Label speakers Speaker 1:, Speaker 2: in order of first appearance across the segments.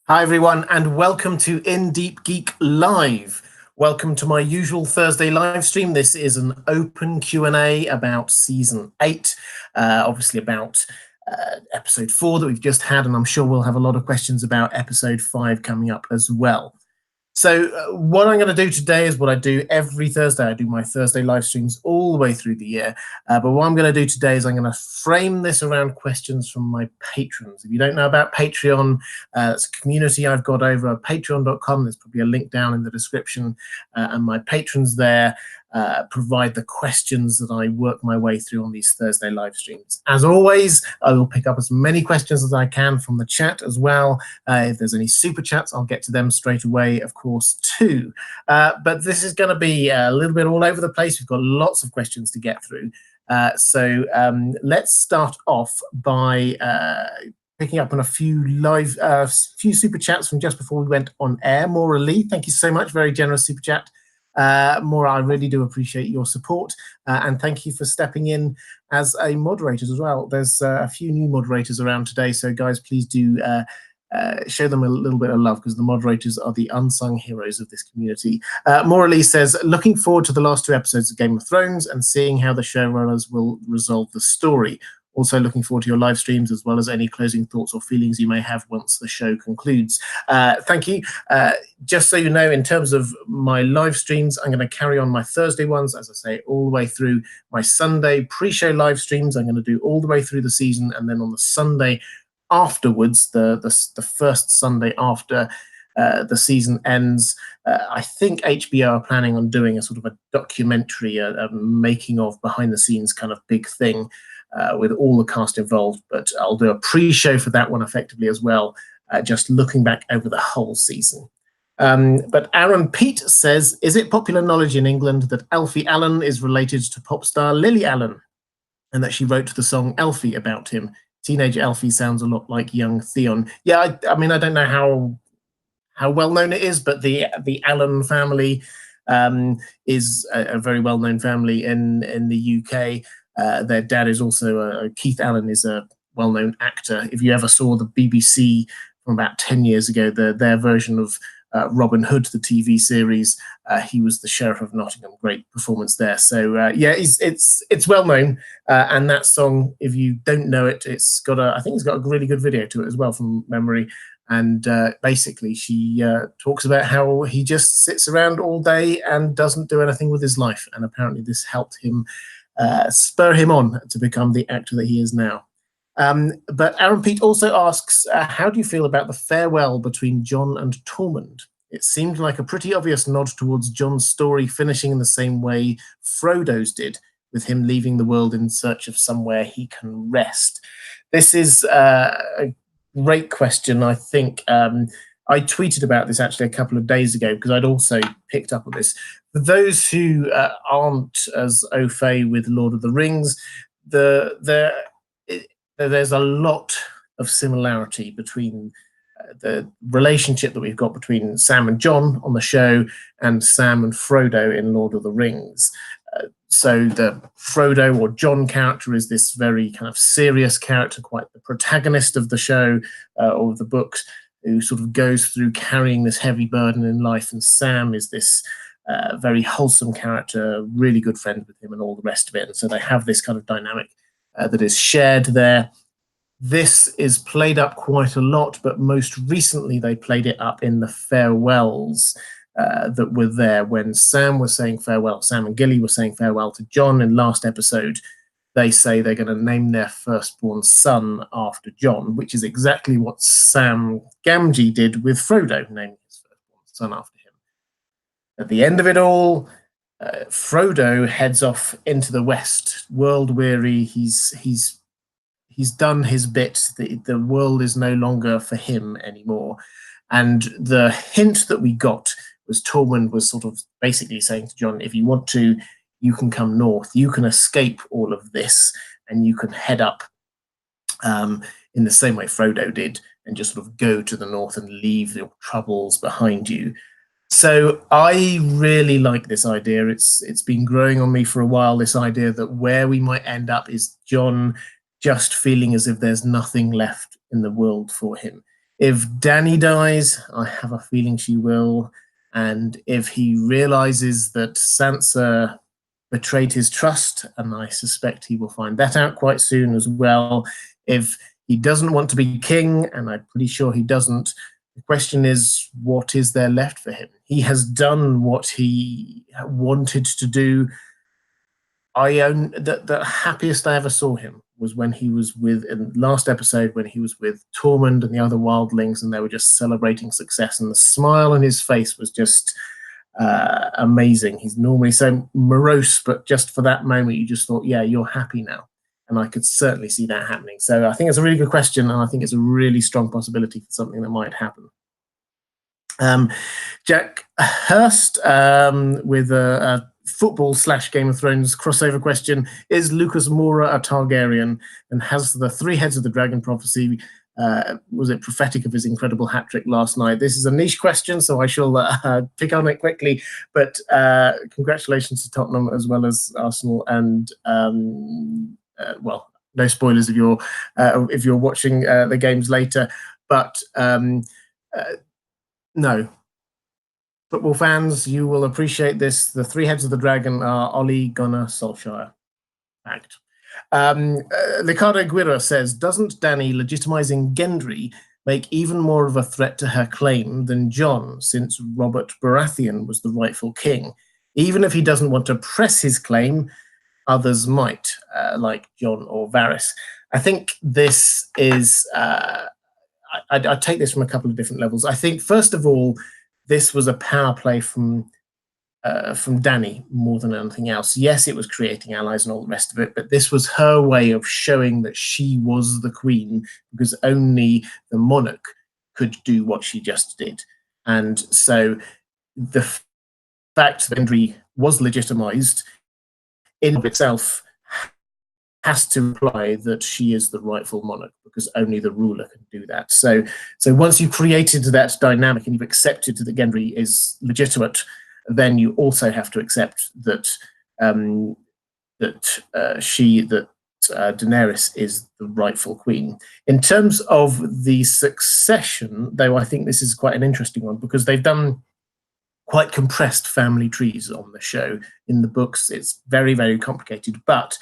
Speaker 1: Hi everyone, and welcome to In Deep Geek Live. Welcome to my usual Thursday live stream. This is an open Q&A about Season 8, obviously about Episode 4 that we've just had, and I'm sure we'll have a lot of questions about Episode 5 coming up as well. So what I'm going to do today is what I do every Thursday. I do my Thursday live streams all the way through the year. But what I'm going to do today is I'm going to frame this around questions from my patrons. If you don't know about Patreon, it's a community I've got over at patreon.com. There's probably a link down in the description. And my patrons there provide the questions that I work my way through on these Thursday live streams. As always, I will pick up as many questions as I can from the chat as well. If there's any super chats, I'll get to them straight away, of course, too. But this is going to be a little bit all over the place. We've got lots of questions to get through. So let's start off by picking up on a few few super chats from just before we went on air. Maura Lee, thank you so much. Very generous super chat. Maura, I really do appreciate your support, and thank you for stepping in as a moderator as well. There's a few new moderators around today, so guys, please do show them a little bit of love, because the moderators are the unsung heroes of this community. Maura Lee says, looking forward to the last 2 episodes of Game of Thrones and seeing how the showrunners will resolve the story. Also looking forward to your live streams, as well as any closing thoughts or feelings you may have once the show concludes. Thank you. Just so you know, in terms of my live streams, I'm going to carry on my Thursday ones, as I say, all the way through. My Sunday pre-show live streams I'm going to do all the way through the season, and then on the Sunday afterwards, the first Sunday after the season ends, I think HBO are planning on doing a sort of a documentary, a making of, behind the scenes kind of big thing, with all the cast involved. But I'll do a pre-show for that one effectively as well, just looking back over the whole season. But Aaron Pete says, is it popular knowledge in England that Alfie Allen is related to pop star Lily Allen, and that she wrote the song Alfie about him? Teenage Alfie sounds a lot like young Theon. Yeah, I mean, I don't know how well known it is, but the Allen family is a very well known family in the UK. Their dad is also Keith Allen is a well known actor. If you ever saw the BBC from about 10 years ago, their version of Robin Hood, the TV series, he was the Sheriff of Nottingham. Great performance there. So yeah, it's well known. And that song, if you don't know it, I think it's got a really good video to it as well from memory. And basically, she talks about how he just sits around all day and doesn't do anything with his life. And apparently this helped him spur him on to become the actor that he is now. But Aaron Pete also asks, how do you feel about the farewell between Jon and Tormund? It seemed like a pretty obvious nod towards Jon's story finishing in the same way Frodo's did, with him leaving the world in search of somewhere he can rest. This is a great question. I think I tweeted about this actually a couple of days ago, because I'd also picked up on this. For those who aren't as au fait with Lord of the Rings, there's a lot of similarity between the relationship that we've got between Sam and Jon on the show and Sam and Frodo in Lord of the Rings. So the Frodo or Jon character is this very kind of serious character, quite the protagonist of the show or of the books, who sort of goes through carrying this heavy burden in life. And Sam is this very wholesome character, really good friend with him and all the rest of it. And so they have this kind of dynamic that is shared there. This is played up quite a lot, but most recently they played it up in the farewells that were there when Sam was saying farewell. Sam and Gilly were saying farewell to Jon in last episode. They say they're going to name their firstborn son after Jon, which is exactly what Sam Gamgee did with Frodo, naming his firstborn son after him. At the end of it all, Frodo heads off into the west, world weary. He's done his bit. The world is no longer for him anymore. And the hint that we got was Tormund was sort of basically saying to Jon, if you want to, you can come north. You can escape all of this, and you can head up in the same way Frodo did, and just sort of go to the north and leave your troubles behind you. So I really like this idea. It's been growing on me for a while, this idea that where we might end up is Jon just feeling as if there's nothing left in the world for him. If Dany dies, I have a feeling she will. And if he realizes that Sansa betrayed his trust, and I suspect he will find that out quite soon as well. If he doesn't want to be king, and I'm pretty sure he doesn't, the question is, what is there left for him? He has done what he wanted to do. The happiest I ever saw him was when he was in the last episode, when he was with Tormund and the other wildlings, and they were just celebrating success, and the smile on his face was just amazing. He's normally so morose, but just for that moment, you just thought, yeah, you're happy now. And I could certainly see that happening. So I think it's a really good question, and I think it's a really strong possibility for something that might happen. Jack Hurst with a football / Game of Thrones crossover question: is Lucas Moura a Targaryen, and has the 3 heads of the dragon prophecy, was it prophetic of his incredible hat-trick last night? This is a niche question, so I shall pick on it quickly, but congratulations to Tottenham as well as Arsenal, and well, no spoilers if you're watching the games later, but no. Football fans, you will appreciate this. The 3 heads of the dragon are Ole Gunnar Solskjaer. Fact. Ricardo Guerra says, doesn't Dany legitimizing Gendry make even more of a threat to her claim than Jon, since Robert Baratheon was the rightful king? Even if he doesn't want to press his claim, others might, like Jon or Varys. I think this is... I take this from a couple of different levels. I think, first of all, this was a power play from Dany more than anything else. Yes, it was creating allies and all the rest of it, but this was her way of showing that she was the queen, because only the monarch could do what she just did. And so the fact that Gendry was legitimized in of itself has to imply that she is the rightful monarch, because only the ruler can do that. So once you've created that dynamic and you've accepted that Gendry is legitimate, then you also have to accept that Daenerys is the rightful queen. In terms of the succession, though, I think this is quite an interesting one, because they've done quite compressed family trees on the show. In the books, it's very, very complicated, but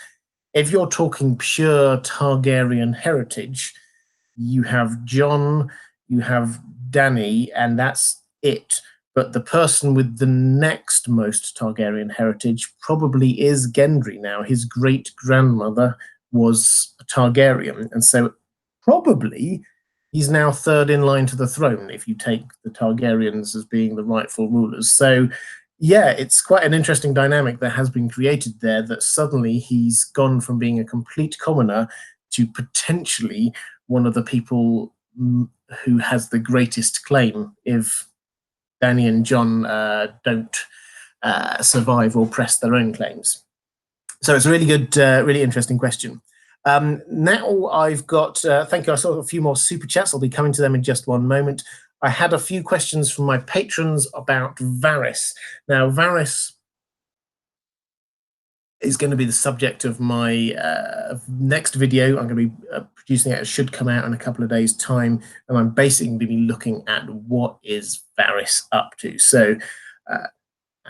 Speaker 1: if you're talking pure Targaryen heritage, you have Jon, you have Dany, and that's it. But the person with the next most Targaryen heritage probably is Gendry now. His great-grandmother was a Targaryen, and so probably he's now third in line to the throne, if you take the Targaryens as being the rightful rulers. So yeah, it's quite an interesting dynamic that has been created there, that suddenly he's gone from being a complete commoner to potentially one of the people who has the greatest claim if Dany and Jon don't survive or press their own claims. So it's a really good, really interesting question. Now I've got, thank you, I saw a few more super chats. I'll be coming to them in just one moment. I had a few questions from my patrons about Varys. Now, Varys is going to be the subject of my next video. I'm going to be producing it. It should come out in a couple of days' time, and I'm basically going to be looking at what is Varys up to. So,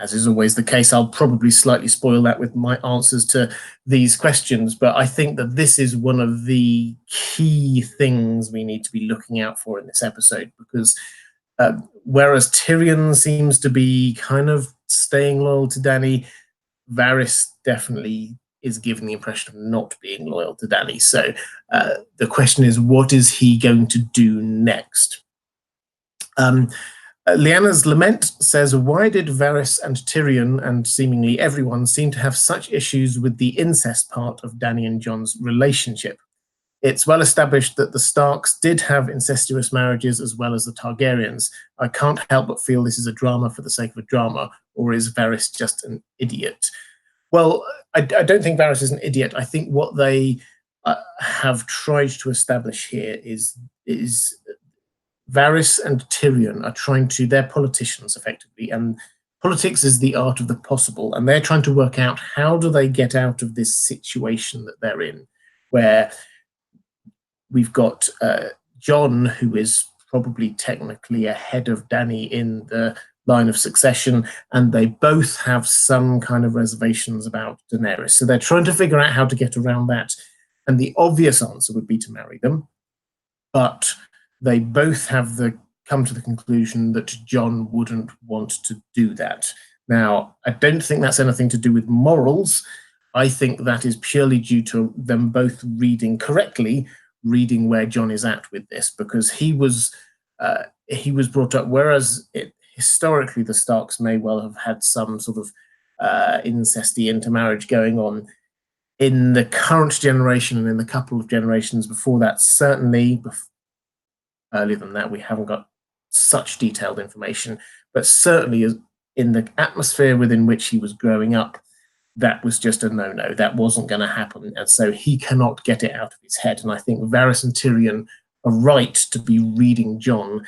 Speaker 1: as is always the case, I'll probably slightly spoil that with my answers to these questions, but I think that this is one of the key things we need to be looking out for in this episode, because whereas Tyrion seems to be kind of staying loyal to Dany, Varys definitely is giving the impression of not being loyal to Dany. So the question is, what is he going to do next? Liana's Lament says, why did Varys and Tyrion and seemingly everyone seem to have such issues with the incest part of Dany and Jon's relationship? It's well established that the Starks did have incestuous marriages as well as the Targaryens. I can't help but feel this is a drama for the sake of a drama, or is Varys just an idiot? Well, I don't think Varys is an idiot. I think what they have tried to establish here is Varys and Tyrion are trying to, they're politicians effectively, and politics is the art of the possible, and they're trying to work out how do they get out of this situation that they're in, where we've got Jon, who is probably technically ahead of Dany in the line of succession, and they both have some kind of reservations about Daenerys. So they're trying to figure out how to get around that. And the obvious answer would be to marry them. But they both have come to the conclusion that Jon wouldn't want to do that. Now, I don't think that's anything to do with morals. I think that is purely due to them both reading correctly, reading where Jon is at with this, because he was brought up, whereas historically the Starks may well have had some sort of incesty intermarriage going on. In the current generation and in the couple of generations before that, certainly earlier than that, we haven't got such detailed information, but certainly in the atmosphere within which he was growing up, that was just a no-no. That wasn't going to happen, and so he cannot get it out of his head. And I think Varys and Tyrion are right to be reading Jon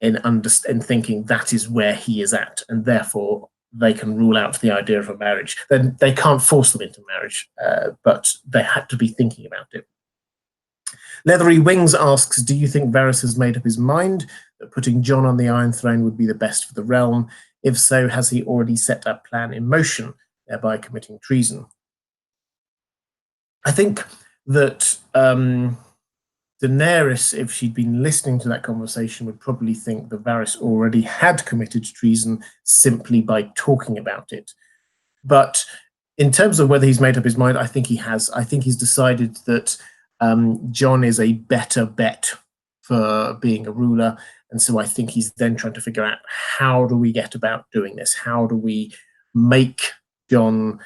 Speaker 1: in thinking that is where he is at, and therefore they can rule out the idea of a marriage. Then they can't force them into marriage, but they had to be thinking about it. Leathery Wings asks, do you think Varys has made up his mind that putting Jon on the Iron Throne would be the best for the realm? If so, has he already set that plan in motion, thereby committing treason? I think that Daenerys, if she'd been listening to that conversation, would probably think that Varys already had committed treason simply by talking about it. But in terms of whether he's made up his mind, I think he has. I think he's decided that Jon is a better bet for being a ruler. And so I think he's then trying to figure out, how do we get about doing this? How do we make Jon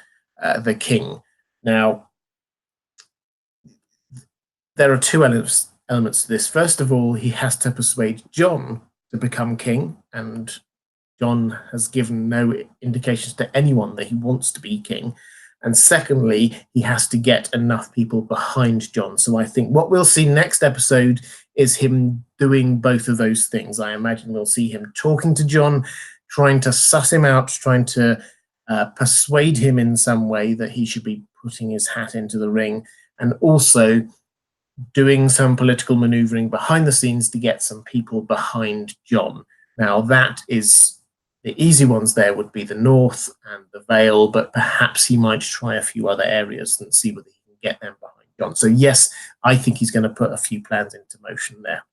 Speaker 1: the king? Now, there are two elements to this. First of all, he has to persuade Jon to become king, and Jon has given no indications to anyone that he wants to be king. And secondly, he has to get enough people behind Jon. So I think what we'll see next episode is him doing both of those things. I imagine we'll see him talking to Jon, trying to suss him out, trying to persuade him in some way that he should be putting his hat into the ring, and also doing some political maneuvering behind the scenes to get some people behind Jon. Now, that is the easy ones. There would be the North and the Vale, but perhaps he might try a few other areas and see whether he can get them behind Jon. So yes, I think he's going to put a few plans into motion there.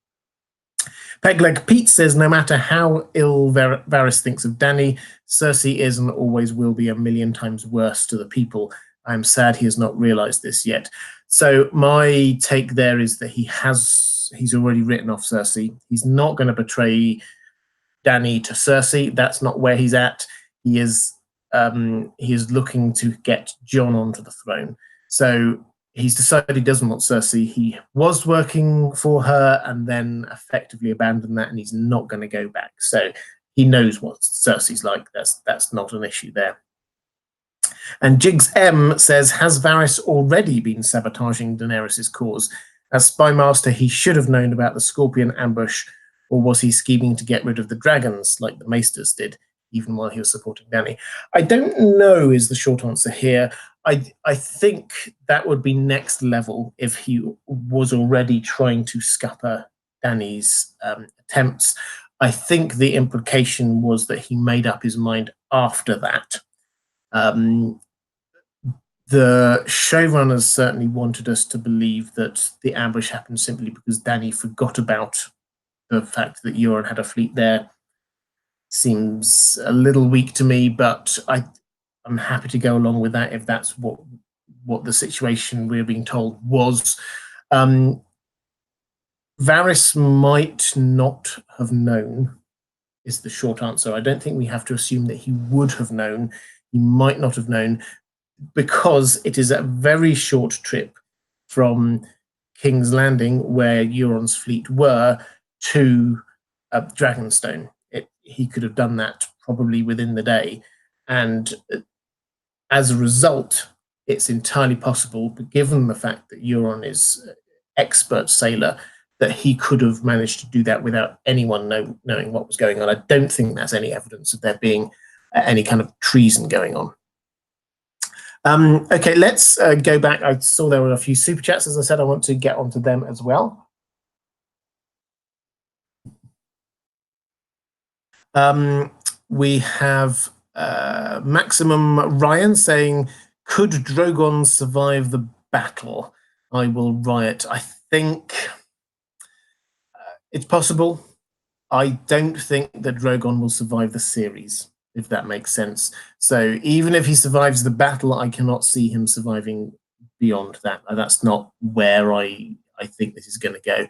Speaker 1: Pegleg Pete says, no matter how ill Varys thinks of Dany, Cersei is and always will be a million times worse to the people. I'm sad he has not realized this yet. So my take there is that he's already written off Cersei. He's not going to betray Dany to Cersei. That's not where he's at. He is looking to get Jon onto the throne. So he's decided he doesn't want Cersei. He was working for her and then effectively abandoned that, and he's not going to go back. So he knows what Cersei's like. That's not an issue there. And Jigs M says, has Varys already been sabotaging Daenerys' cause? As spy master, he should have known about the Scorpion ambush, or was he scheming to get rid of the dragons like the Maesters did, even while he was supporting Dany? I don't know is the short answer here. I think that would be next level if he was already trying to scupper Dany's attempts. I think the implication was that he made up his mind after that. The showrunners certainly wanted us to believe that the ambush happened simply because Dany forgot about the fact that Euron had a fleet there. Seems a little weak to me, but I'm happy to go along with that if that's what the situation we're being told was. Varys might not have known, is the short answer. I don't think we have to assume that he would have known. He might not have known, because it is a very short trip from King's Landing, where Euron's fleet were, to Dragonstone. He could have done that probably within the day. And as a result, it's entirely possible, given the fact that Euron is an expert sailor, that he could have managed to do that without anyone knowing what was going on. I don't think there's any evidence of there being any kind of treason going on. Okay, let's go back. I saw there were a few super chats. As I said, I want to get onto them as well. We have Maximum Ryan saying, could Drogon survive the battle? I will riot. I think it's possible. I don't think that Drogon will survive the series, if that makes sense. So even if he survives the battle, I cannot see him surviving beyond that. That's not where I think this is going to go.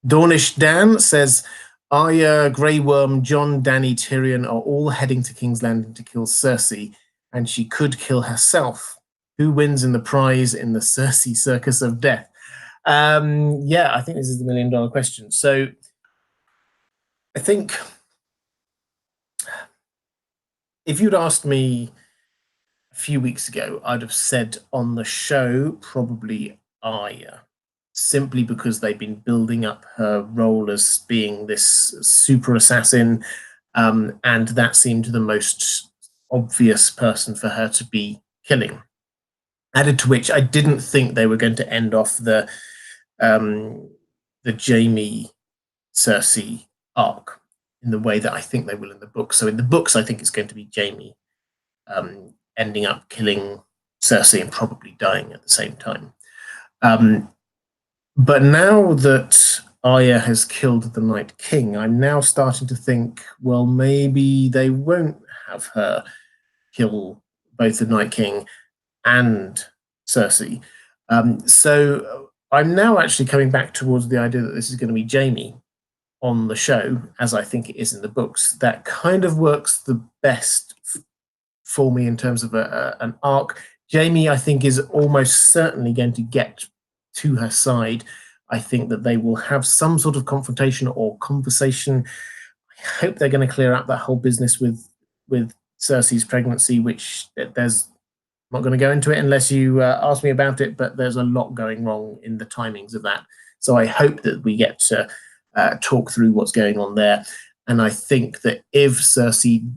Speaker 1: Dornish Dan says, Arya, Grey Worm, Jon, Dany, Tyrion are all heading to King's Landing to kill Cersei, and she could kill herself. Who wins in the prize in the Cersei circus of death? Yeah, I think this is the million-dollar question. So I think if you'd asked me a few weeks ago, I'd have said on the show probably Arya, simply because they've been building up her role as being this super assassin, and that seemed the most obvious person for her to be killing. Added to which, I didn't think they were going to end off the Jaime Cersei arc in the way that I think they will in the books. So in the books, I think it's going to be Jaime ending up killing Cersei and probably dying at the same time. But now that Arya has killed the Night King, I'm now starting to think, well, maybe they won't have her kill both the Night King and Cersei. So I'm now actually coming back towards the idea that this is going to be Jaime on the show, as I think it is in the books. That kind of works the best for me in terms of an arc. Jaime, I think, is almost certainly going to get to her side. I think that they will have some sort of confrontation or conversation. I hope they're going to clear up that whole business with Cersei's pregnancy, which there's I'm not going to go into it unless you ask me about it, but there's a lot going wrong in the timings of that. So I hope that we get to talk through what's going on there. And I think that if Cersei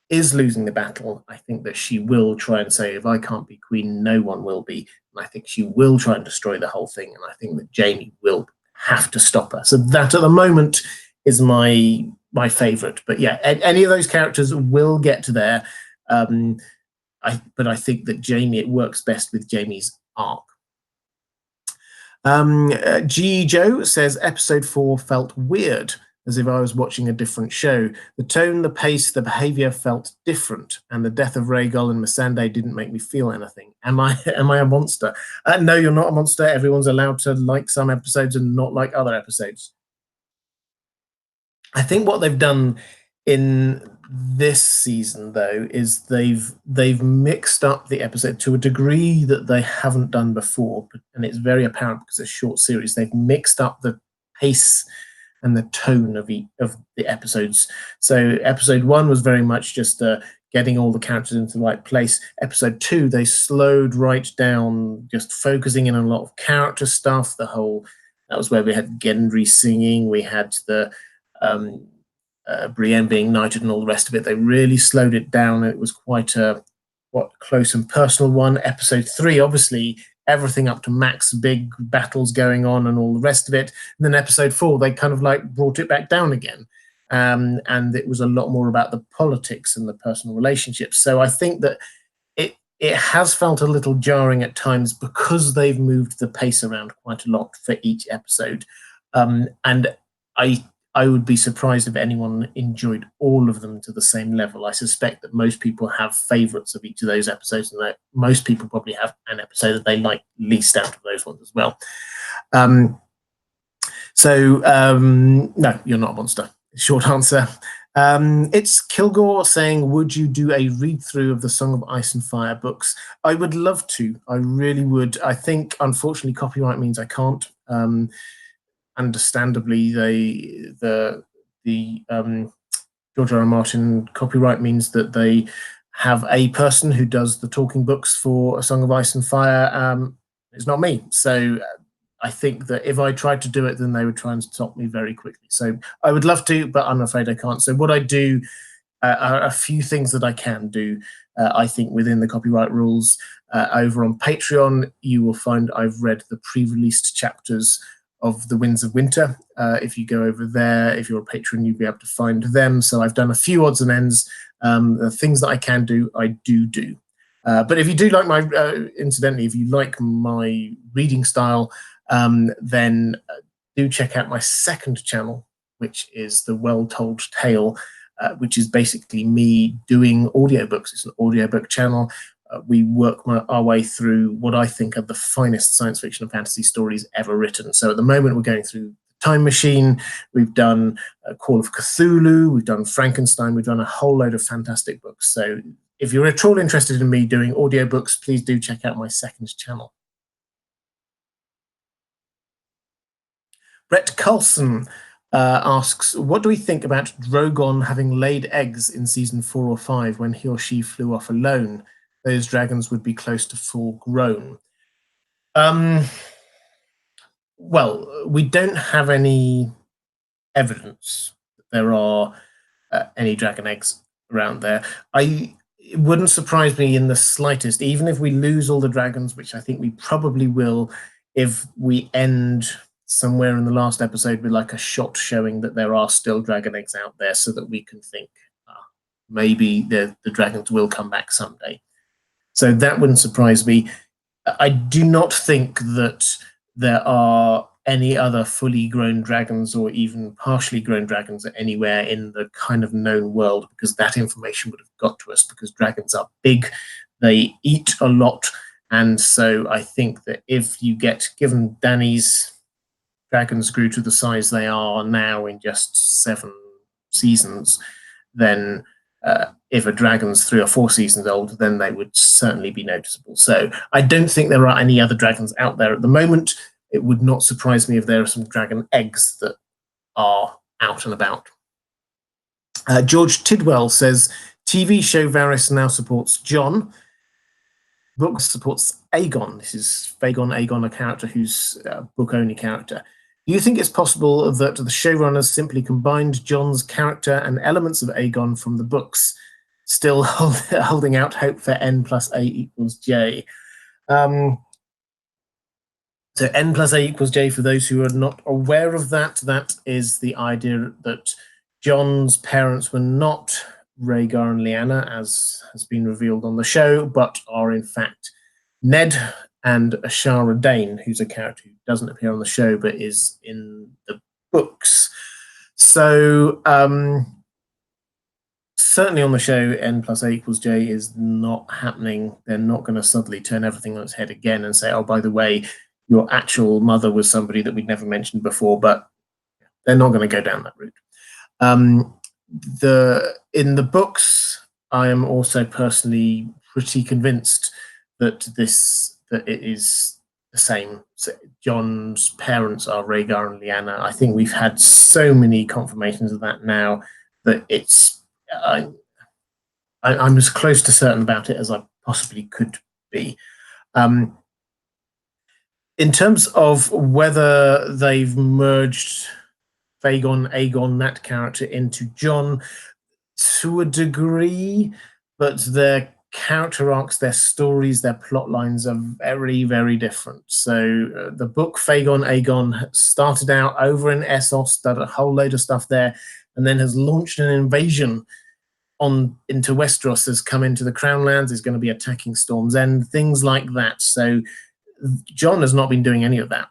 Speaker 1: is losing the battle, I think that she will try and say, if I can't be queen, no one will be. And I think she will try and destroy the whole thing. And I think that Jaime will have to stop her. So that at the moment is my favorite. But yeah, any of those characters will get to there. But I think that Jaime, it works best with Jaime's arc. G. Joe says, episode 4 felt weird, as if I was watching a different show. The tone, the pace, the behavior felt different, and the death of Rhaegal and Missandei didn't make me feel anything. Am I a monster? No, you're not a monster. Everyone's allowed to like some episodes and not like other episodes. I think what they've done in this season, though, is they've mixed up the episode to a degree that they haven't done before, and it's very apparent because it's a short series. They've mixed up the pace and the tone of the episodes. So episode 1 was very much just getting all the characters into the right place. Episode 2, they slowed right down, just focusing in on a lot of character stuff. That was where we had Gendry singing, we had the Brienne being knighted and all the rest of it. They really slowed it down. It was quite a close and personal one. Episode 3, obviously, everything up to max, big battles going on and all the rest of it. And then episode 4, they kind of like brought it back down again. And it was a lot more about the politics and the personal relationships. So I think that it has felt a little jarring at times because they've moved the pace around quite a lot for each episode. And I would be surprised if anyone enjoyed all of them to the same level. I suspect that most people have favorites of each of those episodes, and that most people probably have an episode that they like least out of those ones as well. No, you're not a monster. Short answer. It's Kilgore saying, would you do a read-through of the Song of Ice and Fire books? I would love to. I really would. I think, unfortunately, copyright means I can't. Understandably, the George R. R. Martin copyright means that they have a person who does the talking books for A Song of Ice and Fire. It's not me. So I think that if I tried to do it, then they would try and stop me very quickly. So I would love to, but I'm afraid I can't. So what I do are a few things that I can do, I think, within the copyright rules. Over on Patreon, you will find I've read the pre-released chapters of the Winds of Winter. If you go over there, if you're a patron, you'll be able to find them. So I've done a few odds and ends. The things that I can do, I do. But if you do like my, incidentally, if you like my reading style, then do check out my second channel, which is The Well Told Tale, which is basically me doing audiobooks. It's an audiobook channel. We work our way through what I think are the finest science fiction and fantasy stories ever written. So at the moment, we're going through Time Machine, we've done Call of Cthulhu, we've done Frankenstein, we've done a whole load of fantastic books. So if you're at all interested in me doing audiobooks, please do check out my second channel. Brett Carlson asks, what do we think about Drogon having laid eggs in season 4 or 5 when he or she flew off alone? Those dragons would be close to full grown. Well, we don't have any evidence that there are any dragon eggs around there. It wouldn't surprise me in the slightest, even if we lose all the dragons, which I think we probably will, if we end somewhere in the last episode with like a shot showing that there are still dragon eggs out there, so that we can think maybe the dragons will come back someday. So that wouldn't surprise me. I do not think that there are any other fully grown dragons or even partially grown dragons anywhere in the kind of known world, because that information would have got to us, because dragons are big, they eat a lot, and so I think that if you get given Dany's dragons grew to the size they are now in just 7 seasons, then if a dragon's 3 or 4 seasons old, then they would certainly be noticeable. So I don't think there are any other dragons out there at the moment. It would not surprise me if there are some dragon eggs that are out and about. George Tidwell says, TV show Varys now supports Jon. Book supports Aegon. This is Aegon, a character who's a book-only character. Do you think it's possible that the showrunners simply combined Jon's character and elements of Aegon from the books, still holding out hope for N+A=J? So N+A=J, for those who are not aware of that, that is the idea that Jon's parents were not Rhaegar and Lyanna, as has been revealed on the show, but are in fact Ned and Ashara Dane, who's a character who doesn't appear on the show but is in the books. So certainly on the show, N+A=J is not happening. They're not going to suddenly turn everything on its head again and say, oh, by the way, your actual mother was somebody that we'd never mentioned before, but they're not going to go down that route. In the books, I am also personally pretty convinced that it is the same. So Jon's parents are Rhaegar and Lyanna. I think we've had so many confirmations of that now that it's I'm as close to certain about it as I possibly could be. In terms of whether they've merged Aegon, that character, into Jon, to a degree, but their character arcs, their stories, their plot lines are very, very different. So the book Aegon started out over in Essos, did a whole load of stuff there, and then has launched an invasion into Westeros, has come into the Crown Lands, is going to be attacking Storm's End, things like that. So Jon has not been doing any of that.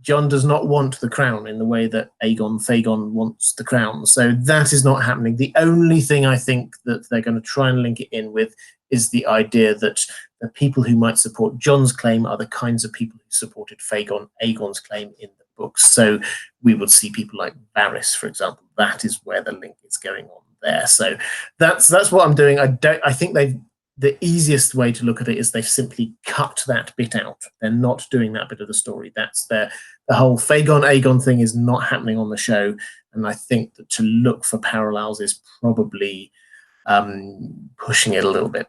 Speaker 1: Jon does not want the crown in the way that Aegon wants the crown. So that is not happening. The only thing I think that they're going to try and link it in with is the idea that the people who might support Jon's claim are the kinds of people who supported Aegon's claim in the books. So we would see people like Varys, for example. That is where the link is going on there. So that's what I'm doing. I think the easiest way to look at it is they've simply cut that bit out. They're not doing that bit of the story. That's the whole Aegon thing is not happening on the show. And I think that to look for parallels is probably pushing it a little bit.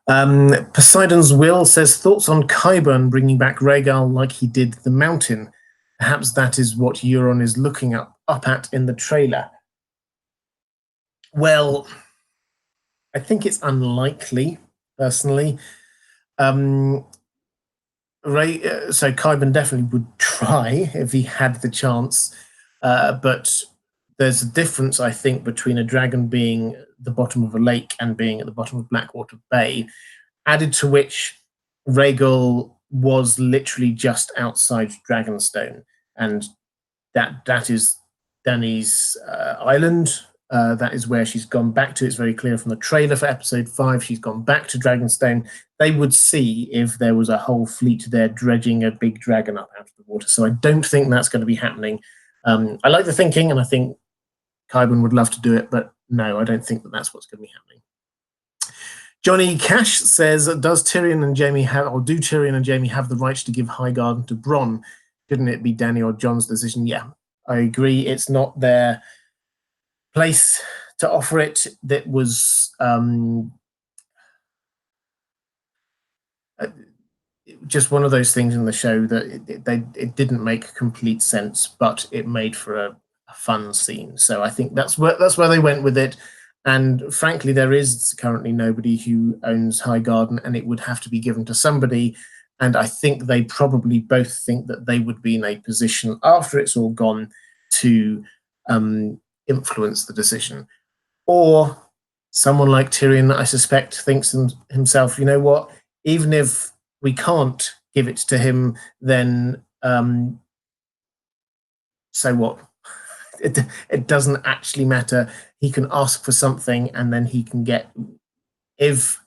Speaker 1: Poseidon's Will says, thoughts on Qyburn bringing back Rhaegal like he did the Mountain? Perhaps that is what Euron is looking up at in the trailer. Well, I think it's unlikely, personally. So Qyburn definitely would try if he had the chance, but there's a difference, I think, between a dragon being the bottom of a lake and being at the bottom of Blackwater Bay, added to which Rhaegal was literally just outside Dragonstone, and that is Dany's island. That is where she's gone back to. It's very clear from the trailer for episode 5. She's gone back to Dragonstone. They would see if there was a whole fleet there dredging a big dragon up out of the water. So I don't think that's going to be happening. I like the thinking, and I think Qyburn would love to do it, but no, I don't think that that's what's going to be happening. Johnny Cash says, does Tyrion and Jaime have, or do Tyrion and Jaime have the right to give Highgarden to Bronn? Shouldn't it be Dany or Jon's decision? Yeah, I agree. It's not their place to offer it. That was just one of those things in the show that it didn't make complete sense, but it made for a fun scene. So I think that's where they went with it. And frankly, there is currently nobody who owns Highgarden, and it would have to be given to somebody. And I think they probably both think that they would be in a position after it's all gone to influence the decision. Or someone like Tyrion, I suspect, thinks himself, you know what, even if we can't give it to him, then so what? It doesn't actually matter. He can ask for something, and then he can get, if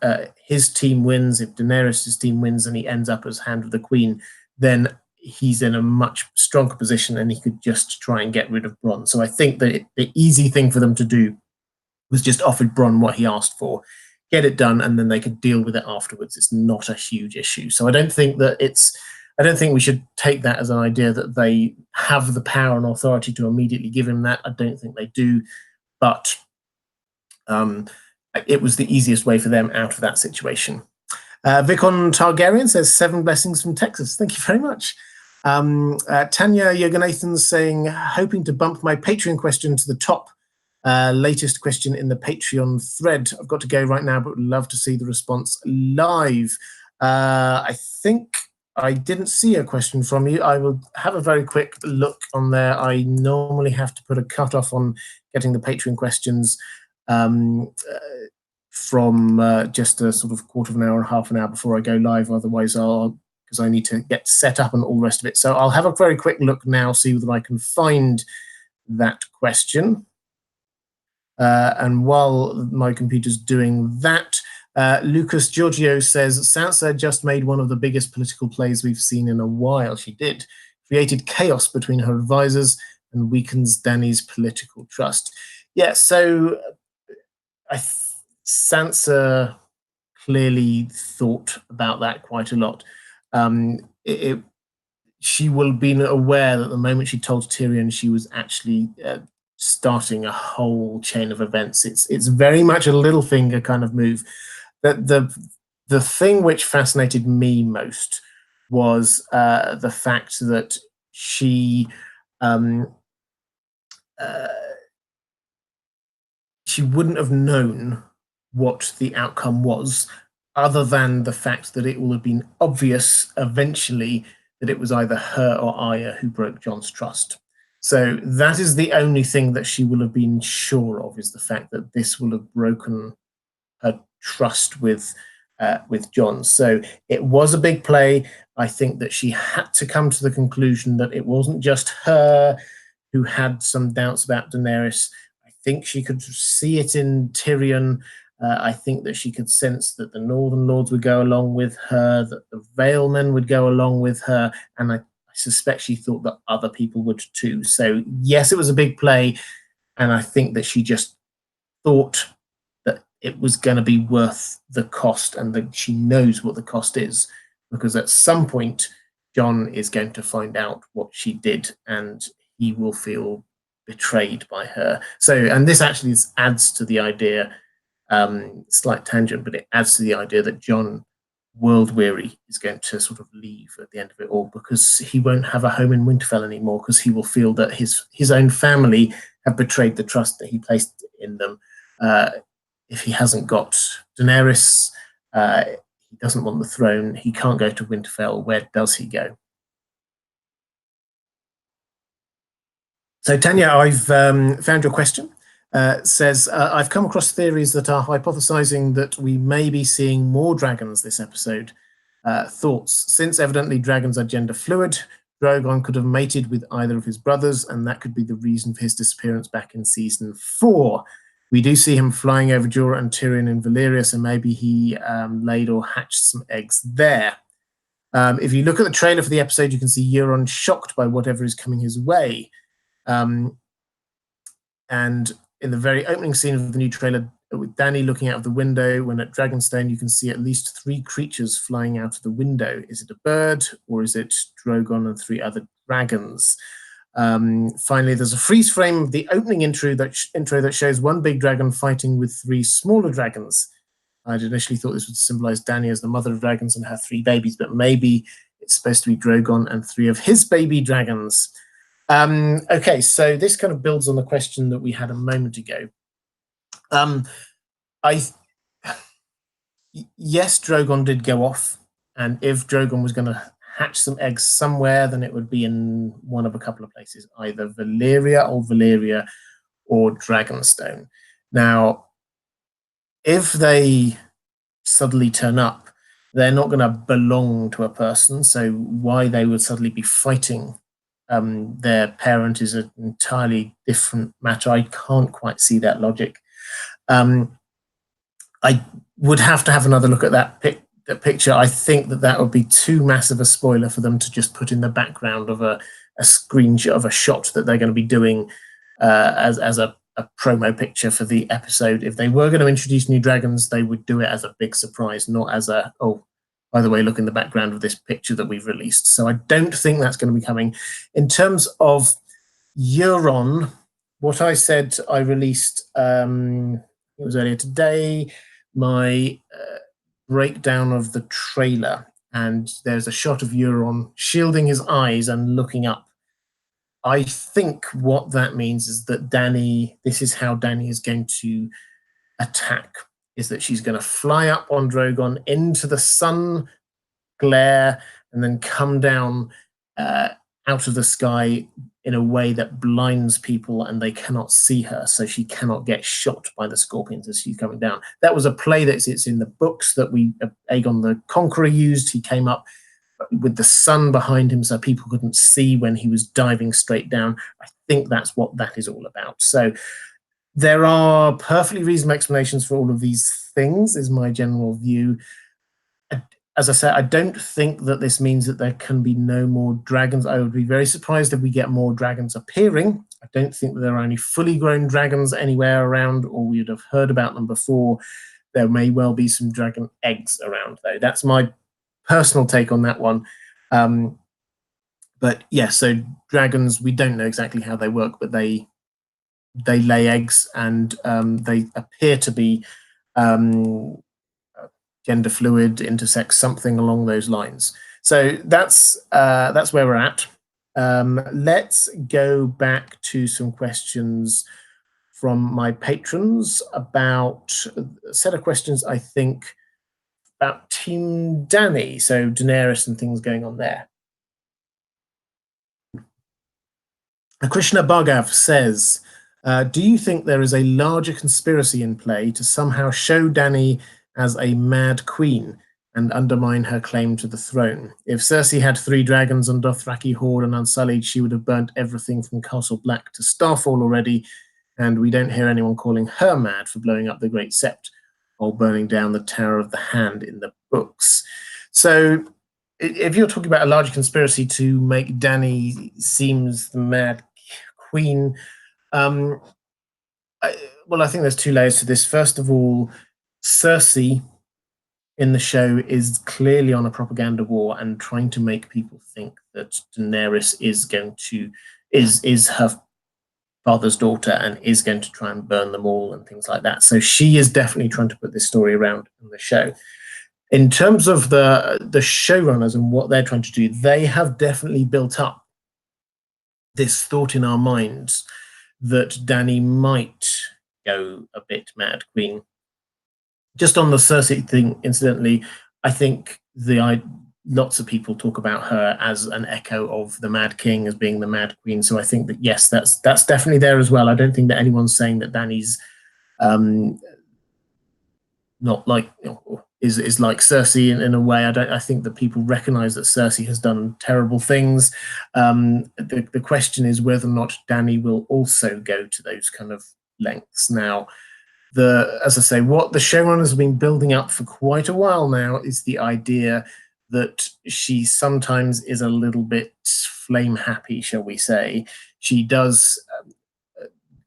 Speaker 1: his team wins, if Daenerys' team wins and he ends up as Hand of the Queen, then he's in a much stronger position, and he could just try and get rid of Bronn. So I think that the easy thing for them to do was just offer Bronn what he asked for, get it done, and then they could deal with it afterwards. It's not a huge issue. So I don't think we should take that as an idea that they have the power and authority to immediately give him that. I don't think they do, but it was the easiest way for them out of that situation. Vicon Targaryen says 7 blessings from Texas. Thank you very much. Tanya Yoganathan saying, hoping to bump my Patreon question to the top. Latest question in the Patreon thread. I've got to go right now, but would love to see the response live. I think I didn't see a question from you. I will have a very quick look on there. I normally have to put a cutoff on getting the Patreon questions from just a sort of quarter of an hour or half an hour before I go live. Otherwise, because I need to get set up and all the rest of it. So I'll have a very quick look now, see whether I can find that question. And while my computer's doing that, Lucas Giorgio says, Sansa just made one of the biggest political plays we've seen in a while. She did. Created chaos between her advisors and weakens Dany's political trust. Yeah, so Sansa clearly thought about that quite a lot. She will have been aware that the moment she told Tyrion, she was actually starting a whole chain of events. It's very much a Littlefinger kind of move. The thing which fascinated me most was the fact that she wouldn't have known what the outcome was, other than the fact that it will have been obvious eventually that it was either her or Arya who broke Jon's trust. So that is the only thing that she will have been sure of, is the fact that this will have broken her trust with Jon. So it was a big play. I think that she had to come to the conclusion that it wasn't just her who had some doubts about Daenerys. I think she could see it in Tyrion. I think that she could sense that the Northern Lords would go along with her, that the Vale Men would go along with her, and I suspect she thought that other people would too. So yes, it was a big play, and I think that she just thought that it was going to be worth the cost, and that she knows what the cost is, because at some point Jon is going to find out what she did, and he will feel betrayed by her. So, and this actually adds to the idea, slight tangent, but it adds to the idea that Jon, world weary, is going to sort of leave at the end of it all, because he won't have a home in Winterfell anymore, because he will feel that his own family have betrayed the trust that he placed in them. If he hasn't got Daenerys, He doesn't want the throne. He can't go to Winterfell. Where does he go? So Tanya, I've found your question. Says, I've come across theories that are hypothesizing that we may be seeing more dragons this episode. Thoughts? Since evidently dragons are gender fluid, Drogon could have mated with either of his brothers, and that could be the reason for his disappearance back in season 4. We do see him flying over Jorah and Tyrion in Valyria, so maybe he laid or hatched some eggs there. If you look at the trailer for the episode, you can see Euron shocked by whatever is coming his way. And in the very opening scene of the new trailer, with Dany looking out of the window, when at Dragonstone, you can see at least 3 creatures flying out of the window. Is it a bird, or is it Drogon and 3 other dragons? Finally, there's a freeze frame of the opening intro that shows one big dragon fighting with 3 smaller dragons. I'd initially thought this would symbolize Dany as the mother of dragons and her 3 babies, but maybe it's supposed to be Drogon and 3 of his baby dragons. Okay, so this kind of builds on the question that we had a moment ago. Yes, Drogon did go off, and if Drogon was going to hatch some eggs somewhere, then it would be in one of a couple of places, either Old Valyria, or Dragonstone. Now, if they suddenly turn up, they're not going to belong to a person, so why they would suddenly be fighting their parent is an entirely different matter. I can't quite see that logic. I would have to have another look at that picture. I think that would be too massive a spoiler for them to just put in the background of a screenshot of a shot that they're going to be doing as a promo picture for the episode. If they were going to introduce new dragons, they would do it as a big surprise, not as a, oh, by the way, look in the background of this picture that we've released. So I don't think that's going to be coming. In terms of Euron, what I said, I released, it was earlier today, my breakdown of the trailer. And there's a shot of Euron shielding his eyes and looking up. I think what that means is that this is how Dany is going to attack, is that she's going to fly up on Drogon into the sun glare and then come down out of the sky in a way that blinds people and they cannot see her, so she cannot get shot by the scorpions as she's coming down. That was a play that's in the books that Aegon the Conqueror used. He came up with the sun behind him so people couldn't see when he was diving straight down. I think that's what that is all about. So there are perfectly reasonable explanations for all of these things, is my general view. As I said, I don't think that this means that there can be no more dragons. I would be very surprised if we get more dragons appearing. I don't think that there are any fully grown dragons anywhere around, or we would have heard about them before. There may well be some dragon eggs around, though. That's my personal take on that one. But yeah, so dragons, we don't know exactly how they work, but they lay eggs, and they appear to be gender fluid, intersex, something along those lines. So that's where we're at. Let's go back to some questions from my patrons about a set of questions, I think, about Team Dany, so Daenerys and things going on there. Krishna Bhargav says, do you think there is a larger conspiracy in play to somehow show Dany as a mad queen and undermine her claim to the throne? If Cersei had 3 dragons on Dothraki Horde and Unsullied, she would have burnt everything from Castle Black to Starfall already, and we don't hear anyone calling her mad for blowing up the Great Sept or burning down the Tower of the Hand in the books. So if you're talking about a larger conspiracy to make Dany seems the mad queen, I think there's 2 layers to this. First of all, Cersei in the show is clearly on a propaganda war and trying to make people think that Daenerys is her father's daughter and is going to try and burn them all and things like that. So she is definitely trying to put this story around in the show. In terms of the showrunners and what they're trying to do, they have definitely built up this thought in our minds that Dany might go a bit mad queen. Just on the Cersei thing, incidentally, I think lots of people talk about her as an echo of the Mad King, as being the Mad Queen. So I think that, yes, that's definitely there as well. I don't think that anyone's saying that Dany's not like, is like Cersei in a way. I think that people recognize that Cersei has done terrible things. The question is whether or not Dany will also go to those kind of lengths. Now, as I say, what the showrunners have been building up for quite a while now is the idea that she sometimes is a little bit flame happy, shall we say. She does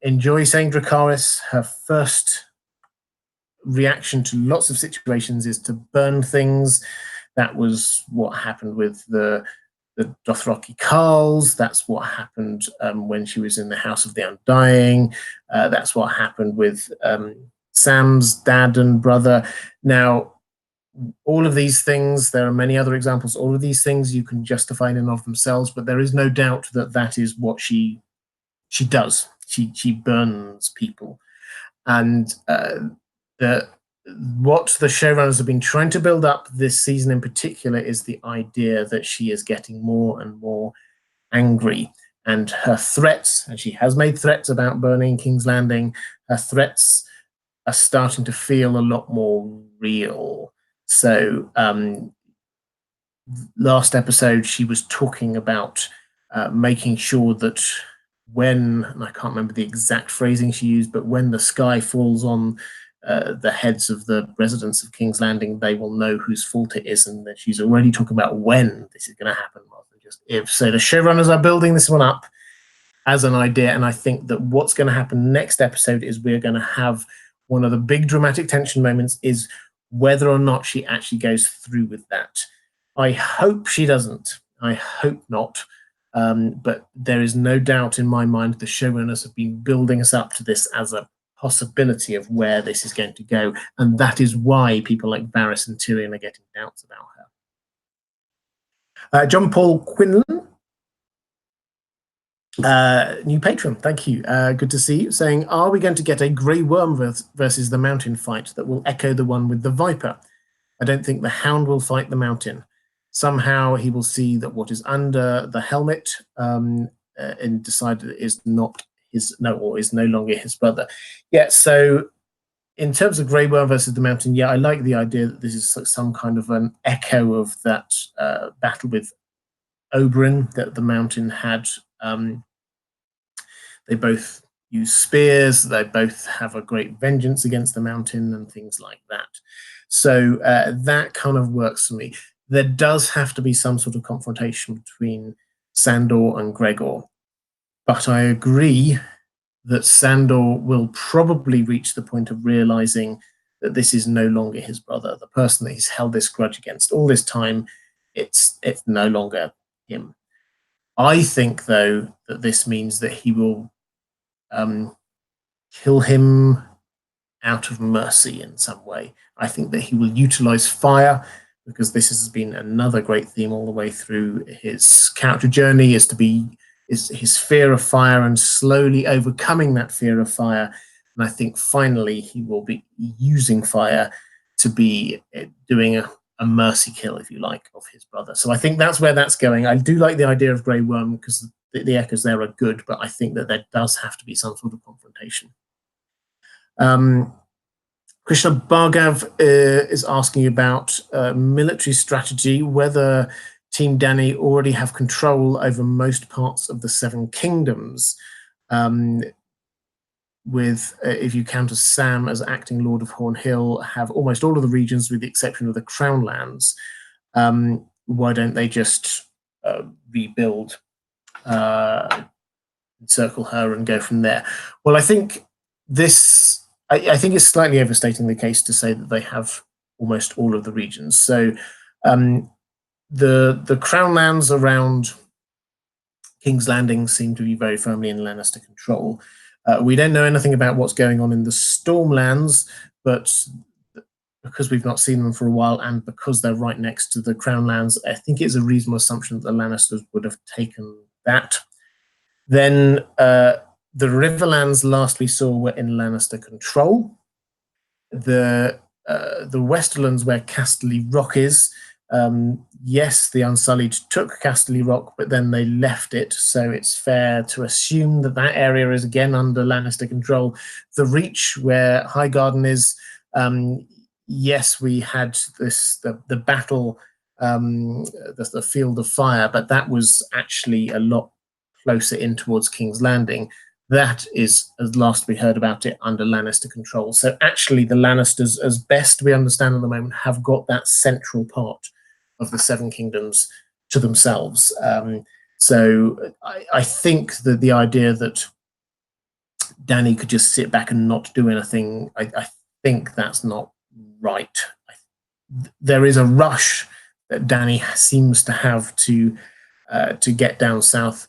Speaker 1: enjoy saying Dracarys. Her first reaction to lots of situations is to burn things. That was what happened with the Dothraki Carls. That's what happened when she was in the House of the Undying. That's what happened with Sam's dad and brother. Now, all of these things, there are many other examples, all of these things you can justify in and of themselves, but there is no doubt that that is what she does. She burns people. And what the showrunners have been trying to build up this season in particular is the idea that she is getting more and more angry. And her threats, and she has made threats about burning King's Landing, her threats are starting to feel a lot more real. So last episode, she was talking about making sure that when, and I can't remember the exact phrasing she used, but when the sky falls on the heads of the residents of King's Landing, they will know whose fault it is, and that she's already talking about when this is going to happen rather than just if. So the showrunners are building this one up as an idea, and I think that what's going to happen next episode is we're going to have one of the big dramatic tension moments is whether or not she actually goes through with that. I hope she doesn't. I hope not. But there is no doubt in my mind the showrunners have been building us up to this as a possibility of where this is going to go, and that is why people like Varys and Tyrion are getting doubts about her. John Paul Quinlan, new patron, thank you. Good to see you. Saying, are we going to get a Grey Worm versus the Mountain fight that will echo the one with the Viper? I don't think the Hound will fight the Mountain. Somehow he will see that what is under the helmet and decide that it is not or is no longer his brother. Yeah, so in terms of Grey Worm versus the Mountain, yeah, I like the idea that this is some kind of an echo of that battle with Oberyn that the Mountain had. They both use spears, they both have a great vengeance against the Mountain and things like that. So that kind of works for me. There does have to be some sort of confrontation between Sandor and Gregor. But I agree that Sandor will probably reach the point of realizing that this is no longer his brother, the person that he's held this grudge against all this time. It's no longer him. I think, though, that this means that he will kill him out of mercy in some way. I think that he will utilize fire, because this has been another great theme all the way through his character journey, is his fear of fire and slowly overcoming that fear of fire. And I think finally he will be using fire to be doing a mercy kill, if you like, of his brother. So I think that's where that's going. I do like the idea of Grey Worm because the echoes there are good, but I think that there does have to be some sort of confrontation. Krishna Bhargav is asking about military strategy, whether Team Dany already have control over most parts of the Seven Kingdoms, with, if you count as Sam as acting Lord of Horn Hill, have almost all of the regions with the exception of the Crown Lands. Why don't they just rebuild, encircle her and go from there? Well, I think I think it's slightly overstating the case to say that they have almost all of the regions. So the Crown Lands around King's Landing seem to be very firmly in Lannister control. We don't know anything about what's going on in the Stormlands, but because we've not seen them for a while and because they're right next to the Crown Lands, I think it's a reasonable assumption that the Lannisters would have taken that. Then the Riverlands last we saw were in Lannister control. The Westerlands where Casterly Rock is. Yes, the Unsullied took Casterly Rock, but then they left it, so it's fair to assume that that area is again under Lannister control. The Reach, where Highgarden is, yes, we had the battle, the Field of Fire, but that was actually a lot closer in towards King's Landing. That is, as last we heard about it, under Lannister control. So actually the Lannisters, as best we understand at the moment, have got that central part of the Seven Kingdoms to themselves. So I think that the idea that Dany could just sit back and not do anything, I think that's not right. There is a rush that Dany seems to have to get down south,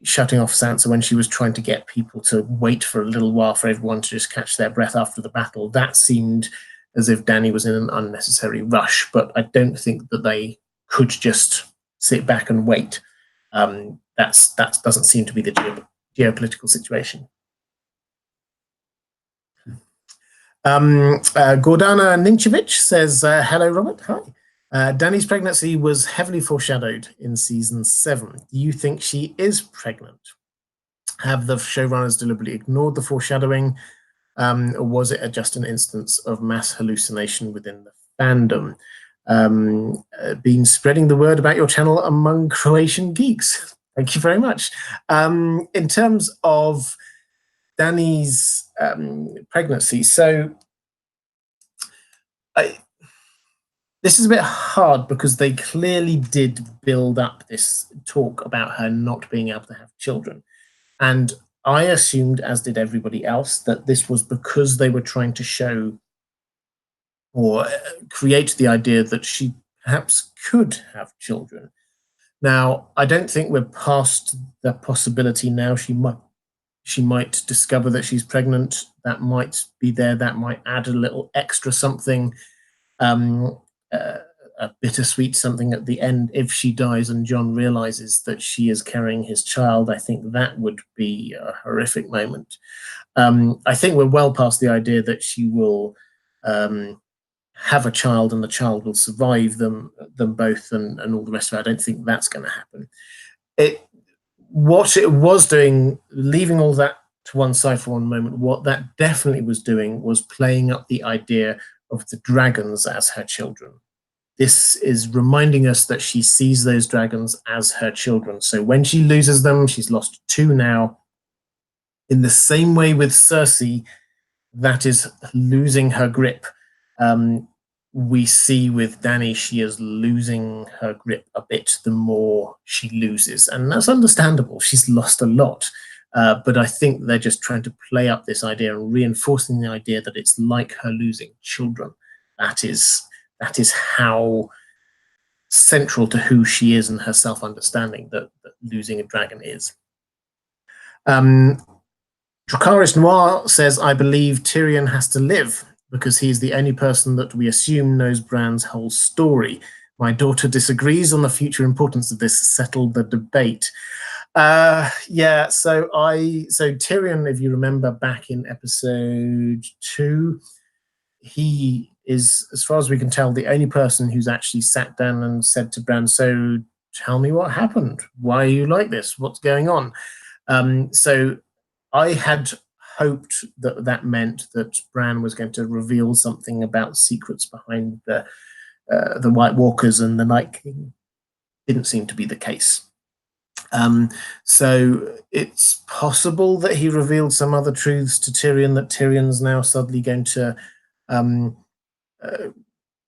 Speaker 1: shutting off Sansa when she was trying to get people to wait for a little while for everyone to just catch their breath after the battle. That seemed as if Dany was in an unnecessary rush, but I don't think that they could just sit back and wait. That doesn't seem to be the geopolitical situation. Gordana Ninchevich says, hello, Robert. Hi. Dany's pregnancy was heavily foreshadowed in season 7. Do you think she is pregnant? Have the showrunners deliberately ignored the foreshadowing? Or was it just an instance of mass hallucination within the fandom? Been spreading the word about your channel among Croatian geeks. Thank you very much. In terms of Dany's pregnancy, so this is a bit hard because they clearly did build up this talk about her not being able to have children. And I assumed, as did everybody else, that this was because they were trying to show or create the idea that she perhaps could have children. Now, I don't think we're past the possibility now. She might discover that she's pregnant. That might be there. That might add a little extra something, a bittersweet something at the end if she dies and Jon realizes that she is carrying his child. I think that would be a horrific moment. I think we're well past the idea that she will have a child and the child will survive them both and all the rest of it. I don't think that's going to happen. What it was doing, leaving all that to one side for one moment, what that definitely was doing was playing up the idea of the dragons as her children. This is reminding us that she sees those dragons as her children. So when she loses them, she's lost 2 now. In the same way with Cersei, that is losing her grip. We see with Dany, she is losing her grip a bit the more she loses. And that's understandable. She's lost a lot. But I think they're just trying to play up this idea and reinforcing the idea that it's like her losing children. That is how central to who she is and her self-understanding that losing a dragon is. Dracarys Noir says, I believe Tyrion has to live because he's the only person that we assume knows Bran's whole story. My daughter disagrees on the future importance of this. Settle the debate. Yeah, so Tyrion, if you remember back in episode 2, he is, as far as we can tell, the only person who's actually sat down and said to Bran, so tell me what happened. Why are you like this? What's going on? So I had hoped that that meant that Bran was going to reveal something about secrets behind the White Walkers and the Night King. Didn't seem to be the case. So it's possible that he revealed some other truths to Tyrion that Tyrion's now suddenly going to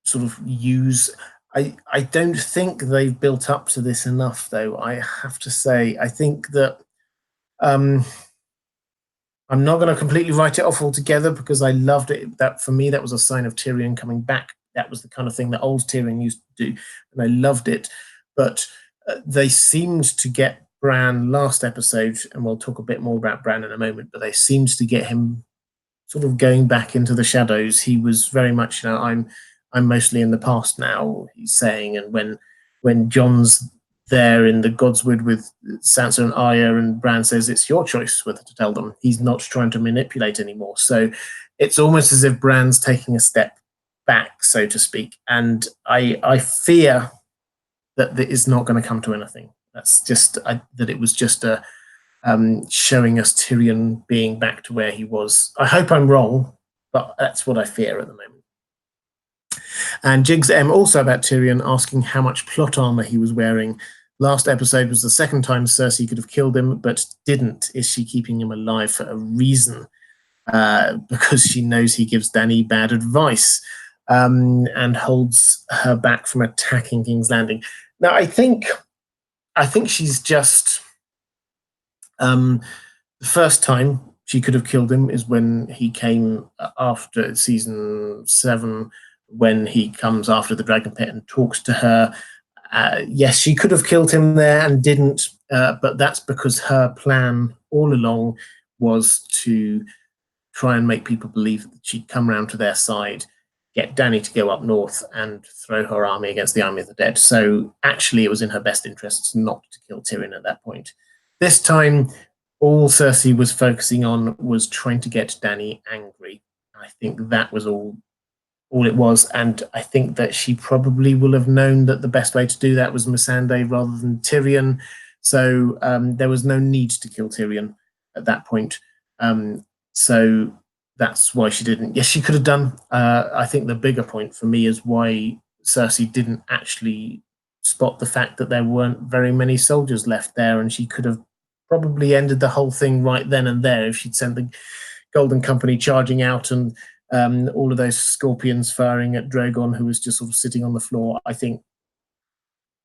Speaker 1: sort of use. I don't think they've built up to this enough, though. I have to say, I think that I'm not going to completely write it off altogether because I loved it. That for me, that was a sign of Tyrion coming back. That was the kind of thing that old Tyrion used to do, and I loved it. But they seemed to get Bran last episode, and we'll talk a bit more about Bran in a moment, but they seemed to get him sort of going back into the shadows. He was very much, I'm mostly in the past now, he's saying, and when Jon's there in the Godswood with Sansa and Arya, and Bran says it's your choice whether to tell them, he's not trying to manipulate anymore. So it's almost as if Bran's taking a step back, so to speak. And I fear that it is not going to come to anything. That's just that it was just a showing us Tyrion being back to where he was. I hope I'm wrong, but that's what I fear at the moment. And Jigs M also about Tyrion asking how much plot armor he was wearing. Last episode was the second time Cersei could have killed him, but didn't. Is she keeping him alive for a reason? Because she knows he gives Dany bad advice and holds her back from attacking King's Landing. Now, I think she's just the first time she could have killed him is when he came after season 7, when he comes after the dragon pit and talks to her. Yes, she could have killed him there and didn't, but that's because her plan all along was to try and make people believe that she'd come round to their side, get Dany to go up north and throw her army against the army of the dead. So actually it was in her best interests not to kill Tyrion at that point. This time, all Cersei was focusing on was trying to get Dany angry. I think that was all it was, and I think that she probably will have known that the best way to do that was Missandei rather than Tyrion. So there was no need to kill Tyrion at that point. So that's why she didn't. Yes, she could have done. I think the bigger point for me is why Cersei didn't actually spot the fact that there weren't very many soldiers left there, and she could have probably ended the whole thing right then and there if she'd sent the Golden Company charging out and all of those scorpions firing at Drogon, who was just sort of sitting on the floor. I think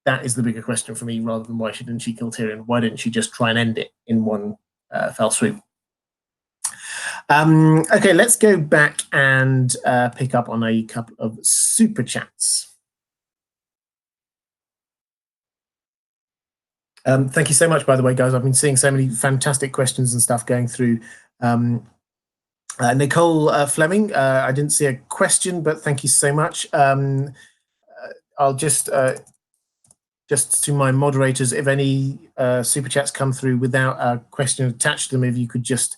Speaker 1: that is the bigger question for me, rather than why didn't she kill Tyrion? Why didn't she just try and end it in one fell swoop? Okay, let's go back and pick up on a couple of super chats. Thank you so much, by the way, guys. I've been seeing so many fantastic questions and stuff going through. Nicole Fleming, I didn't see a question, but thank you so much. I'll just to my moderators, if any super chats come through without a question attached to them, if you could just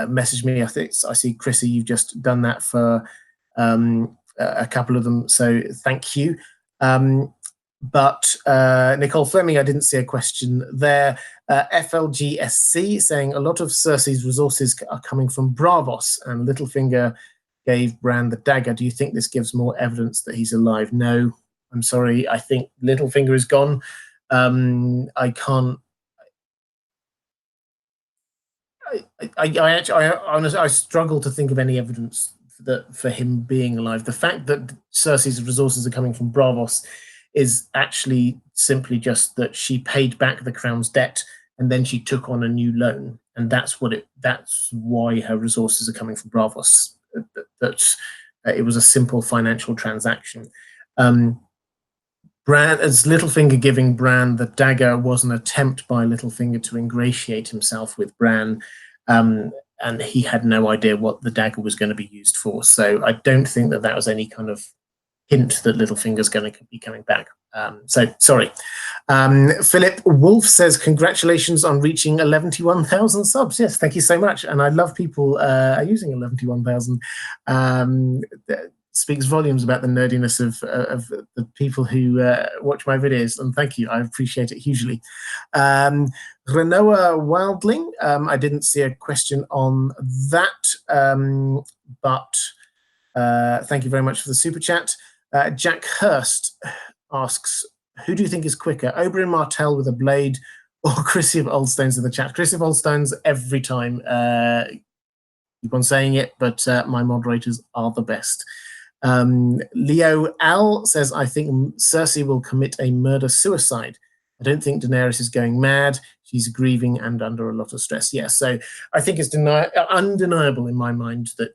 Speaker 1: message me. I see, Chrissy, you've just done that for a couple of them, so thank you. But Nicole Fleming, I didn't see a question there. FLGSC saying a lot of Cersei's resources are coming from Braavos, and Littlefinger gave Bran the dagger. Do you think this gives more evidence that he's alive? No, I'm sorry. I think Littlefinger is gone. I can't. I struggle to think of any evidence for him being alive. The fact that Cersei's resources are coming from Braavos is actually simply just that she paid back the crown's debt and then she took on a new loan, and that's why her resources are coming from Braavos. It was a simple financial transaction. Bran, as Littlefinger giving Bran the dagger, was an attempt by Littlefinger to ingratiate himself with Bran, and he had no idea what the dagger was going to be used for. So I don't think that was any kind of hint that Littlefinger's going to be coming back. So sorry. Philip Wolf says, congratulations on reaching 11,100 subs. Yes, thank you so much. And I love people using 11,100. Speaks volumes about the nerdiness of the people who watch my videos. And thank you. I appreciate it hugely. Renoa Wildling, I didn't see a question on that, but thank you very much for the super chat. Jack Hurst asks, who do you think is quicker, Oberyn Martell with a blade or Chrissy of Oldstones in the chat? Chrissy of Oldstones every time. Keep on saying it, but my moderators are the best. Leo Al says, I think Cersei will commit a murder-suicide. I don't think Daenerys is going mad. She's grieving and under a lot of stress. Yes, so I think it's undeniable in my mind that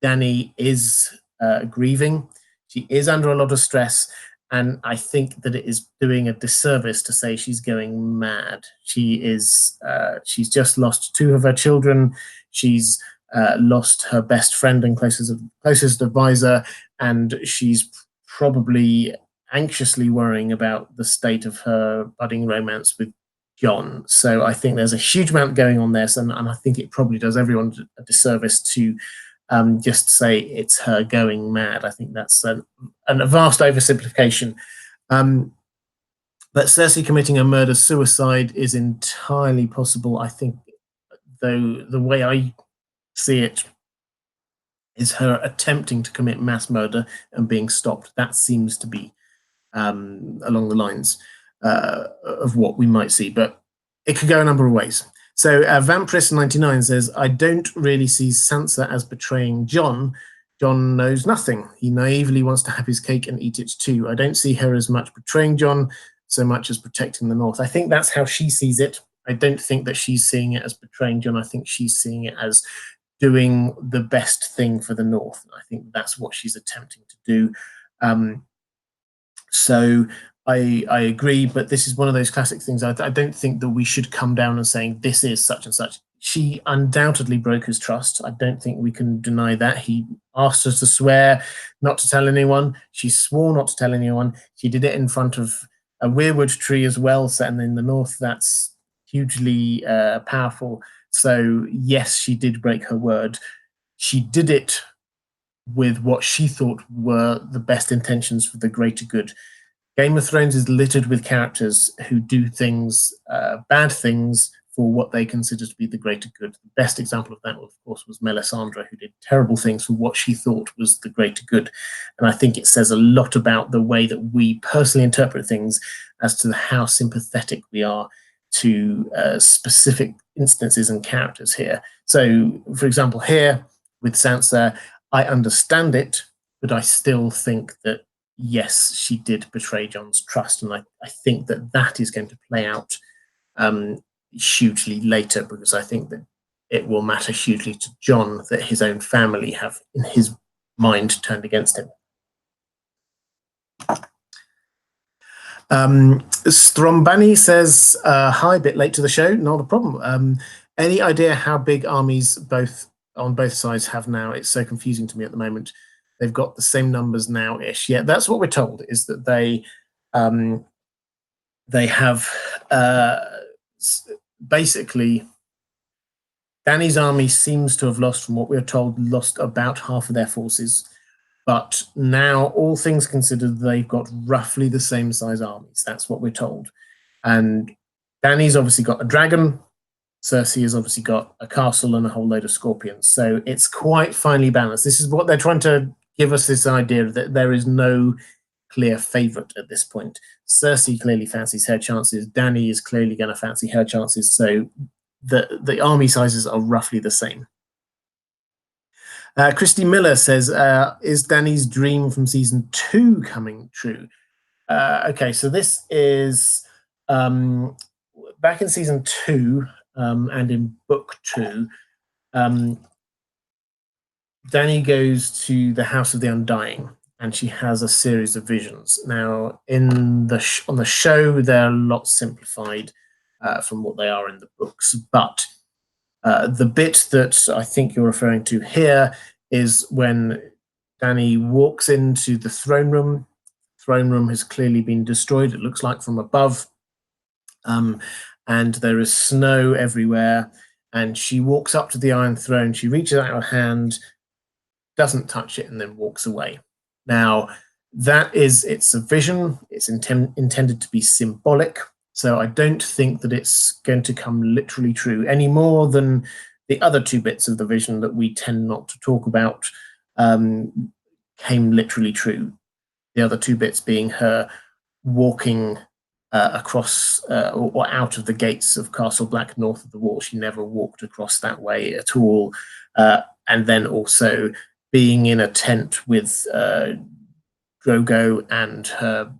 Speaker 1: Dany is grieving. She is under a lot of stress, and I think that it is doing a disservice to say she's going mad. She is. She's just lost 2 of her children. She's lost her best friend and closest advisor, and she's probably anxiously worrying about the state of her budding romance with Jon. So I think there's a huge amount going on there, and I think it probably does everyone a disservice to just say it's her going mad. I think that's a vast oversimplification. But Cersei committing a murder-suicide is entirely possible. I think, though, the way I see it is her attempting to commit mass murder and being stopped. That seems to be along the lines of what we might see, but it could go a number of ways. So Vampirist99 says, I don't really see Sansa as betraying Jon. Jon knows nothing. He naively wants to have his cake and eat it too. I don't see her as much betraying Jon so much as protecting the North. I think that's how she sees it. I don't think that she's seeing it as betraying Jon. I think she's seeing it as doing the best thing for the North. I think that's what she's attempting to do. So I agree, but this is one of those classic things. I don't think that we should come down and saying this is such and such. She undoubtedly broke his trust. I don't think we can deny that. He asked her to swear not to tell anyone. She swore not to tell anyone. She did it in front of a weirwood tree as well, and in the North, that's hugely powerful. So yes, she did break her word. She did it with what she thought were the best intentions for the greater good. Game of Thrones is littered with characters who do things, bad things, for what they consider to be the greater good. The best example of that, of course, was Melisandre, who did terrible things for what she thought was the greater good. And I think it says a lot about the way that we personally interpret things as to how sympathetic we are to specific instances and characters here. So, for example, here with Sansa, I understand it, but I still think that, yes, she did betray Jon's trust. And I think that that is going to play out hugely later, because I think that it will matter hugely to Jon that his own family have, in his mind, turned against him. Strombani says, hi, a bit late to the show, not a problem. Any idea how big armies on both sides have now? It's so confusing to me at the moment. They've got the same numbers now-ish. Yeah, that's what we're told, is that they have basically, Dany's army seems to have lost, from what we're told, lost about half of their forces. But now, all things considered, they've got roughly the same size armies. That's what we're told. And Dany's obviously got a dragon. Cersei has obviously got a castle and a whole load of scorpions. So it's quite finely balanced. This is what they're trying to give us, this idea that there is no clear favourite at this point. Cersei clearly fancies her chances. Dany is clearly going to fancy her chances. So the army sizes are roughly the same. Christy Miller says, is Dany's dream from season 2 coming true? Okay, so this is back in season 2 and in book 2. Dany goes to the House of the Undying, and she has a series of visions. Now, on the show, they're a lot simplified from what they are in the books, but the bit that I think you're referring to here is when Dany walks into the throne room. The throne room has clearly been destroyed, it looks like, from above, and there is snow everywhere, and she walks up to the Iron Throne, she reaches out her hand, doesn't touch it, and then walks away. Now, it's a vision, it's intended to be symbolic, so I don't think that it's going to come literally true any more than the other two bits of the vision that we tend not to talk about came literally true. The other two bits being her walking across or out of the gates of Castle Black north of the wall. She never walked across that way at all. And then also being in a tent with Drogo and her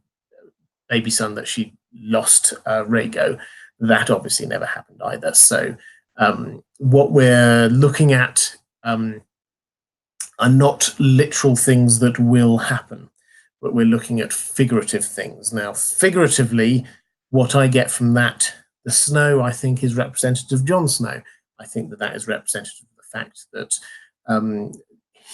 Speaker 1: baby son that she lost, Rhaego. That obviously never happened either. So what we're looking at are not literal things that will happen, but we're looking at figurative things. Now, figuratively, what I get from that, the snow, I think, is representative of Jon Snow. I think that is representative of the fact that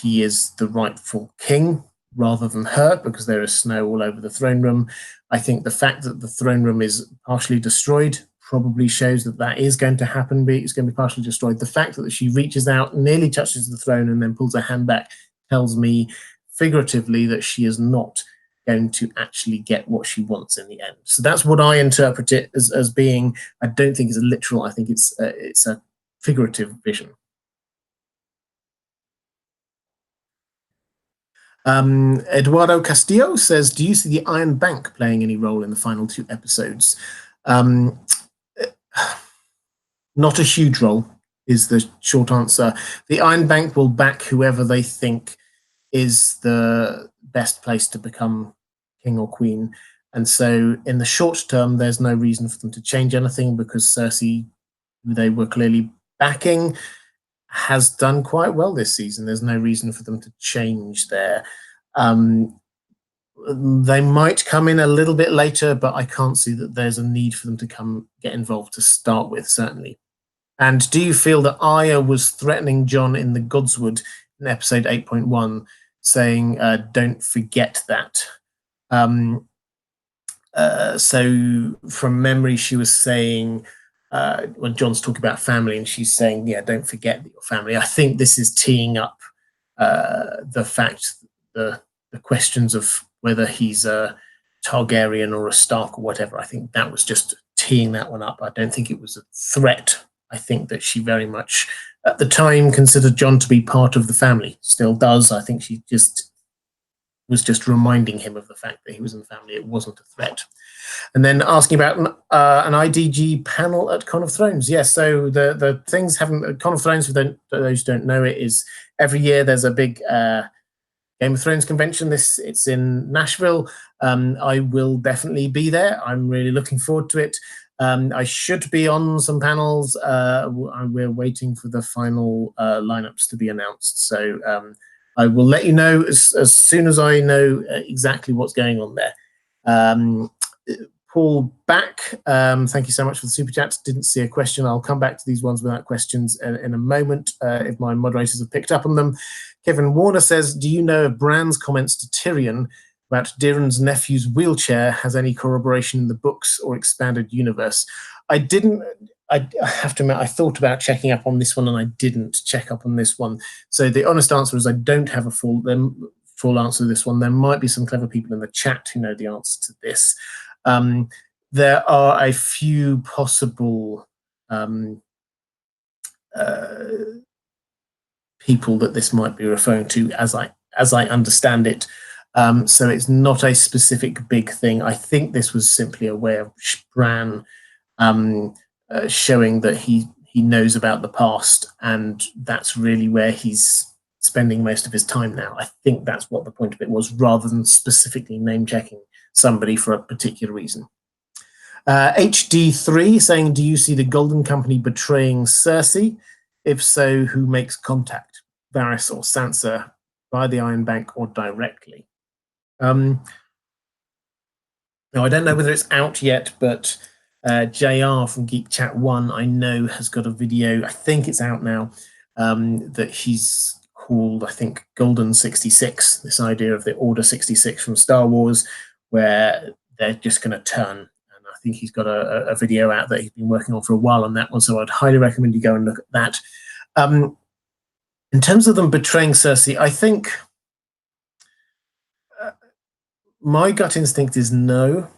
Speaker 1: he is the rightful king rather than her, because there is snow all over the throne room. I think the fact that the throne room is partially destroyed probably shows that that is going to happen. It's going to be partially destroyed. The fact that she reaches out, nearly touches the throne, and then pulls her hand back tells me figuratively that she is not going to actually get what she wants in the end. So that's what I interpret it as being. I don't think it's a literal. I think it's a figurative vision. Eduardo Castillo says, do you see the Iron Bank playing any role in the final 2 episodes? Not a huge role is the short answer. The Iron Bank will back whoever they think is the best place to become king or queen. And so in the short term, there's no reason for them to change anything, because Cersei, who they were clearly backing, has done quite well this season. There's no reason for them to change there. They might come in a little bit later, but I can't see that there's a need for them to get involved to start with, certainly. And do you feel that Arya was threatening Jon in the Godswood in episode 8.1, saying, don't forget that? So from memory, she was saying, when Jon's talking about family, and she's saying, yeah, don't forget your family. I think this is teeing up the fact, the questions of whether he's a Targaryen or a Stark or whatever. I think that was just teeing that one up. I don't think it was a threat. I think that she very much, at the time, considered Jon to be part of the family. Still does. I think she was just reminding him of the fact that he was in the family. It wasn't a threat. And then asking about an IDG panel at Con of Thrones. Yes, so the things haven't... Con of Thrones, for those who don't know it, is every year there's a big Game of Thrones convention. It's in Nashville. I will definitely be there. I'm really looking forward to it. I should be on some panels. We're waiting for the final lineups to be announced. So I will let you know as soon as I know exactly what's going on there. Paul Back, thank you so much for the super chat. Didn't see a question. I'll come back to these ones without questions in a moment if my moderators have picked up on them. Kevin Warner says, do you know if Bran's comments to Tyrion about Dyryn's nephew's wheelchair has any corroboration in the books or expanded universe? I have to admit, I thought about checking up on this one, and I didn't check up on this one. So the honest answer is I don't have a full answer to this one. There might be some clever people in the chat who know the answer to this. There are a few possible people that this might be referring to, as I understand it. So it's not a specific big thing. I think this was simply a way of Bran showing that he knows about the past, and that's really where he's spending most of his time now. I think that's what the point of it was, rather than specifically name-checking somebody for a particular reason. HD3 saying, do you see the Golden Company betraying Cersei? If so, who makes contact? Varys or Sansa, via the Iron Bank or directly? Now, I don't know whether it's out yet, but JR from Geek Chat 1, I know, has got a video, I think it's out now, that he's called, I think, Golden 66, this idea of the Order 66 from Star Wars, where they're just going to turn. And I think he's got a video out that he's been working on for a while on that one, so I'd highly recommend you go and look at that. In terms of them betraying Cersei, I think my gut instinct is no.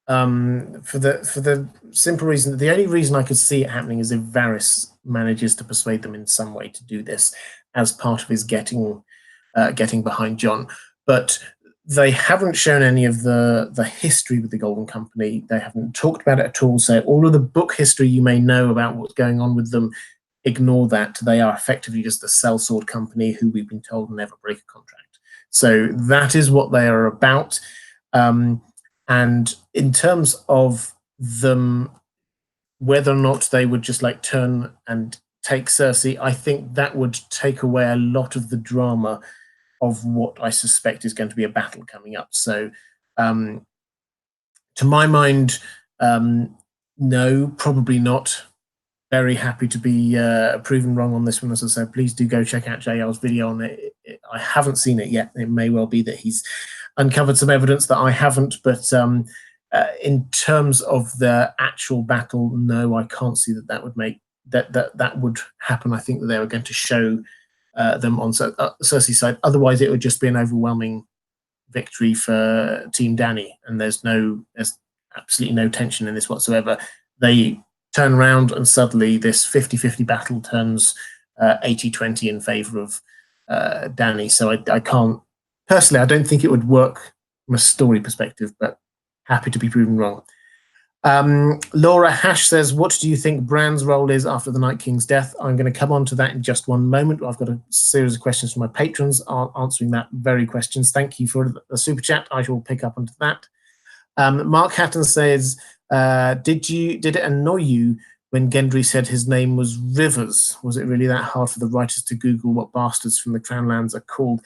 Speaker 1: For the simple reason that the only reason I could see it happening is if Varys manages to persuade them in some way to do this as part of his getting behind Jon. But they haven't shown any of the history with the Golden Company. They haven't talked about it at all. So all of the book history you may know about what's going on with them, ignore that. They are effectively just a sellsword company who we've been told never break a contract. So that is what they are about. And in terms of them, whether or not they would just like turn and take Cersei, I think that would take away a lot of the drama of what I suspect is going to be a battle coming up. So to my mind, no, probably not. Very happy to be proven wrong on this one. As I said, please do go check out JL's video on it. I haven't seen it yet. It may well be that he's uncovered some evidence that I haven't, but in terms of the actual battle, no, I can't see that would make that would happen. I think that they were going to show them on Cersei's side. Otherwise, it would just be an overwhelming victory for Team Dany, and there's absolutely no tension in this whatsoever. They turn around and suddenly this 50-50 battle turns 80-20 in favor of Dany. So I can't, personally, I don't think it would work from a story perspective, but happy to be proven wrong. Laura Hash says, what do you think Bran's role is after the Night King's death? I'm going to come on to that in just one moment. I've got a series of questions from my patrons answering that very questions. Thank you for the super chat. I shall pick up onto that. Mark Hatton says, did it annoy you when Gendry said his name was Rivers? Was it really that hard for the writers to Google what bastards from the Crown Lands are called?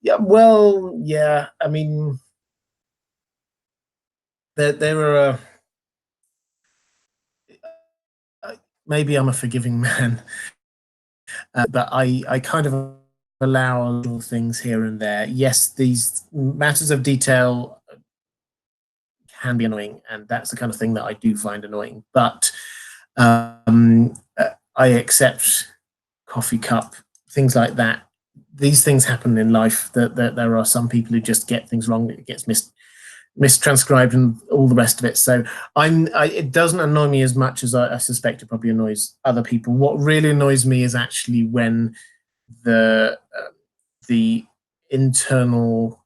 Speaker 1: Yeah, well, yeah. I mean, there are... maybe I'm a forgiving man, but I kind of allow little things here and there. Yes, these matters of detail can be annoying, and that's the kind of thing that I do find annoying. But I accept coffee cup, things like that. These things happen in life. That there are some people who just get things wrong. It gets mistranscribed and all the rest of it. So it doesn't annoy me as much as I suspect it probably annoys other people. What really annoys me is actually when the internal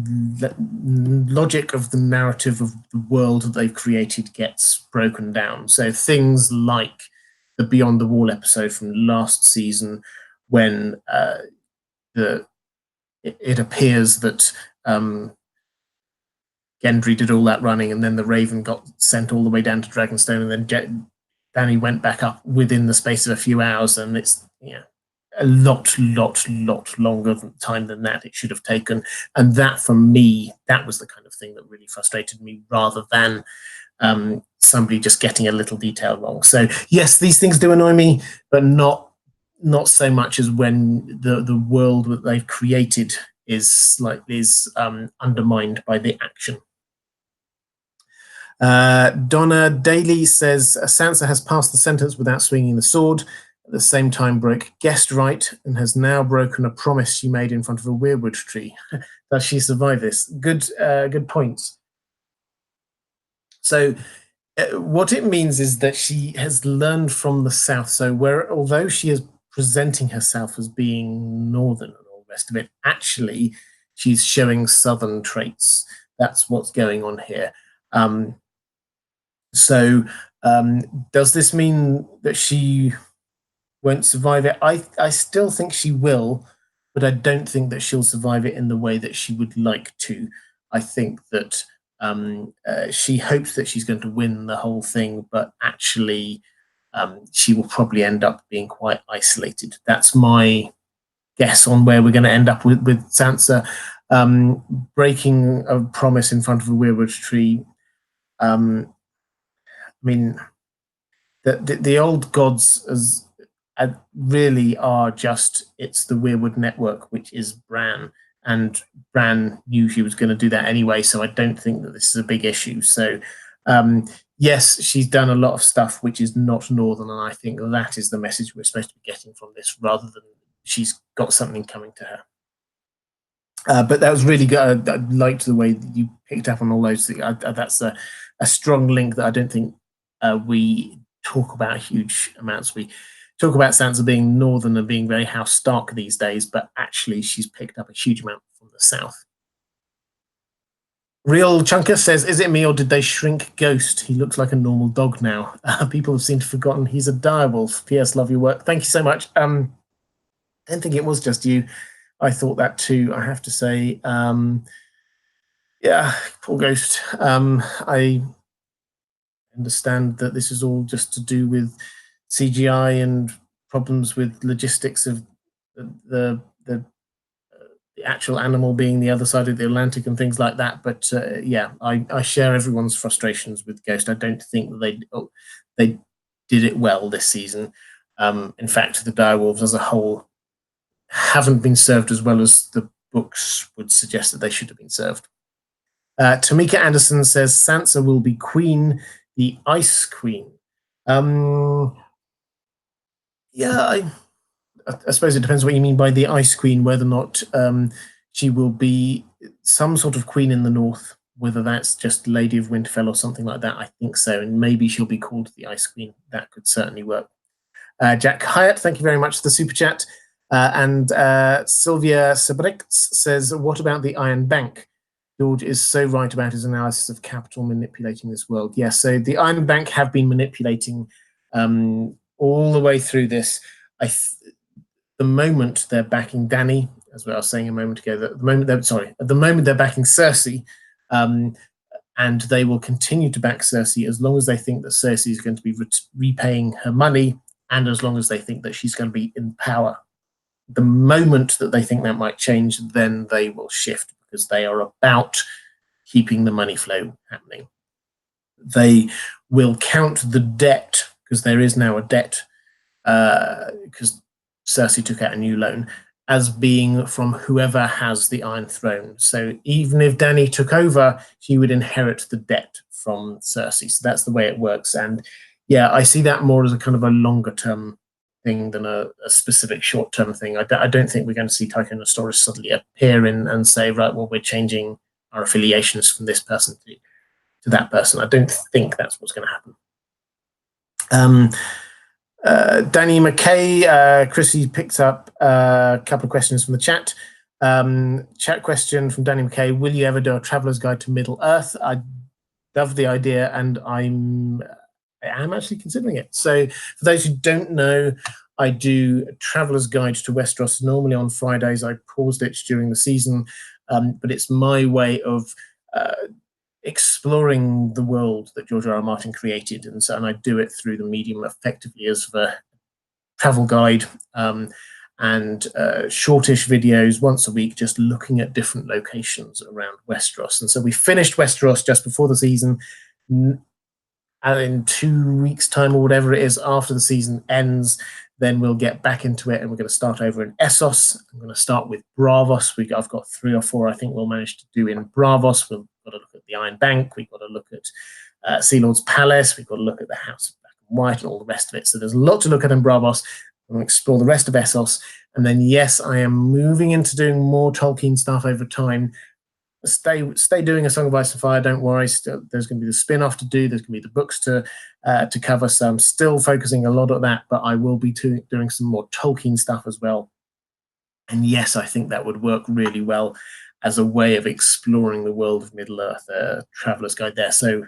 Speaker 1: logic of the narrative of the world that they've created gets broken down. So things like the Beyond the Wall episode from last season, when it appears that Gendry did all that running, and then the Raven got sent all the way down to Dragonstone, and then Dany went back up within the space of a few hours, and it's a lot longer time than that it should have taken. And that, for me, that was the kind of thing that really frustrated me, rather than somebody just getting a little detail wrong. So yes, these things do annoy me, but not so much as when the world that they've created is undermined by the action. Donna Daly says, Sansa has passed the sentence without swinging the sword, at the same time broke guest right, and has now broken a promise she made in front of a weirwood tree. Does she survive this? Good points. So what it means is that she has learned from the South. So although she is presenting herself as being Northern and all the rest of it, actually she's showing Southern traits. That's what's going on here. So does this mean that she won't survive it? I still think she will, but I don't think that she'll survive it in the way that she would like to. I think that she hopes that she's going to win the whole thing, but actually she will probably end up being quite isolated. That's my guess on where we're going to end up with Sansa. Breaking a promise in front of a weirwood tree. I mean, the old gods really are just, it's the weirwood network, which is Bran, and Bran knew she was going to do that anyway, so I don't think that this is a big issue. So yes, she's done a lot of stuff which is not Northern, and I think that is the message we're supposed to be getting from this, rather than she's got something coming to her. But that was really good. I liked the way that you picked up on all those things. That's a strong link that I don't think we talk about huge amounts. We talk about Sansa being Northern and being very House Stark these days, but actually she's picked up a huge amount from the South. Real Chunker says, is it me or did they shrink Ghost? He looks like a normal dog now. People have seemed to have forgotten he's a direwolf. P.S. Love your work. Thank you so much. I don't think it was just you. I thought that too, I have to say. Yeah, poor Ghost. I understand that this is all just to do with CGI and problems with logistics of the actual animal being the other side of the Atlantic and things like that. But yeah, I share everyone's frustrations with Ghost. I don't think that they did it well this season. In fact, the direwolves as a whole haven't been served as well as the books would suggest that they should have been served. Tamika Anderson says Sansa will be Queen, the Ice Queen. Yeah, I suppose it depends what you mean by the Ice Queen, whether or not she will be some sort of queen in the north, whether that's just Lady of Winterfell or something like that. I think so, and maybe she'll be called the Ice Queen. That could certainly work. Jack Hyatt, thank you very much for the super chat. And Sylvia Sabrix says, what about the Iron Bank? George is so right about his analysis of capital manipulating this world. Yes, so the Iron Bank have been manipulating all the way through this. The moment they're backing Dany, as I was saying a moment ago, at the moment they're backing Cersei, and they will continue to back Cersei as long as they think that Cersei is going to be repaying her money, and as long as they think that she's going to be in power. The moment that they think that might change, then they will shift, because they are about keeping the money flow happening. They will count the debt, because there is now a debt, because Cersei took out a new loan, as being from whoever has the Iron Throne. So even if Dany took over, she would inherit the debt from Cersei. So that's the way it works. And yeah, I see that more as a kind of a longer term thing than a specific short term thing. I don't think we're going to see Tyrion and Stennis suddenly appear in and say, right, well, we're changing our affiliations from this person to that person. I don't think that's what's going to happen. Danny McKay, Chrissy picked up a couple of questions from the chat. Chat question from Danny McKay: will you ever do a traveler's guide to Middle Earth? I love the idea, and I am actually considering it. So for those who don't know, I do a traveler's guide to Westeros normally on Fridays. I paused it during the season, but it's my way of exploring the world that George R.R. Martin created, and I do it through the medium effectively as the travel guide, and shortish videos once a week, just looking at different locations around Westeros. And so we finished Westeros just before the season, and in 2 weeks' time or whatever it is, after the season ends, then we'll get back into it, and we're going to start over in Essos. I'm going to start with Braavos. I've got 3 or 4 I think we'll manage to do in Braavos. We've got to look at the Iron Bank. We've got to look at Sea Lord's Palace. We've got to look at the House of Black and White and all the rest of it. So there's a lot to look at in Braavos. I'm going to explore the rest of Essos. And then, yes, I am moving into doing more Tolkien stuff over time. Stay doing A Song of Ice and Fire, don't worry. There's going to be the spin-off to do. There's going to be the books to cover. So I'm still focusing a lot on that, but I will be doing some more Tolkien stuff as well. And yes, I think that would work really well as a way of exploring the world of Middle-earth, Traveler's Guide there. So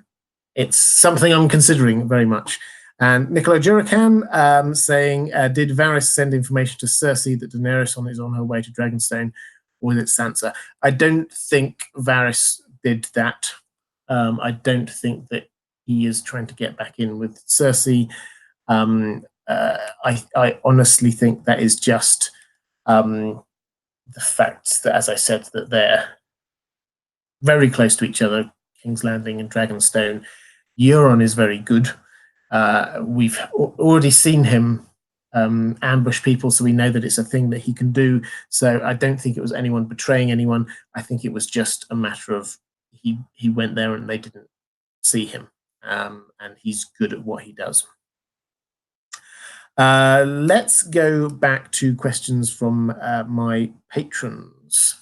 Speaker 1: it's something I'm considering very much. And Nicola Juracan saying, did Varys send information to Cersei that Daenerys is on her way to Dragonstone? Or was it Sansa? I don't think Varys did that. I don't think that he is trying to get back in with Cersei. I honestly think that is just the fact that, as I said, that they're very close to each other, King's Landing and Dragonstone. Euron is very good. We've already seen him ambush people, so we know that it's a thing that he can do. So I don't think it was anyone betraying anyone. I think it was just a matter of he went there and they didn't see him, and he's good at what he does. Let's go back to questions from my patrons.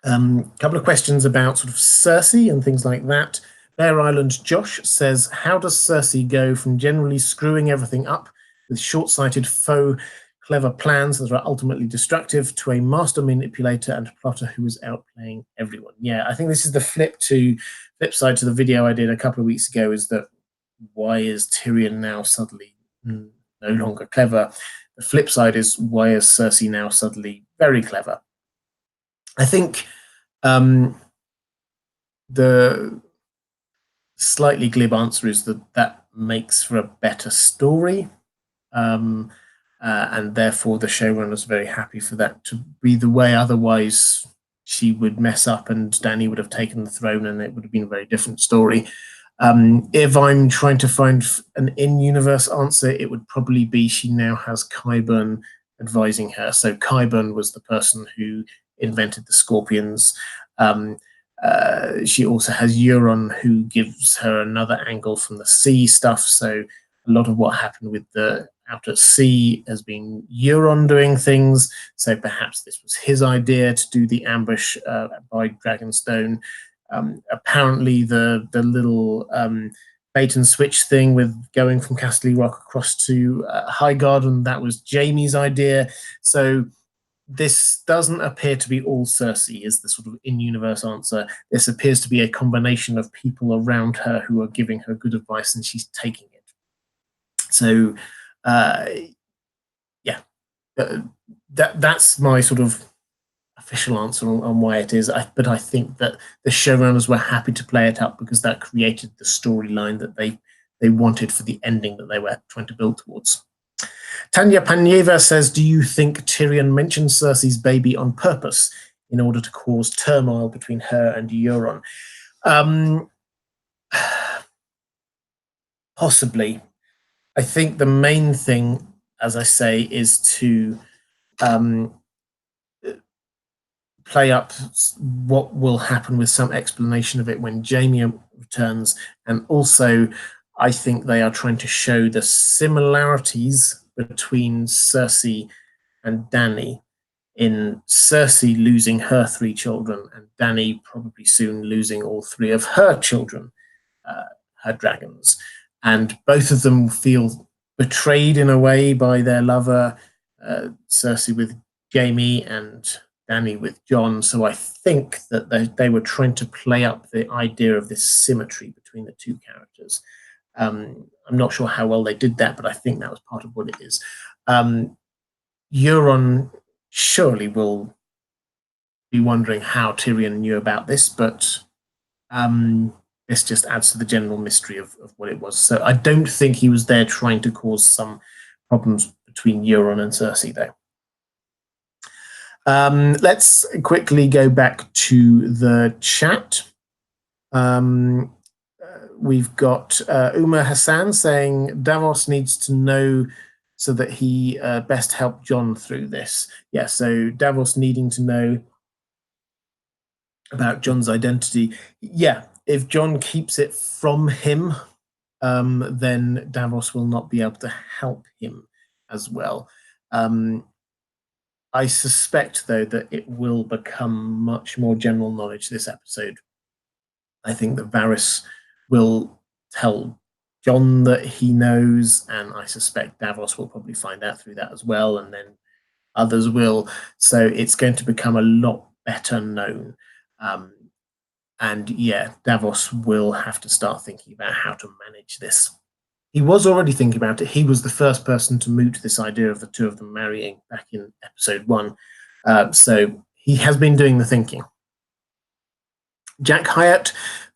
Speaker 1: A couple of questions about sort of Cersei and things like that. Bear Island Josh says, how does Cersei go from generally screwing everything up with short-sighted faux clever plans that are ultimately destructive to a master manipulator and plotter who is outplaying everyone? Yeah, I think this is the flip side to the video I did a couple of weeks ago, is that why is Tyrion now suddenly no longer clever? The flip side is, why is Cersei now suddenly very clever? I think the slightly glib answer is that makes for a better story, and therefore the showrunner's very happy for that to be the way. Otherwise, she would mess up and Dany would have taken the throne, and it would have been a very different story. If I'm trying to find an in-universe answer, it would probably be she now has Qyburn advising her. So Qyburn was the person who invented the scorpions. She also has Euron, who gives her another angle from the sea stuff. So a lot of what happened with the out at sea has been Euron doing things. So perhaps this was his idea to do the ambush by Dragonstone. Apparently, the little bait and switch thing with going from Castle Rock across to Highgarden, that was Jaime's idea. So this doesn't appear to be all Cersei, is the sort of in-universe answer. This appears to be a combination of people around her who are giving her good advice, and she's taking it. So, that's my sort of official answer on why it is. But I think that the showrunners were happy to play it up because that created the storyline that they wanted for the ending that they were trying to build towards. Tanya Panieva says, do you think Tyrion mentioned Cersei's baby on purpose in order to cause turmoil between her and Euron? Possibly. I think the main thing, as I say, is to play up what will happen with some explanation of it when Jaime returns. And also, I think they are trying to show the similarities between Cersei and Dany, in Cersei losing her 3 children and Dany probably soon losing all 3 of her children, her dragons. And both of them feel betrayed in a way by their lover, Cersei with Jaime and Dany with Jon. So I think that they were trying to play up the idea of this symmetry between the 2 characters. I'm not sure how well they did that, but I think that was part of what it is. Euron surely will be wondering how Tyrion knew about this, but this just adds to the general mystery of what it was. So I don't think he was there trying to cause some problems between Euron and Cersei, though. Let's quickly go back to the chat. We've got Uma Hassan saying Davos needs to know so that he best help Jon through this. Yeah, so Davos needing to know about Jon's identity. Yeah, if Jon keeps it from him, then Davos will not be able to help him as well. I suspect, though, that it will become much more general knowledge this episode. I think that Varys will tell Jon that he knows, and I suspect Davos will probably find out through that as well, and then others will. So it's going to become a lot better known. And yeah, Davos will have to start thinking about how to manage this. He was already thinking about it. He was the first person to moot this idea of the 2 of them marrying back in episode 1. So he has been doing the thinking. Jack Hyatt,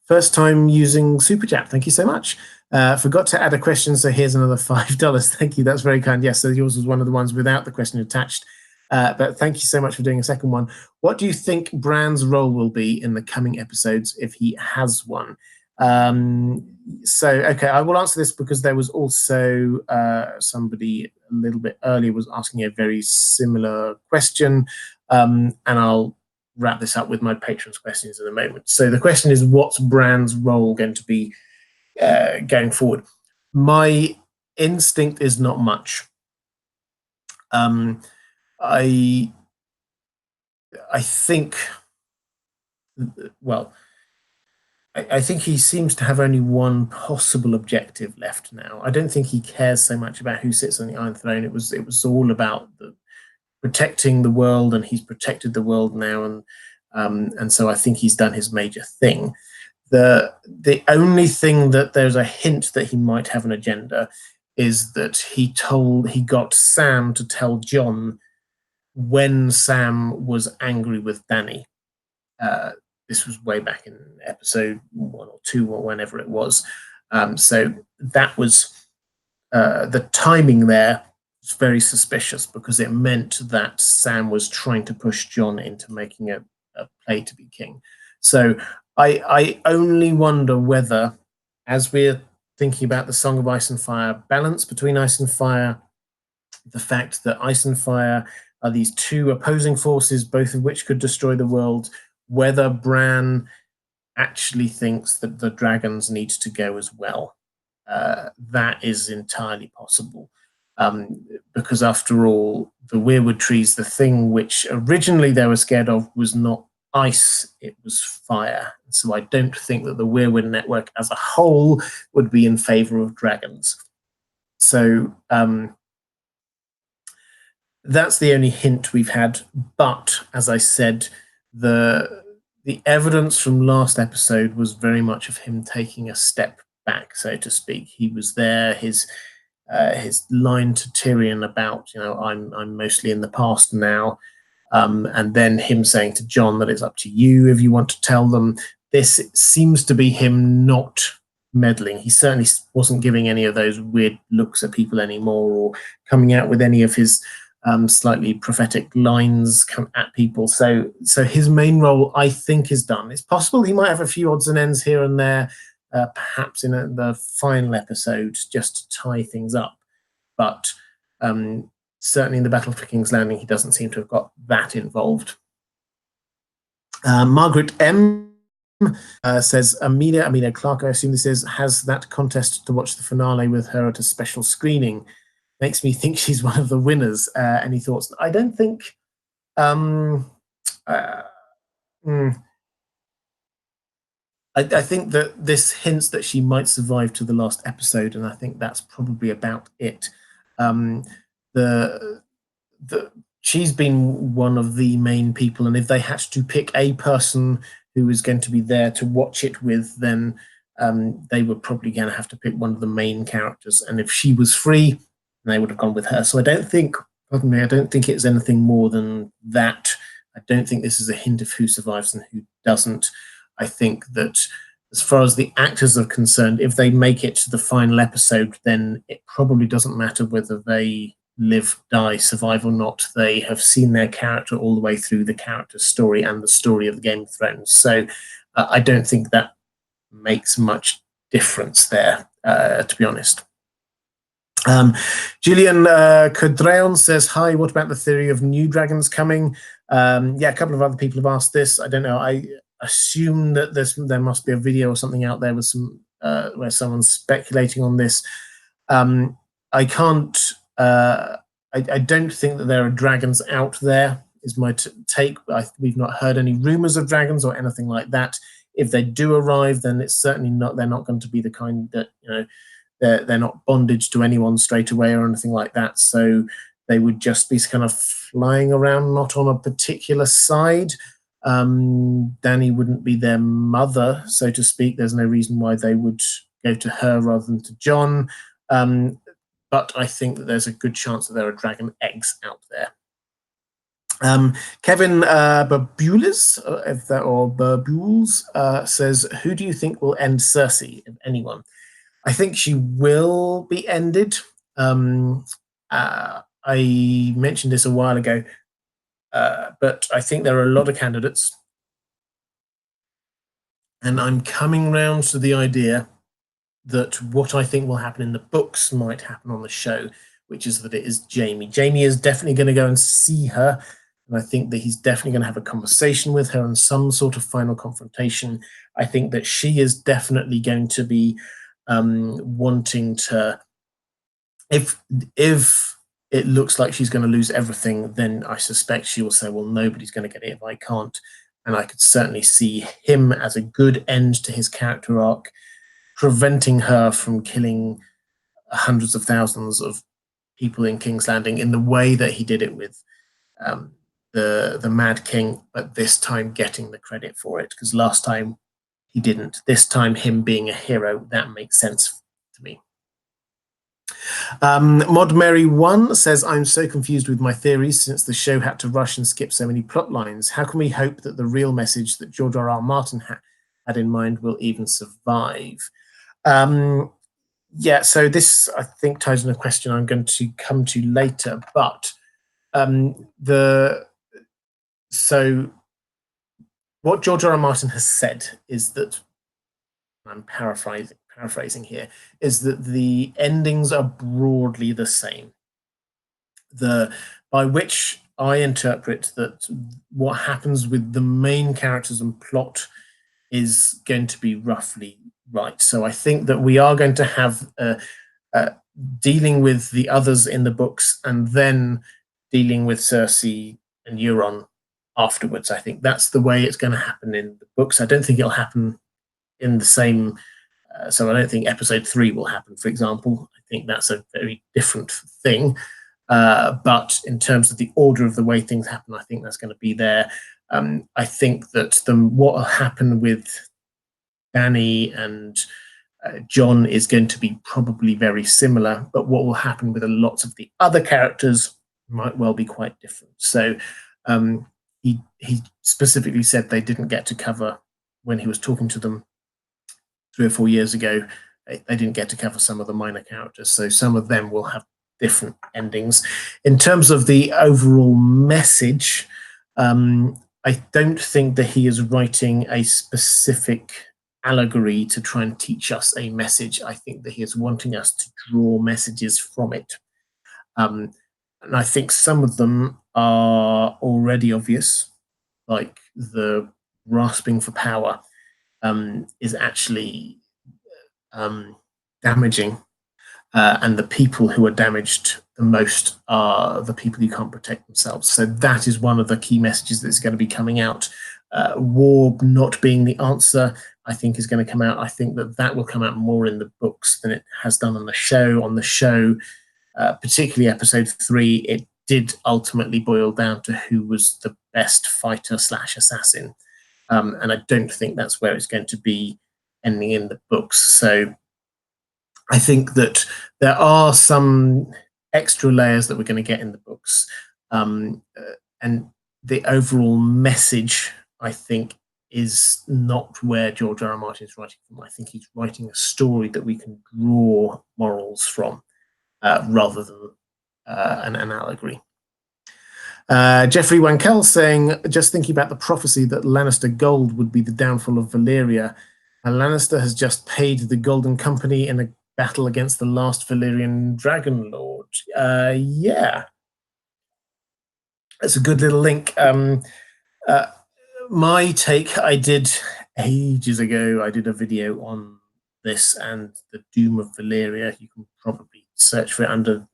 Speaker 1: first time using Super Chat. Thank you so much. Forgot to add a question, so here's another $5. Thank you. That's very kind. Yes, so yours was one of the ones without the question attached. But thank you so much for doing a second one. What do you think Bran's role will be in the coming episodes if he has one? Okay, I will answer this because there was also somebody a little bit earlier was asking a very similar question, and I'll wrap this up with my patrons' questions in a moment. So the question is, what's Bran's role going to be going forward? My instinct is not much. I think, well, I think he seems to have only one possible objective left now. I don't think he cares so much about who sits on the Iron Throne. It was all about protecting the world, and he's protected the world now, and so I think he's done his major thing. The only thing that there's a hint that he might have an agenda is that he got Sam to tell Jon when Sam was angry with Dany. This was way back in episode 1 or 2 or whenever it was. So that was the timing there was very suspicious because it meant that Sam was trying to push Jon into making a play to be king. So I only wonder whether, as we're thinking about the Song of Ice and Fire balance between Ice and Fire, the fact that Ice and Fire are these two opposing forces, both of which could destroy the world. Whether Bran actually thinks that the dragons need to go as well, that is entirely possible. Because after all, the weirwood trees, the thing which originally they were scared of was not ice, it was fire. So I don't think that the weirwood network as a whole would be in favor of dragons. So that's the only hint we've had. But as I said, the evidence from last episode was very much of him taking a step back, so to speak. He was there. His line to Tyrion about, I'm mostly in the past now, and then him saying to Jon that it's up to you if you want to tell them. This seems to be him not meddling. He certainly wasn't giving any of those weird looks at people anymore, or coming out with any of his slightly prophetic lines at people. So his main role, I think, is done. It's possible he might have a few odds and ends here and there, perhaps in the final episode, just to tie things up. But certainly in the Battle for King's Landing, he doesn't seem to have got that involved. Margaret M. Says, Amelia Clark, I assume this is, has that contest to watch the finale with her at a special screening. Makes me think she's one of the winners. Any thoughts? I don't think... I think that this hints that she might survive to the last episode, and I think that's probably about it. She's been one of the main people, and if they had to pick a person who is going to be there to watch it with, then they were probably going to have to pick one of the main characters. And if she was free, they would have gone with her. So I don't think it's anything more than that. I don't think this is a hint of who survives and who doesn't. I think that as far as the actors are concerned, if they make it to the final episode, then it probably doesn't matter whether they live, die, survive or not. They have seen their character all the way through the character's story and the story of the Game of Thrones. So I don't think that makes much difference there, to be honest. Julian Codreon says, hi, what about the theory of new dragons coming? A couple of other people have asked this. I don't know. I assume that there must be a video or something out there with some where someone's speculating on this. I can't... I don't think that there are dragons out there, is my take. We've not heard any rumors of dragons or anything like that. If they do arrive, then it's certainly not. They're not going to be the kind that they're not bondage to anyone straight away or anything like that. So they would just be kind of flying around, not on a particular side. Dany wouldn't be their mother, so to speak. There's no reason why they would go to her rather than to Jon. But I think that there's a good chance that there are dragon eggs out there. Kevin Burbules, or Burbules, says, who do you think will end Cersei, if anyone? I think she will be ended. I mentioned this a while ago, but I think there are a lot of candidates. And I'm coming round to the idea that what I think will happen in the books might happen on the show, which is that it is Jaime. Jaime is definitely going to go and see her, and I think that he's definitely going to have a conversation with her and some sort of final confrontation. I think that she is definitely going to be wanting to... If it looks like she's going to lose everything, then I suspect she will say, well, nobody's going to get it if I can't. And I could certainly see him as a good end to his character arc, preventing her from killing hundreds of thousands of people in King's Landing in the way that he did it with the Mad King, but this time getting the credit for it, because last time he didn't. This time, him being a hero, that makes sense to me. Mod Mary 1 says, I'm so confused with my theories since the show had to rush and skip so many plot lines. How can we hope that the real message that George R.R. Martin had in mind will even survive? So this, I think, ties in a question I'm going to come to later. But so what George R.R. Martin has said is that, I'm paraphrasing here, is that the endings are broadly the same. By which I interpret that what happens with the main characters and plot is going to be roughly right. So I think that we are going to have dealing with the others in the books and then dealing with Cersei and Euron afterwards. I think that's the way it's going to happen in the books. I don't think it'll happen in the same. So I don't think episode 3 will happen, for example. I think that's a very different thing. But in terms of the order of the way things happen, I think that's going to be there. I think that what will happen with Dany and Jon is going to be probably very similar, but what will happen with a lot of the other characters might well be quite different. So he specifically said they didn't get to cover, when he was talking to them 3 or 4 years ago, they didn't get to cover some of the minor characters. So some of them will have different endings. In terms of the overall message, I don't think that he is writing a specific allegory to try and teach us a message. I think that he is wanting us to draw messages from it. And I think some of them are already obvious, like the grasping for power is actually damaging. And the people who are damaged the most are the people who can't protect themselves. So that is one of the key messages that's going to be coming out. War not being the answer, I think, is going to come out. I think that will come out more in the books than it has done on the show. On the show, particularly episode 3, it did ultimately boil down to who was the best fighter / assassin. And I don't think that's where it's going to be ending in the books. So I think that there are some extra layers that we're going to get in the books. And the overall message, I think, is not where George R. R. Martin is writing from. I think he's writing a story that we can draw morals from rather than an allegory. Jeffrey Wankel saying, just thinking about the prophecy that Lannister gold would be the downfall of Valyria, and Lannister has just paid the Golden Company in a battle against the last Valyrian Dragon Lord. Yeah. That's a good little link. My take, I did ages ago, I did a video on this and the doom of Valyria. You can probably search for it under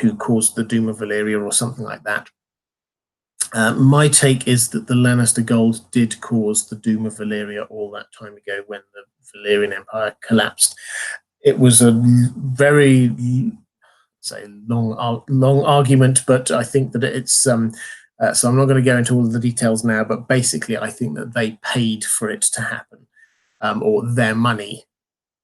Speaker 1: who caused the doom of Valyria or something like that. My take is that the Lannister gold did cause the doom of Valyria all that time ago when the Valyrian Empire collapsed. It was a very long argument, but I think that it's so I'm not going to go into all of the details now, but basically I think that they paid for it to happen, or their money,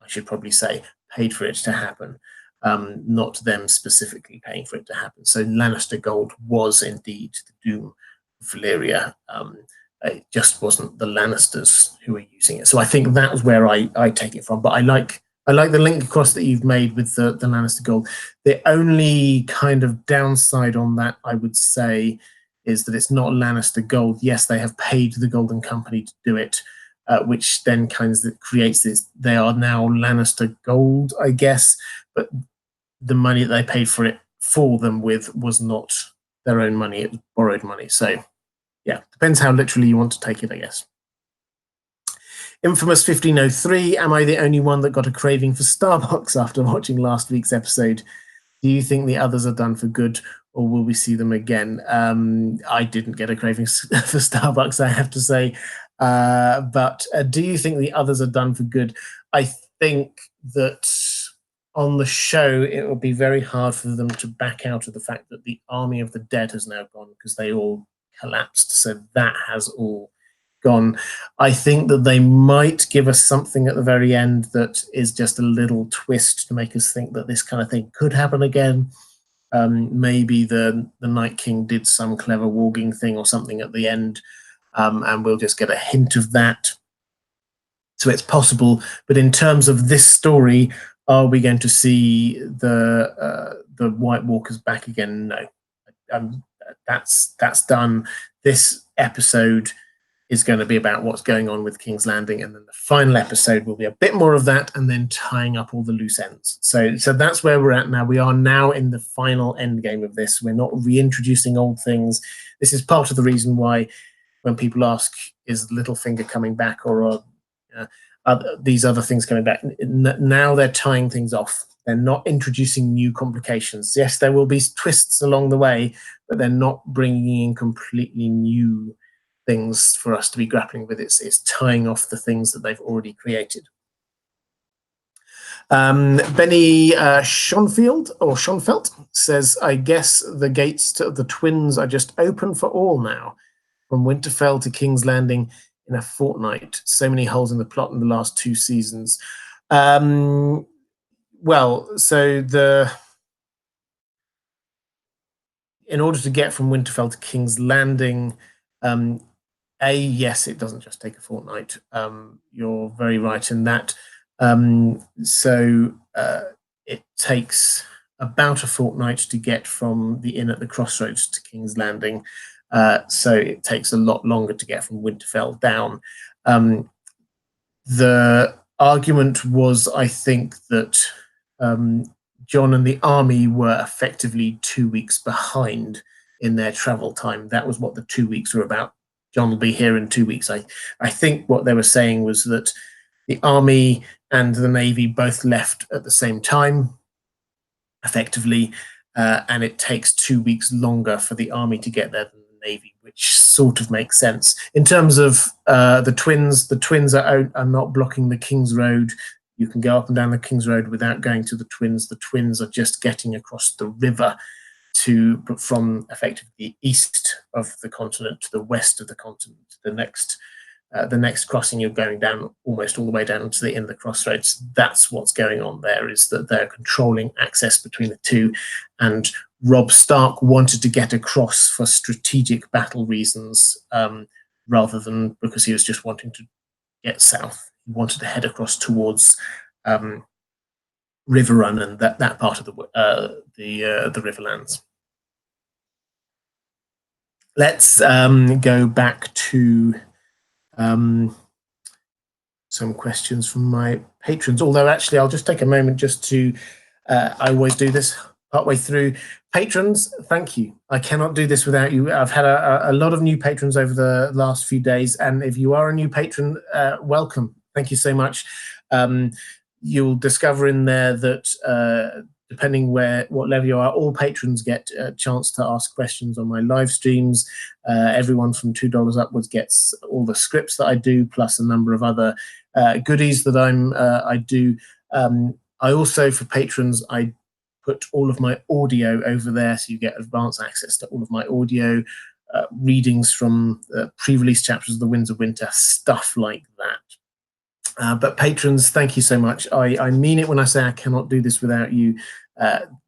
Speaker 1: I should probably say, paid for it to happen, not them specifically paying for it to happen. So Lannister gold was indeed the doom of Valyria. It just wasn't the Lannisters who were using it. So I think that's where I take it from. But I like the link across that you've made with the Lannister gold. The only kind of downside on that, I would say, is that it's not Lannister gold. Yes, they have paid the Golden Company to do it, which then kind of creates this. They are now Lannister gold, I guess, but the money that they paid for them with was not their own money. It was borrowed money. So yeah, depends how literally you want to take it, I guess. Infamous 1503, am I the only one that got a craving for Starbucks after watching last week's episode? Do you think the others are done for good, or will we see them again? I didn't get a craving for Starbucks, I have to say. But do you think the others are done for good? I think that on the show, it will be very hard for them to back out of the fact that the army of the dead has now gone, because they all collapsed. So that has all gone. I think that they might give us something at the very end that is just a little twist to make us think that this kind of thing could happen again. Maybe the Night King did some clever warging thing or something at the end, and we'll just get a hint of that. So it's possible. But in terms of this story, are we going to see the White Walkers back again? No. That's done. This episode is going to be about what's going on with King's Landing, and then the final episode will be a bit more of that, and then tying up all the loose ends. So that's where we're at now. We are now in the final end game of this. We're not reintroducing old things. This is part of the reason why when people ask, is Littlefinger coming back, or these other things coming back, now they're tying things off. They're not introducing new complications. Yes, there will be twists along the way, but they're not bringing in completely new things for us to be grappling with. It's tying off the things that they've already created. Benny Schonfeld says, I guess the gates to the twins are just open for all now, from Winterfell to King's Landing in a fortnight. So many holes in the plot in the last 2 seasons. Well, so in order to get from Winterfell to King's Landing, yes, it doesn't just take a fortnight. You're very right in that. It takes about a fortnight to get from the inn at the crossroads to King's Landing. So it takes a lot longer to get from Winterfell down. The argument was, I think, that Jon and the army were effectively 2 weeks behind in their travel time. That was what the 2 weeks were about. Jon will be here in 2 weeks. I think what they were saying was that the army and the navy both left at the same time, effectively, and it takes 2 weeks longer for the army to get there than the navy, which sort of makes sense. In terms of the twins are not blocking the King's Road. You can go up and down the King's Road without going to the twins. The twins are just getting across the river from effectively east of the continent to the west of the continent. The next crossing, you're going down almost all the way down to the inn of the crossroads. That's what's going on there, is that they're controlling access between the two. And Robb Stark wanted to get across for strategic battle reasons, rather than because he was just wanting to get south. He wanted to head across towards River Run and that part of the Riverlands. Let's go back to some questions from my patrons. Although actually, I'll just take a moment just to. I always do this partway through. Patrons, thank you. I cannot do this without you. I've had a lot of new patrons over the last few days, and if you are a new patron, welcome. Thank you so much. You'll discover in there that depending what level you are, all patrons get a chance to ask questions on my live streams. Everyone from $2 upwards gets all the scripts that I do, plus a number of other goodies that I do. I also, for patrons, I put all of my audio over there, so you get advanced access to all of my audio, readings from pre-release chapters of The Winds of Winter, stuff like that. But patrons, thank you so much. I mean it when I say I cannot do this without you.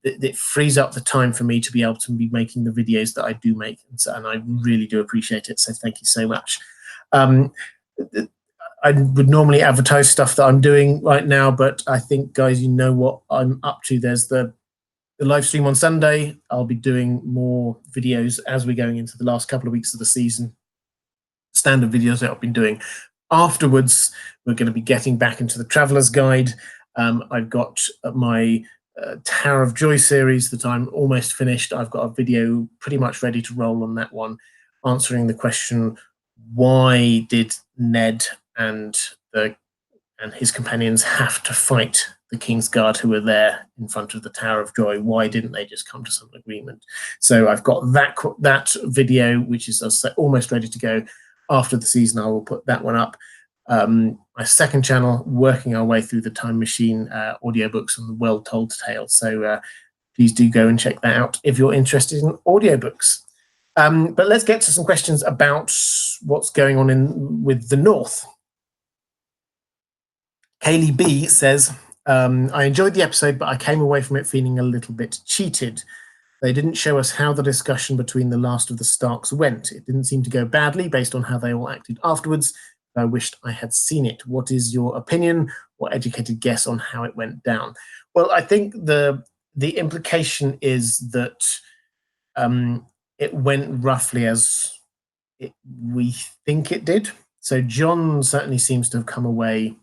Speaker 1: It frees up the time for me to be able to be making the videos that I do make, and I really do appreciate it. So thank you so much. I would normally advertise stuff that I'm doing right now, but I think, guys, you know what I'm up to. There's the live stream on Sunday. I'll be doing more videos as we're going into the last couple of weeks of the season. Standard videos that I've been doing. Afterwards, we're going to be getting back into the Traveler's Guide. I've got my Tower of Joy series that I'm almost finished. I've got a video pretty much ready to roll on that one, answering the question, why did Ned and his companions have to fight the King's Guard who were there in front of the Tower of Joy? Why didn't they just come to some agreement? So I've got that video, which is, as I say, almost ready to go. After the season, I will put that one up. My second channel, working our way through the Time Machine audiobooks and the Well Told Tale. So please do go and check that out if you're interested in audiobooks. But let's get to some questions about what's going on with the North. Kaylee B says, I enjoyed the episode, but I came away from it feeling a little bit cheated. They didn't show us how the discussion between the last of the Starks went. It didn't seem to go badly based on how they all acted afterwards. I wished I had seen it. What is your opinion or educated guess on how it went down? Well, I think the implication is that it went roughly as we think it did. So Jon certainly seems to have come away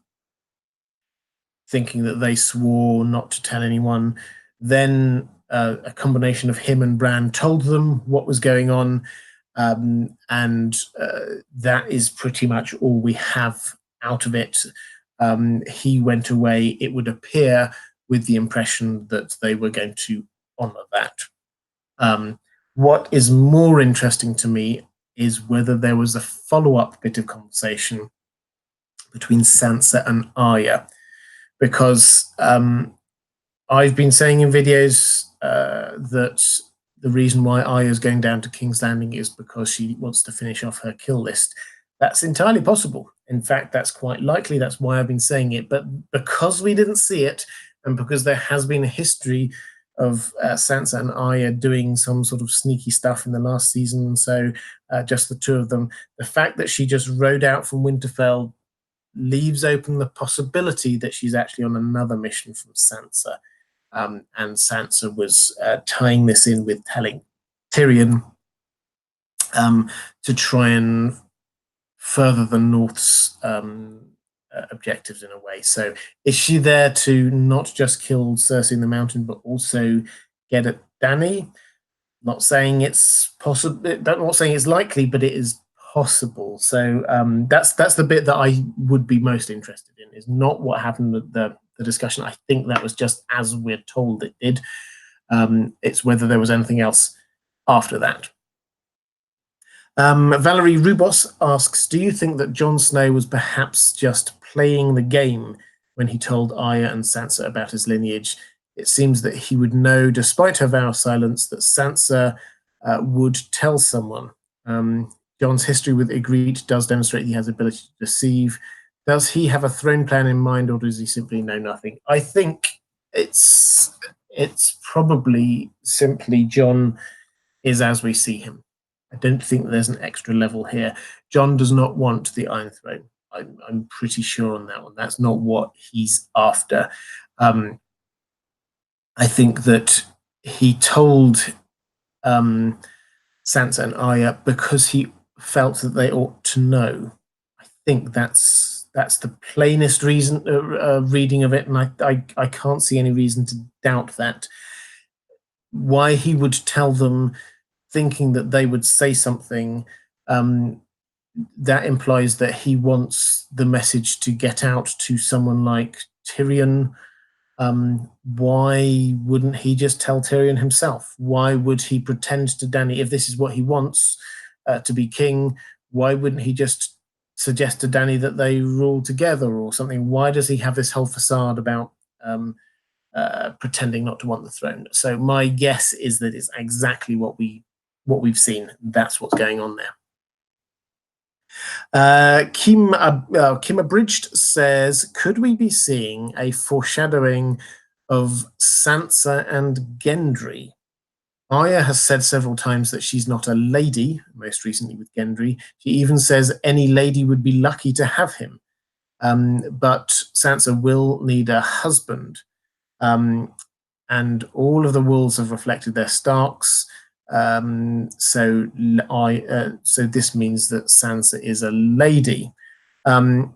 Speaker 1: thinking that they swore not to tell anyone. Then a combination of him and Bran told them what was going on, and that is pretty much all we have out of it. He went away, it would appear, with the impression that they were going to honor that. What is more interesting to me is whether there was a follow-up bit of conversation between Sansa and Arya, because I've been saying in videos that the reason why Arya's going down to King's Landing is because she wants to finish off her kill list. That's entirely possible. In fact, that's quite likely. That's why I've been saying it. But because we didn't see it, and because there has been a history of Sansa and Arya doing some sort of sneaky stuff in the last season, so just the two of them, the fact that she just rode out from Winterfell leaves open the possibility that she's actually on another mission from Sansa. And Sansa was tying this in with telling Tyrion to try and further the North's objectives in a way. So is she there to not just kill Cersei in the Mountain, but also get at Dany? Not saying it's possible. Not saying it's likely, but it is possible. So that's the bit that I would be most interested in. Is not what happened at the discussion. I think that was just as we're told it did. It's whether there was anything else after that. Valerie Rubos asks, do you think that Jon Snow was perhaps just playing the game when he told Arya and Sansa about his lineage? It seems that he would know, despite her vow of silence, that Sansa would tell someone. Jon's history with Ygritte does demonstrate he has the ability to deceive. Does he have a throne plan in mind, or does he simply know nothing? I think it's probably simply Jon is as we see him. I don't think there's an extra level here. Jon does not want the Iron Throne. I'm pretty sure on that one. That's not what he's after. I think that he told Sansa and Arya because he felt that they ought to know. I think that's the plainest reason reading of it, and I can't see any reason to doubt that. Why he would tell them, thinking that they would say something, that implies that he wants the message to get out to someone like Tyrion. Why wouldn't he just tell Tyrion himself? Why would he pretend to Dany if this is what he wants to be king? Why wouldn't he just suggest to Dany that they rule together or something? Why does he have this whole facade about pretending not to want the throne? So my guess is that it's exactly what we've seen. That's what's going on there. Kim Abridged says, could we be seeing a foreshadowing of Sansa and Gendry? Arya has said several times that she's not a lady, most recently with Gendry. She even says any lady would be lucky to have him. But Sansa will need a husband. And all of the wolves have reflected their Starks. So this means that Sansa is a lady. And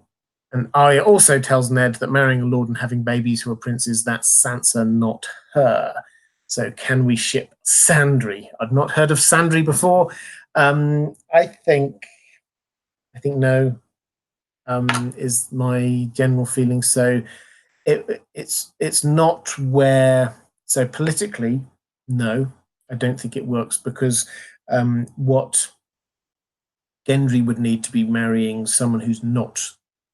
Speaker 1: Arya also tells Ned that marrying a lord and having babies who are princes, that's Sansa, not her. So can we ship Sandry? I've not heard of Sandry before. I think no, is my general feeling. So it's not where. So politically, no, I don't think it works, because what Gendry would need to be marrying someone who's not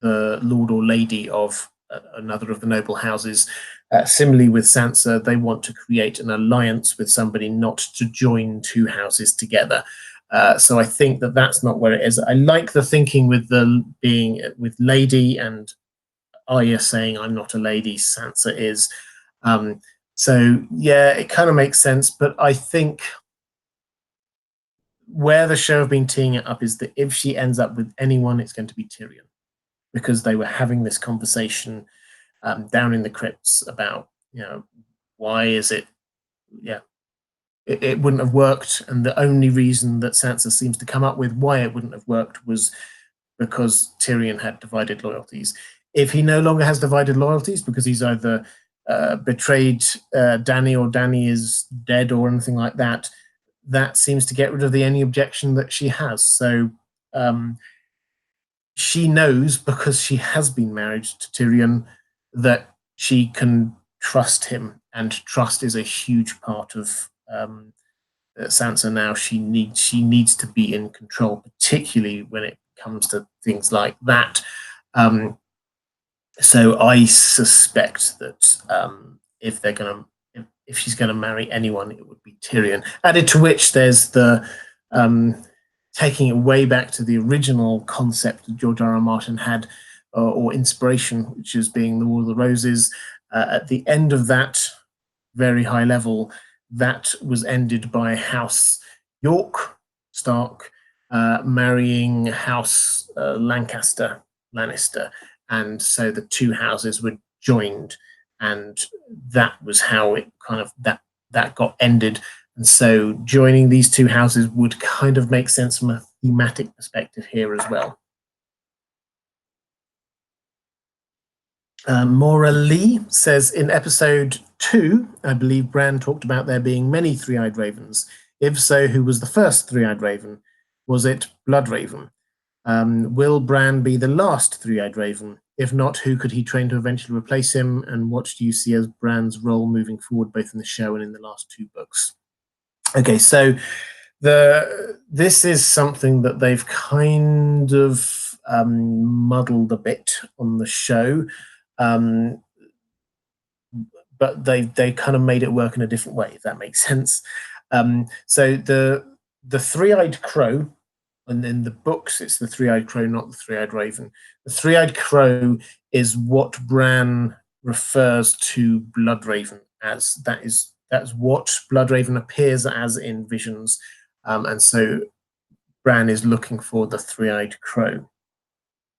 Speaker 1: the lord or lady of another of the noble houses. Similarly with Sansa, they want to create an alliance with somebody, not to join two houses together. So I think that that's not where it is. I like the thinking with the being with lady and Arya saying I'm not a lady, Sansa is. So yeah, it kind of makes sense, but I think where the show have been teeing it up is that if she ends up with anyone, it's going to be Tyrion, because they were having this conversation down in the crypts about, why is it, it wouldn't have worked. And the only reason that Sansa seems to come up with why it wouldn't have worked was because Tyrion had divided loyalties. If he no longer has divided loyalties because he's either betrayed Dany, or Dany is dead, or anything like that, that seems to get rid of any objection that she has. So she knows, because she has been married to Tyrion, that she can trust him, and trust is a huge part of Sansa now. She needs to be in control, particularly when it comes to things like that. So I suspect that if she's going to marry anyone, it would be Tyrion. Added to which, there's the taking it way back to the original concept that George R. R. Martin had, or inspiration, which is being the War of the Roses. At the end of that, very high level, that was ended by House York, Stark, marrying House Lancaster, Lannister. And so the two houses were joined, and that was how it kind of that got ended. And so joining these two houses would kind of make sense from a thematic perspective here as well. Maura Lee says, in episode 2, I believe Bran talked about there being many three-eyed ravens. If so, who was the first three-eyed raven? Was it Bloodraven? Will Bran be the last three-eyed raven? If not, who could he train to eventually replace him? And what do you see as Bran's role moving forward, both in the show and in the last 2 books? Okay, so this is something that they've kind of muddled a bit on the show. But they kind of made it work in a different way, if that makes sense. So the three-eyed crow, and in the books it's the three-eyed crow, not the three-eyed raven. The three-eyed crow is what Bran refers to Bloodraven as. That's what Bloodraven appears as in visions, and so Bran is looking for the three-eyed crow.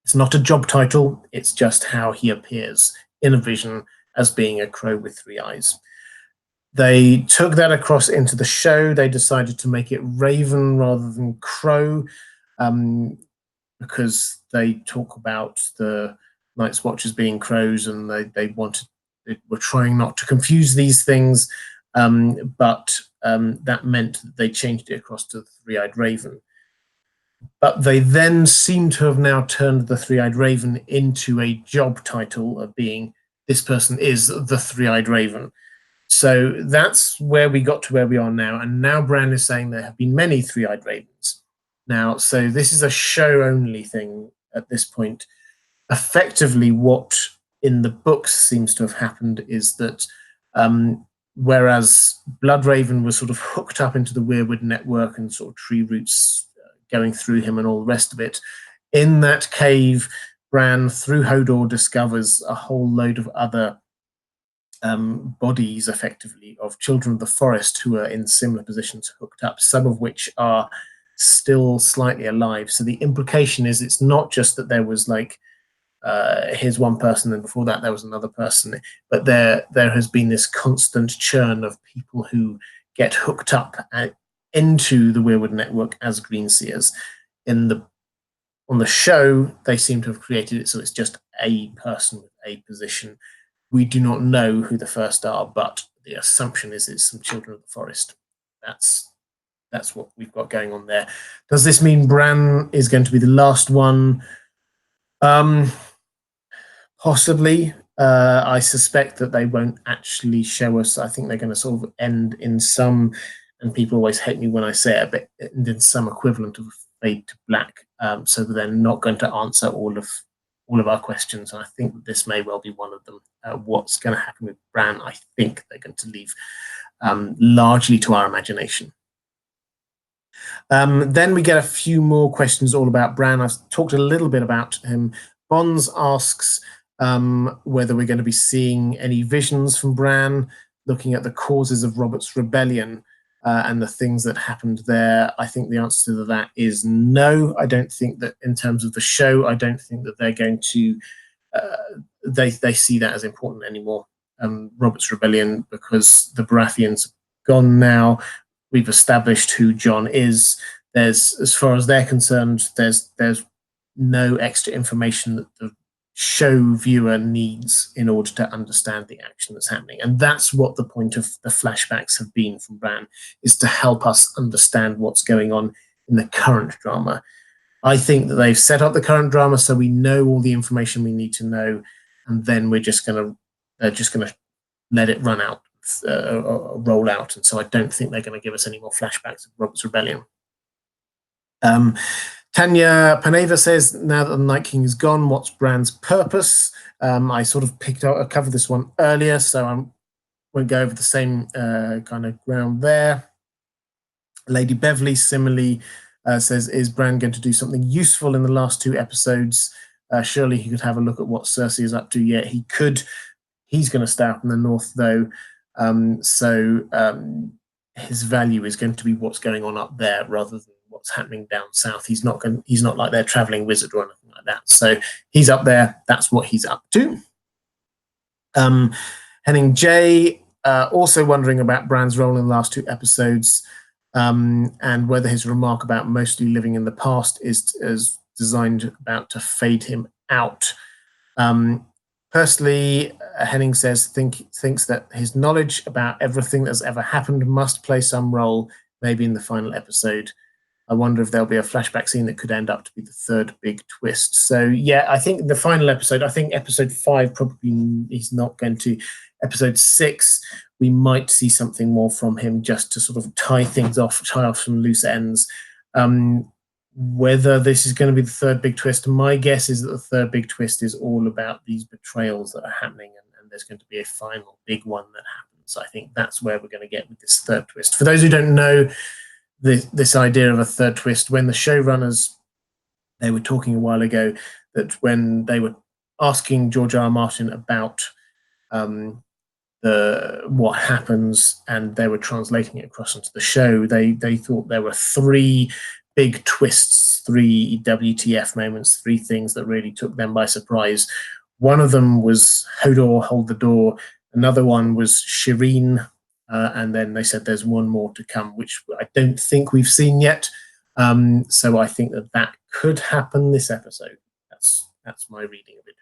Speaker 1: It's not a job title, it's just how he appears in a vision as being a crow with 3 eyes. They took that across into the show. They decided to make it raven rather than crow, because they talk about the Night's Watchers being crows, and they were trying not to confuse these things, but that meant that they changed it across to the three-eyed raven. But they then seem to have now turned the three-eyed raven into a job title of being, this person is the three-eyed raven. So that's where we got to where we are now. And now Bran is saying there have been many three-eyed ravens. Now, so this is a show-only thing at this point. Effectively, what in the books seems to have happened is that whereas Bloodraven was sort of hooked up into the Weirwood network and sort of tree roots going through him and all the rest of it, in that cave, Bran, through Hodor, discovers a whole load of other bodies, effectively, of children of the forest who are in similar positions, hooked up, some of which are still slightly alive. So the implication is it's not just that there was like here's one person and before that there was another person, but there has been this constant churn of people who get hooked up into the Weirwood network as Greenseers. On the show, they seem to have created it so it's just a person with a position. We do not know who the first are, but the assumption is it's some children of the forest. That's what we've got going on there. Does this mean Bran is going to be the last one? Possibly. I suspect that they won't actually show us. I think they're going to sort of end in some, and people always hate me when I say it, but end in some equivalent of fade to black. So that they're not going to answer all of our questions. And I think that this may well be one of them. What's going to happen with Bran? I think they're going to leave largely to our imagination. Then we get a few more questions all about Bran. I've talked a little bit about him. Bonds asks whether we're going to be seeing any visions from Bran, looking at the causes of Robert's rebellion and the things that happened there. I think the answer to that is no. I don't think that in terms of the show, I don't think that they're going to, they see that as important anymore. Robert's rebellion, because the Baratheons are gone now. we've established who Jon is. There's, as far as they're concerned, there's no extra information that the show viewer needs in order to understand the action that's happening. And that's what the point of the flashbacks have been from Bran, is to help us understand what's going on in the current drama. I think that they've set up the current drama so we know all the information we need to know, and then we're just going to let it run out, roll out. And so I don't think they're going to give us any more flashbacks of Robert's Rebellion. Tanya Paneva says, now that the Night King is gone, what's Bran's purpose? I sort of covered this one earlier, so I won't go over the same kind of ground there. Lady Beverly similarly says, is Bran going to do something useful in the last 2 episodes? Surely he could have a look at what Cersei is up to. Yeah, he could. He's going to stay up in the north, though. So his value is going to be what's going on up there rather than what's happening down south. He's not like their traveling wizard or anything like that. So he's up there. That's what he's up to. Henning J also wondering about Bran's role in the last 2 episodes, and whether his remark about mostly living in the past is designed about to fade him out. Personally, Henning says thinks that his knowledge about everything that's ever happened must play some role, maybe in the final episode. I wonder if there'll be a flashback scene that could end up to be the 3rd big twist. So yeah, I think the final episode, I think episode 5 probably he's not going to. Episode 6, we might see something more from him just to sort of tie off some loose ends. Whether this is going to be the 3rd big twist, my guess is that the 3rd big twist is all about these betrayals that are happening, and there's going to be a final big one that happens. I think that's where we're going to get with this 3rd twist. For those who don't know, this idea of a 3rd twist, when the showrunners, they were talking a while ago that when they were asking George R. R. Martin about what happens, and they were translating it across into the show, they thought there were 3 big twists, 3 WTF moments, 3 things that really took them by surprise. One of them was Hodor, hold the door. Another one was Shireen. And then they said there's one more to come, which I don't think we've seen yet. So I think that could happen this episode. That's my reading of it.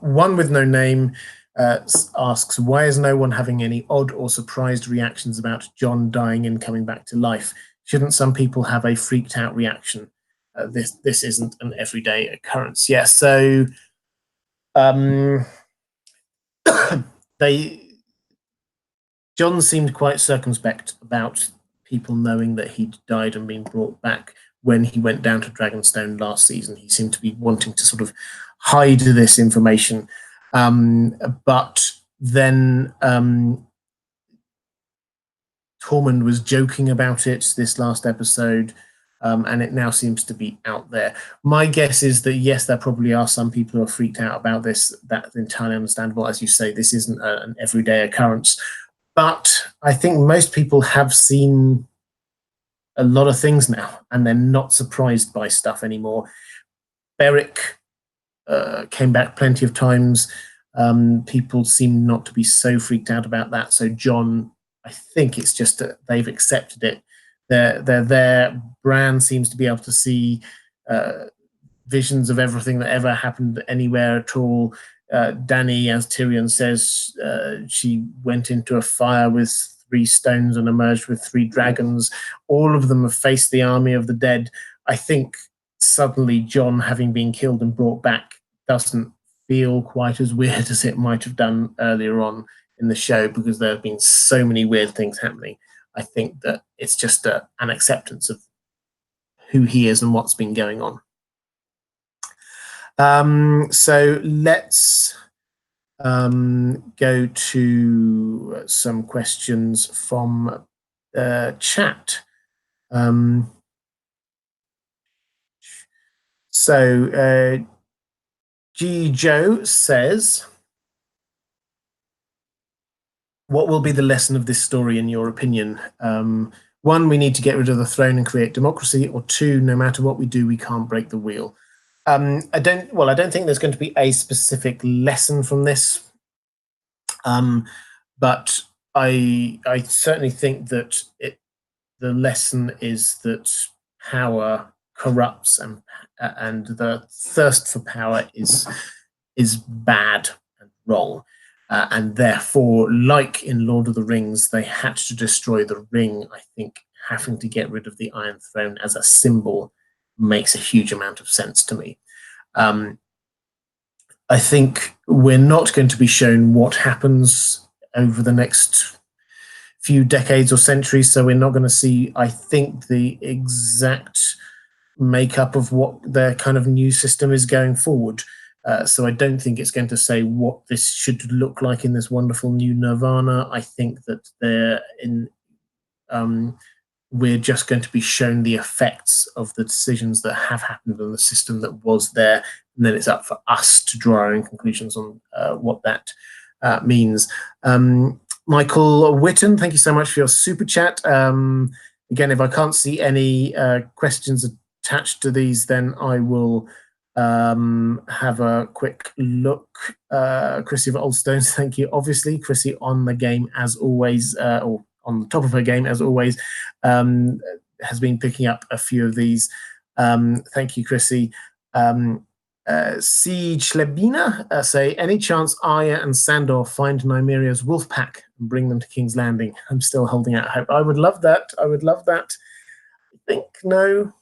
Speaker 1: One with no name asks, why is no one having any odd or surprised reactions about Jon dying and coming back to life? Shouldn't some people have a freaked out reaction? This isn't an everyday occurrence. Yeah, so Jon seemed quite circumspect about people knowing that he'd died and been brought back when he went down to Dragonstone last season. He seemed to be wanting to sort of hide this information. But then Tormund was joking about it this last episode, and it now seems to be out there. My guess is that, yes, there probably are some people who are freaked out about this. That's entirely understandable. As you say, this isn't an everyday occurrence. But I think most people have seen a lot of things now, and they're not surprised by stuff anymore. Beric came back plenty of times. People seem not to be so freaked out about that. So Jon, I think it's just that they've accepted it. They're there. Bran seems to be able to see visions of everything that ever happened anywhere at all. Dany, as Tyrion says, she went into a fire with 3 stones and emerged with 3 dragons. All of them have faced the army of the dead. I think suddenly Jon, having been killed and brought back, doesn't feel quite as weird as it might have done earlier on in the show, because there have been so many weird things happening. I think that it's just an acceptance of who he is and what's been going on. So let's go to some questions from chat. G. Joe says, what will be the lesson of this story in your opinion? 1, we need to get rid of the throne and create democracy, or 2, no matter what we do, we can't break the wheel. I don't think there's going to be a specific lesson from this. But I certainly think that the lesson is that power corrupts, and the thirst for power is bad and wrong. And therefore, like in Lord of the Rings, they had to destroy the ring. I think having to get rid of the Iron Throne as a symbol makes a huge amount of sense to me. I think we're not going to be shown what happens over the next few decades or centuries, so we're not going to see, I think, the exact makeup of what their kind of new system is going forward. So I don't think it's going to say what this should look like in this wonderful new Nirvana. I think that we're just going to be shown the effects of the decisions that have happened on the system that was there, and then it's up for us to draw our own conclusions on what that means. Michael Witten, thank you so much for your super chat. Again, if I can't see any questions attached to these, then I will have a quick look. Chrissy of Oldstones, thank you. Obviously, Chrissy on the game as always, or on the top of her game as always, has been picking up a few of these. Thank you, Chrissy. Siege Lebina say, any chance Arya and Sandor find Nymeria's wolf pack and bring them to King's Landing? I'm still holding out hope. I would love that. I would love that. I think no.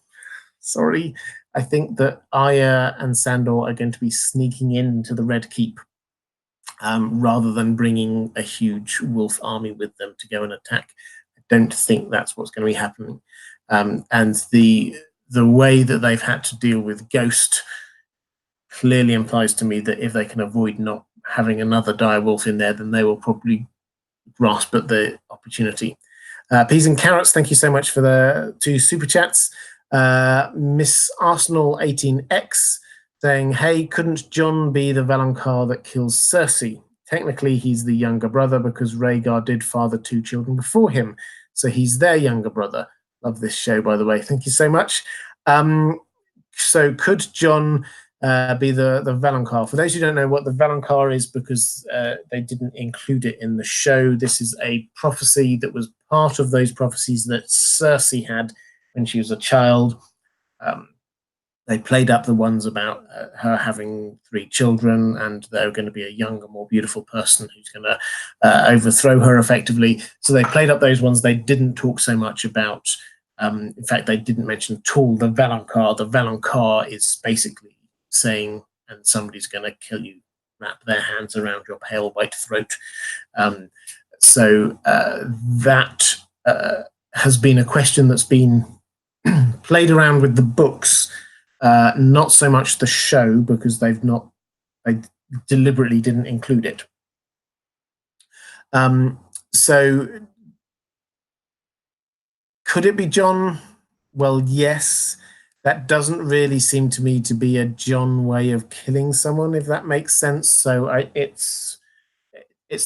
Speaker 1: Sorry. I think that Arya and Sandor are going to be sneaking into the Red Keep rather than bringing a huge wolf army with them to go and attack. I don't think that's what's going to be happening. And the way that they've had to deal with Ghost clearly implies to me that if they can avoid not having another direwolf in there, then they will probably grasp at the opportunity. Peas and Carrots, thank you so much for the 2 super chats. Miss Arsenal 18X saying, hey, couldn't Jon be the Valonqar that kills Cersei? Technically, he's the younger brother because Rhaegar did father 2 children before him. So he's their younger brother. Love this show, by the way. Thank you so much. So could Jon be the Valonqar? For those who don't know what the Valonqar is, because they didn't include it in the show, this is a prophecy that was part of those prophecies that Cersei had when she was a child. They played up the ones about her having 3 children, and they're going to be a younger, more beautiful person who's going to overthrow her effectively. So they played up those ones. They didn't talk so much about, in fact, they didn't mention at all the Valonqar. The Valonqar is basically saying, and somebody's going to kill you, wrap their hands around your pale white throat. So that has been a question that's been played around with the books, not so much the show, because they deliberately didn't include it. So could it be Jon? Well, yes. That doesn't really seem to me to be a Jon way of killing someone, if that makes sense. So it's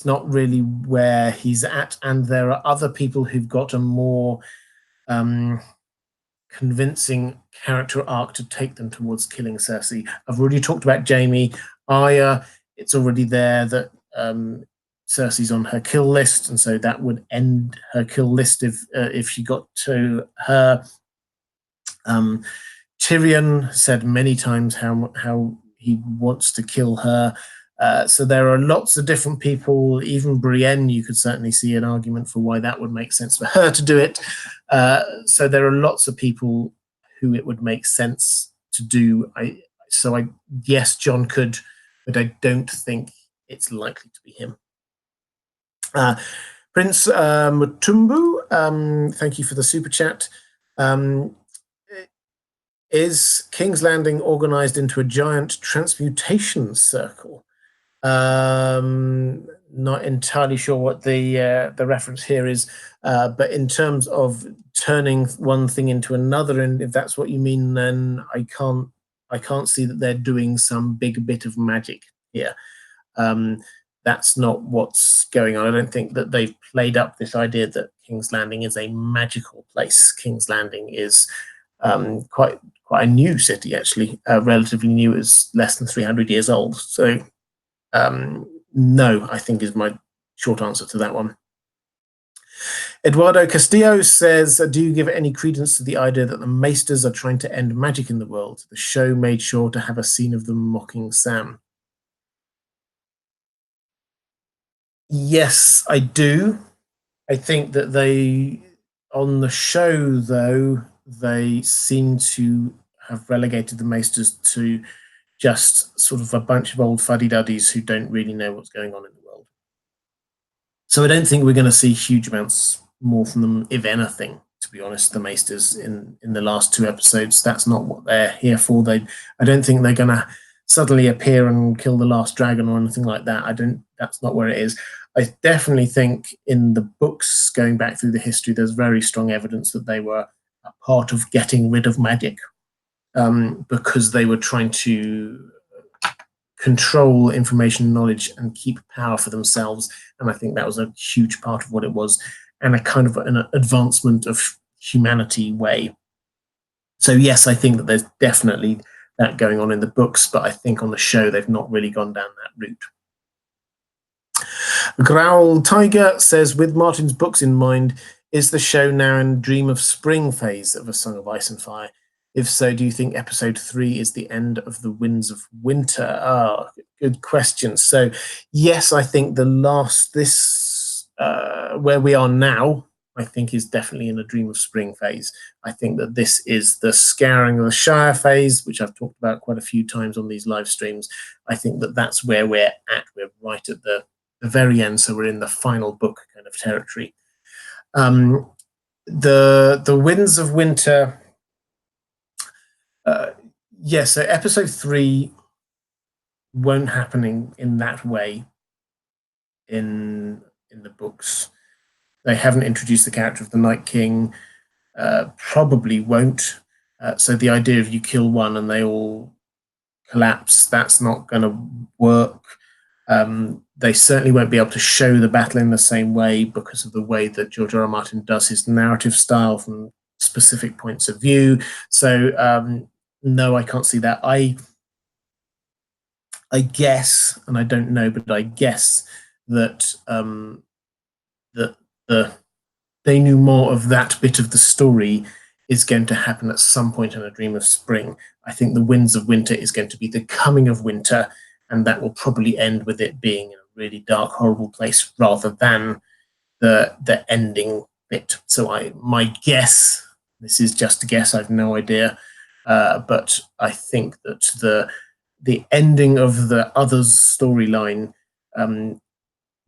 Speaker 1: not really where he's at, and there are other people who've got a more convincing character arc to take them towards killing Cersei. I've already talked about Jaime. Arya, it's already there that Cersei's on her kill list, and so that would end her kill list if she got to her. Tyrion said many times how he wants to kill her. So there are lots of different people. Even Brienne, you could certainly see an argument for why that would make sense for her to do it. So there are lots of people who it would make sense to do. Yes, Jon could, but I don't think it's likely to be him. Prince Mutumbu, thank you for the super chat. Is King's Landing organized into a giant transmutation circle? Not entirely sure what the reference here is, but in terms of turning one thing into another, and if that's what you mean, then I can't see that they're doing some big bit of magic here. That's not what's going on. I don't think that they've played up this idea that King's Landing is a magical place. King's Landing is quite a new city, actually, relatively new. It's less than 300 years old. So no, I think is my short answer to that one. Eduardo Castillo says, do you give any credence to the idea that the Maesters are trying to end magic in the world? The show made sure to have a scene of them mocking Sam. Yes, I do. I think that on the show, though, they seem to have relegated the Maesters to just sort of a bunch of old fuddy-duddies who don't really know what's going on in the world. So I don't think we're going to see huge amounts more from them, if anything, to be honest, the Maesters in the last 2 episodes. That's not what they're here for. I don't think they're going to suddenly appear and kill the last dragon or anything like that. That's not where it is. I definitely think in the books, going back through the history, there's very strong evidence that they were a part of getting rid of magic, because they were trying to control information and knowledge and keep power for themselves. And I think that was a huge part of what it was, and a kind of an advancement of humanity way. So yes, I think that there's definitely that going on in the books, but I think on the show they've not really gone down that route. Growl Tiger says, with Martin's books in mind, is the show now in Dream of Spring phase of A Song of Ice and Fire? If so, do you think episode 3 is the end of the Winds of Winter? Good question. So yes, I think where we are now, I think is definitely in a Dream of Spring phase. I think that this is the Scouring of the Shire phase, which I've talked about quite a few times on these live streams. I think that that's where we're at. We're right at the very end, so we're in the final book kind of territory. The Winds of Winter, so episode 3 won't happen in that way in the books. They haven't introduced the character of the Night King, probably won't. So the idea of you kill one and they all collapse, that's not going to work. They certainly won't be able to show the battle in the same way because of the way that George R.R. Martin does his narrative style from specific points of view. So no, I can't see that. I guess, and I don't know, but I guess that they knew more of that bit of the story is going to happen at some point in A Dream of Spring. I think the Winds of Winter is going to be the coming of winter, and that will probably end with it being in a really dark, horrible place rather than the ending bit. So my guess, this is just a guess, I have no idea, but I think that the ending of the Others storyline,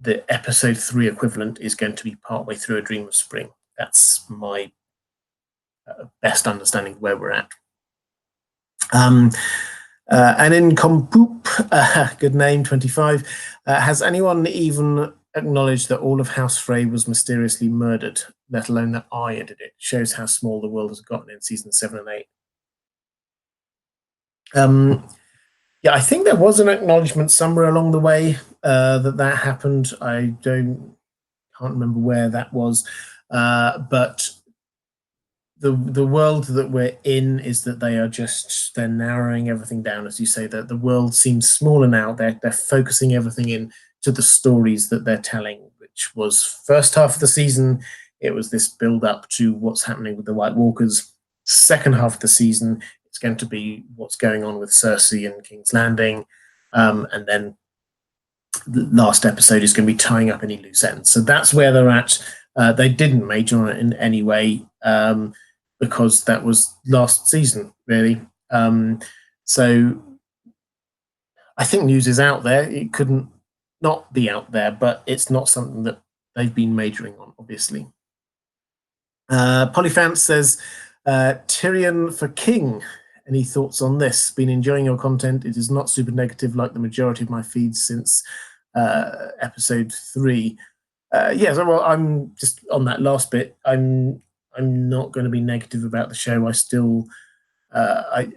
Speaker 1: the episode 3 equivalent, is going to be partway through A Dream of Spring. That's my best understanding of where we're at. And in Compoop, good name, 25, has anyone even acknowledged that all of House Frey was mysteriously murdered, let alone that I did it? Shows how small the world has gotten in season 7 and 8. Yeah, I think there was an acknowledgement somewhere along the way that happened. I can't remember where that was, but the world that we're in is that they're narrowing everything down, as you say. That the world seems smaller now. They're focusing everything in to the stories that they're telling, which was first half of the season. It was this build up to what's happening with the White Walkers. Second half of the season, it's going to be what's going on with Cersei and King's Landing, and then the last episode is going to be tying up any loose ends. So that's where they're at. They didn't major on it in any way because that was last season, really. So I think news is out there. It couldn't not be out there, but it's not something that they've been majoring on, obviously. Polyphant says, Tyrion for King. Any thoughts on this? Been enjoying your content. It is not super negative like the majority of my feeds since episode 3. Well, I'm just on that last bit. I'm not going to be negative about the show. I still, I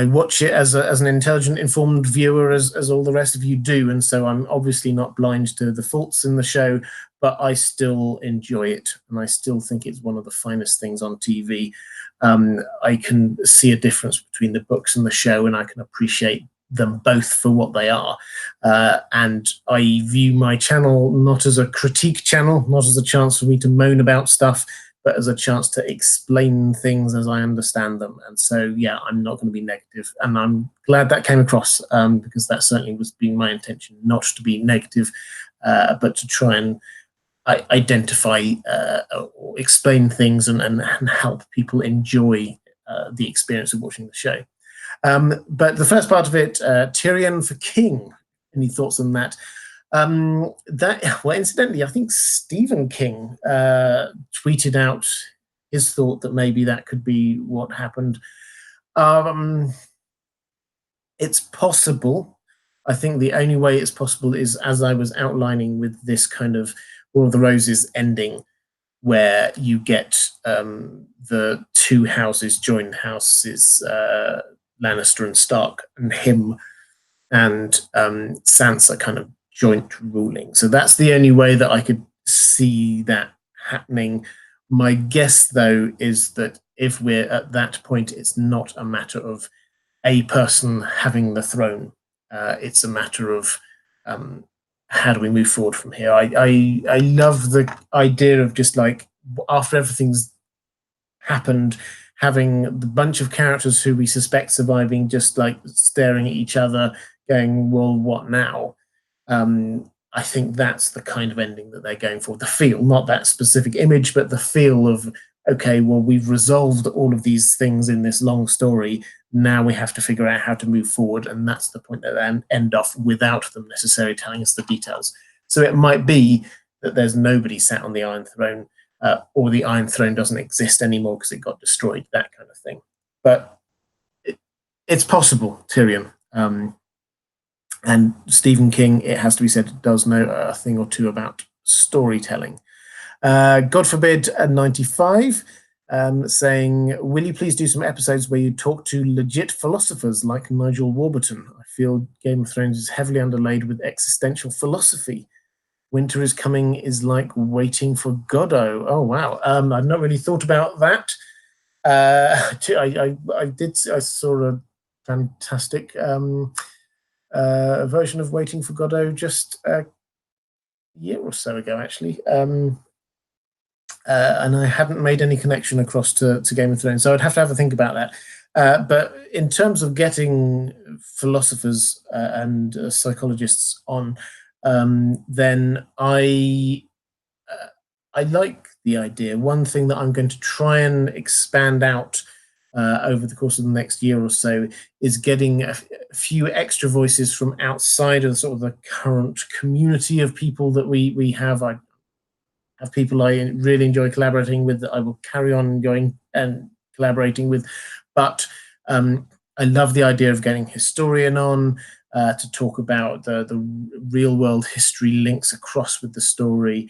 Speaker 1: watch it as an intelligent, informed viewer, as all the rest of you do, and so I'm obviously not blind to the faults in the show, but I still enjoy it, and I still think it's one of the finest things on TV. I can see a difference between the books and the show, and I can appreciate them both for what they are. And I view my channel not as a critique channel, not as a chance for me to moan about stuff, but as a chance to explain things as I understand them. And so, yeah, I'm not going to be negative. And I'm glad that came across, because that certainly was being my intention, not to be negative, but to try and identify or explain things and help people enjoy the experience of watching the show. But the first part of it, Tyrion for King. Any thoughts on that? Well, incidentally, I think Stephen King tweeted out his thought that maybe that could be what happened. It's possible. I think the only way it's possible is, as I was outlining with this kind of War of the Roses ending, where you get the two houses, joined houses, Lannister and Stark, and him and Sansa kind of joint ruling. So that's the only way that I could see that happening. My guess, though, is that if we're at that point, it's not a matter of a person having the throne. It's a matter of how do we move forward from here. I love the idea of just like, after everything's happened, having the bunch of characters who we suspect surviving just like staring at each other going, well, what now? I think that's the kind of ending that they're going for. The feel, not that specific image, but the feel of, okay, well, we've resolved all of these things in this long story. Now we have to figure out how to move forward. And that's the point that they end off without them necessarily telling us the details. So it might be that there's nobody sat on the Iron Throne, or the Iron Throne doesn't exist anymore because it got destroyed, that kind of thing. But it's possible, Tyrion. And Stephen King, it has to be said, does know a thing or two about storytelling. God forbid 95, saying, will you please do some episodes where you talk to legit philosophers like Nigel Warburton? I feel Game of Thrones is heavily underlaid with existential philosophy. Winter is coming is like waiting for Godot. Oh, wow. I've not really thought about that. I saw a fantastic version of Waiting for Godot just a year or so ago, actually. And I hadn't made any connection across to Game of Thrones, so I'd have to have a think about that. But in terms of getting philosophers and psychologists on, then I like the idea. One thing that I'm going to try and expand out over the course of the next year or so is getting a few extra voices from outside of sort of the current community of people that we have. I have people I really enjoy collaborating with that I will carry on going and collaborating with. But I love the idea of getting historian on to talk about the real world history links across with the story.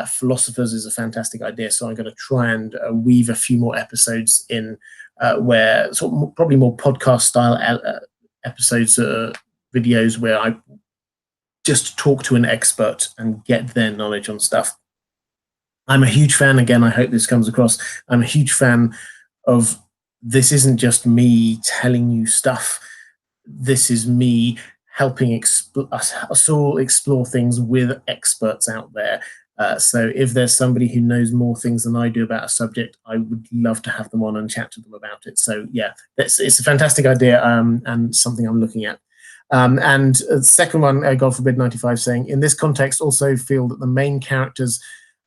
Speaker 1: Philosophers is a fantastic idea, so I'm going to try and weave a few more episodes in where sort of probably more podcast style episodes, videos where I just talk to an expert and get their knowledge on stuff. I'm a huge fan, again, I hope this comes across, I'm a huge fan of, this isn't just me telling you stuff, this is me helping us all explore things with experts out there. So if there's somebody who knows more things than I do about a subject, I would love to have them on and chat to them about it. So yeah, it's a fantastic idea, and something I'm looking at. And the second one, God forbid 95, saying, in this context, also feel that the main characters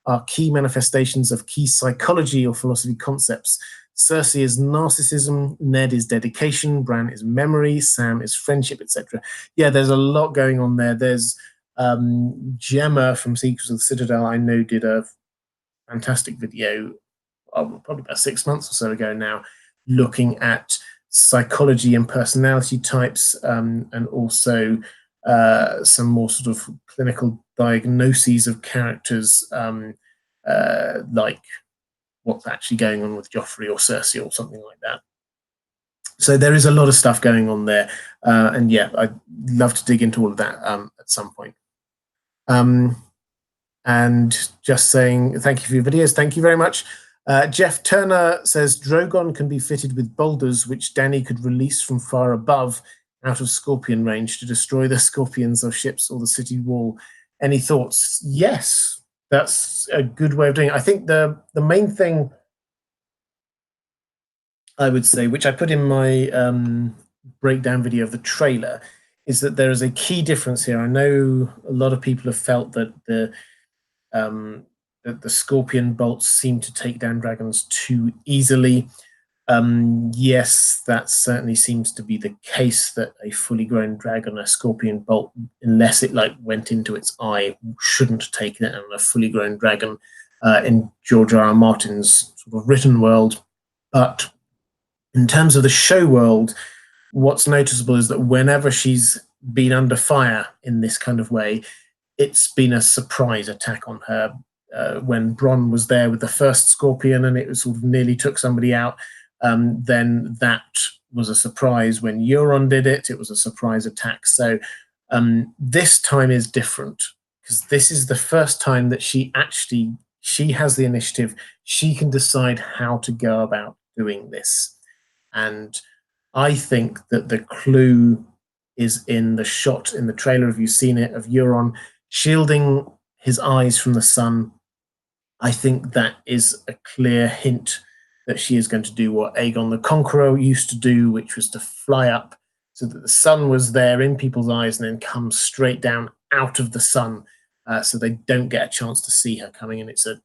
Speaker 1: are key manifestations of key psychology or philosophy concepts. Cersei is narcissism, Ned is dedication, Bran is memory, Sam is friendship, etc. Yeah, there's a lot going on there. There's Gemma from Secrets of the Citadel, I know, did a fantastic video probably about 6 months or so ago now, looking at psychology and personality types, and also some more sort of clinical diagnoses of characters, like what's actually going on with Joffrey or Cersei or something like that. So there is a lot of stuff going on there, and yeah, I'd love to dig into all of that at some point. And just saying thank you for your videos. Thank you very much. Jeff Turner says Drogon can be fitted with boulders which Dany could release from far above out of scorpion range to destroy the scorpions of ships or the city wall. Any thoughts? Yes, that's a good way of doing it. I think the main thing I would say, which I put in my breakdown video of the trailer, is that there is a key difference here. I know a lot of people have felt that the scorpion bolts seem to take down dragons too easily. Yes, that certainly seems to be the case, that a fully grown dragon, a scorpion bolt, unless it like went into its eye, shouldn't take it. And a fully grown dragon in George R. R. Martin's sort of written world. But in terms of the show world, what's noticeable is that whenever she's been under fire in this kind of way, it's been a surprise attack on her. When Bronn was there with the first scorpion and it was sort of nearly took somebody out, then that was a surprise. When Euron did it, it was a surprise attack. So this time is different, because this is the first time that she has the initiative. She can decide how to go about doing this. And I think that the clue is in the shot in the trailer, if you've seen it, of Euron shielding his eyes from the sun. I think that is a clear hint that she is going to do what Aegon the Conqueror used to do, which was to fly up so that the sun was there in people's eyes and then come straight down out of the sun, so they don't get a chance to see her coming, and it's a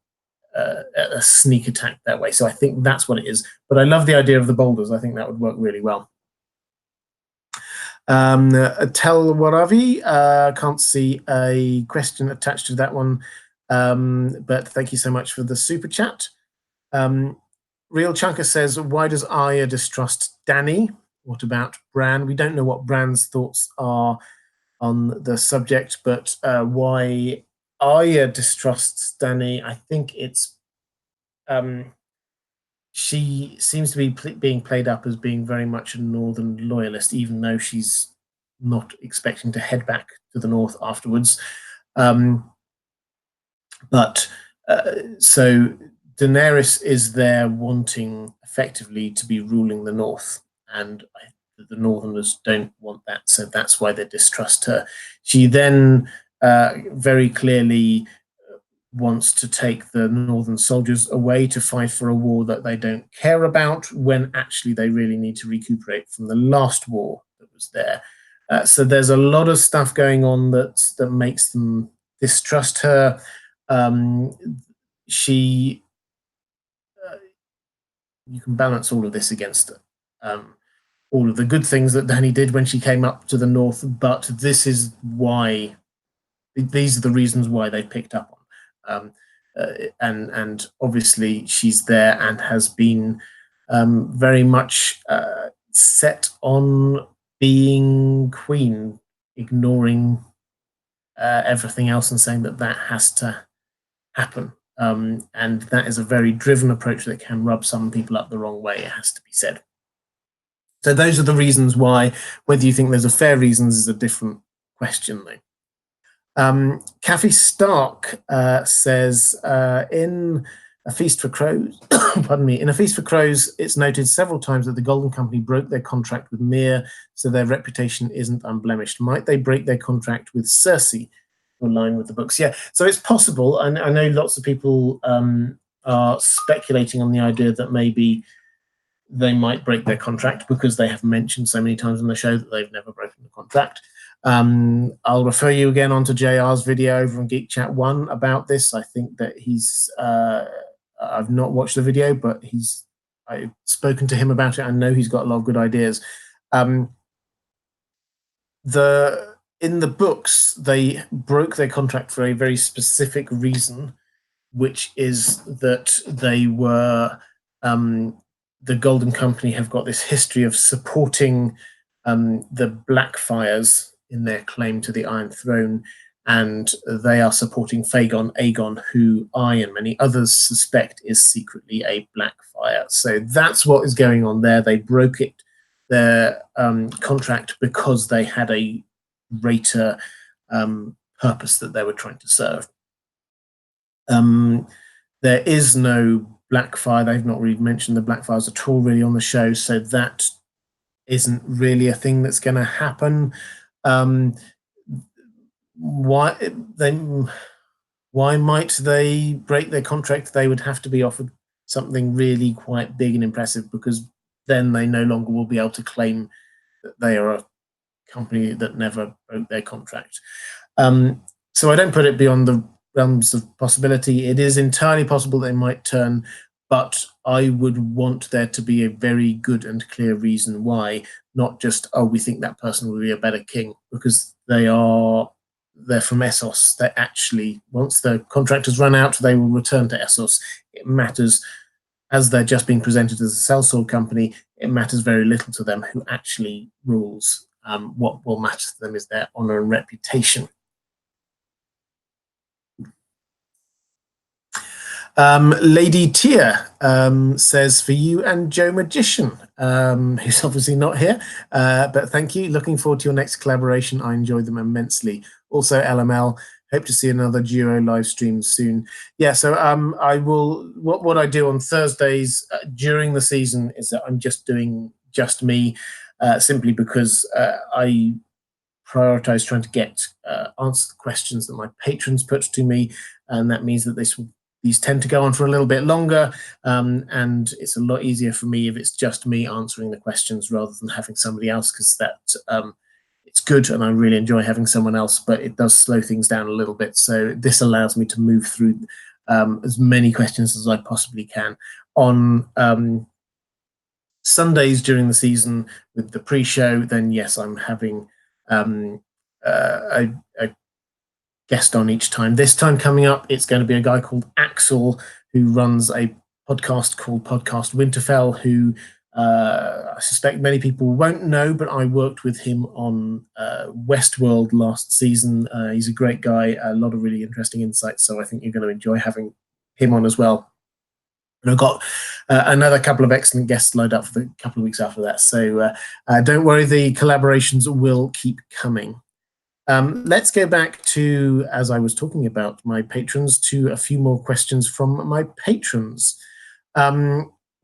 Speaker 1: sneak attack that way. So I think that's what it is. But I love the idea of the boulders. I think that would work really well. Tel Waravi, can't see a question attached to that one, but thank you so much for the super chat. Real Chunker says, why does Arya distrust Dany? What about Bran? We don't know what Bran's thoughts are on the subject, but why Arya distrusts Dany, I think it's she seems to be being played up as being very much a northern loyalist, even though she's not expecting to head back to the north afterwards. So Daenerys is there wanting effectively to be ruling the north, and the Northerners don't want that, so that's why they distrust her. She then very clearly wants to take the Northern soldiers away to fight for a war that they don't care about, when actually they really need to recuperate from the last war that was there. So there's a lot of stuff going on that makes them distrust her. You can balance all of this against all of the good things that Dany did when she came up to the north, but this is why, these are the reasons why they picked up on. And obviously she's there and has been very much set on being queen, ignoring everything else and saying that that has to happen. And that is a very driven approach that can rub some people up the wrong way, it has to be said. So those are the reasons why. Whether you think there's a fair reasons is a different question, though. Kathy Stark says, in A Feast for Crows, pardon me, in A Feast for Crows, it's noted several times that the Golden Company broke their contract with Myr, so their reputation isn't unblemished. Might they break their contract with Cersei to align with the books? Yeah, so it's possible, and I know lots of people are speculating on the idea that maybe they might break their contract, because they have mentioned so many times on the show that they've never broken the contract. I'll refer you again onto JR's video over on Geek Chat 1 about this. I think that he's, I've not watched the video, but I've spoken to him about it. I know he's got a lot of good ideas. In the books, they broke their contract for a very specific reason, which is that they were, the Golden Company have got this history of supporting the Blackfires in their claim to the Iron Throne, and they are supporting Aegon, who I and many others suspect is secretly a Blackfire. So that's what is going on there. They broke their contract because they had a greater purpose that they were trying to serve. There is no Blackfire. They've not really mentioned the Blackfires at all really on the show, so that isn't really a thing that's going to happen. Why might they break their contract? They would have to be offered something really quite big and impressive, because then they no longer will be able to claim that they are a company that never broke their contract. So I don't put it beyond the realms of possibility. It is entirely possible they might turn, but I would want there to be a very good and clear reason why, not just, oh, we think that person will be a better king, because they're from Essos. They actually, once the contract has run out, they will return to Essos. It matters, as they're just being presented as a sellsword company, it matters very little to them who actually rules. What will matter to them is their honor and reputation. Lady Tia says, for you and Joe Magician, who's obviously not here, but thank you. Looking forward to your next collaboration. I enjoyed them immensely. Also, LML, hope to see another duo live stream soon. Yeah, so I will. What I do on Thursdays during the season is that I'm just doing just me, simply because I prioritize trying to get answer the questions that my patrons put to me, and that means that these tend to go on for a little bit longer, and it's a lot easier for me if it's just me answering the questions rather than having somebody else, because that it's good and I really enjoy having someone else, but it does slow things down a little bit. So this allows me to move through as many questions as I possibly can. On Sundays during the season with the pre-show, then yes, I'm having a guest on each time. This time coming up, it's going to be a guy called Axel, who runs a podcast called Podcast Winterfell, who I suspect many people won't know, but I worked with him on Westworld last season. He's a great guy, a lot of really interesting insights, so I think you're going to enjoy having him on as well. And I've got another couple of excellent guests lined up for the couple of weeks after that. So don't worry, the collaborations will keep coming. Let's go back to, as I was talking about my patrons, to a few more questions from my patrons.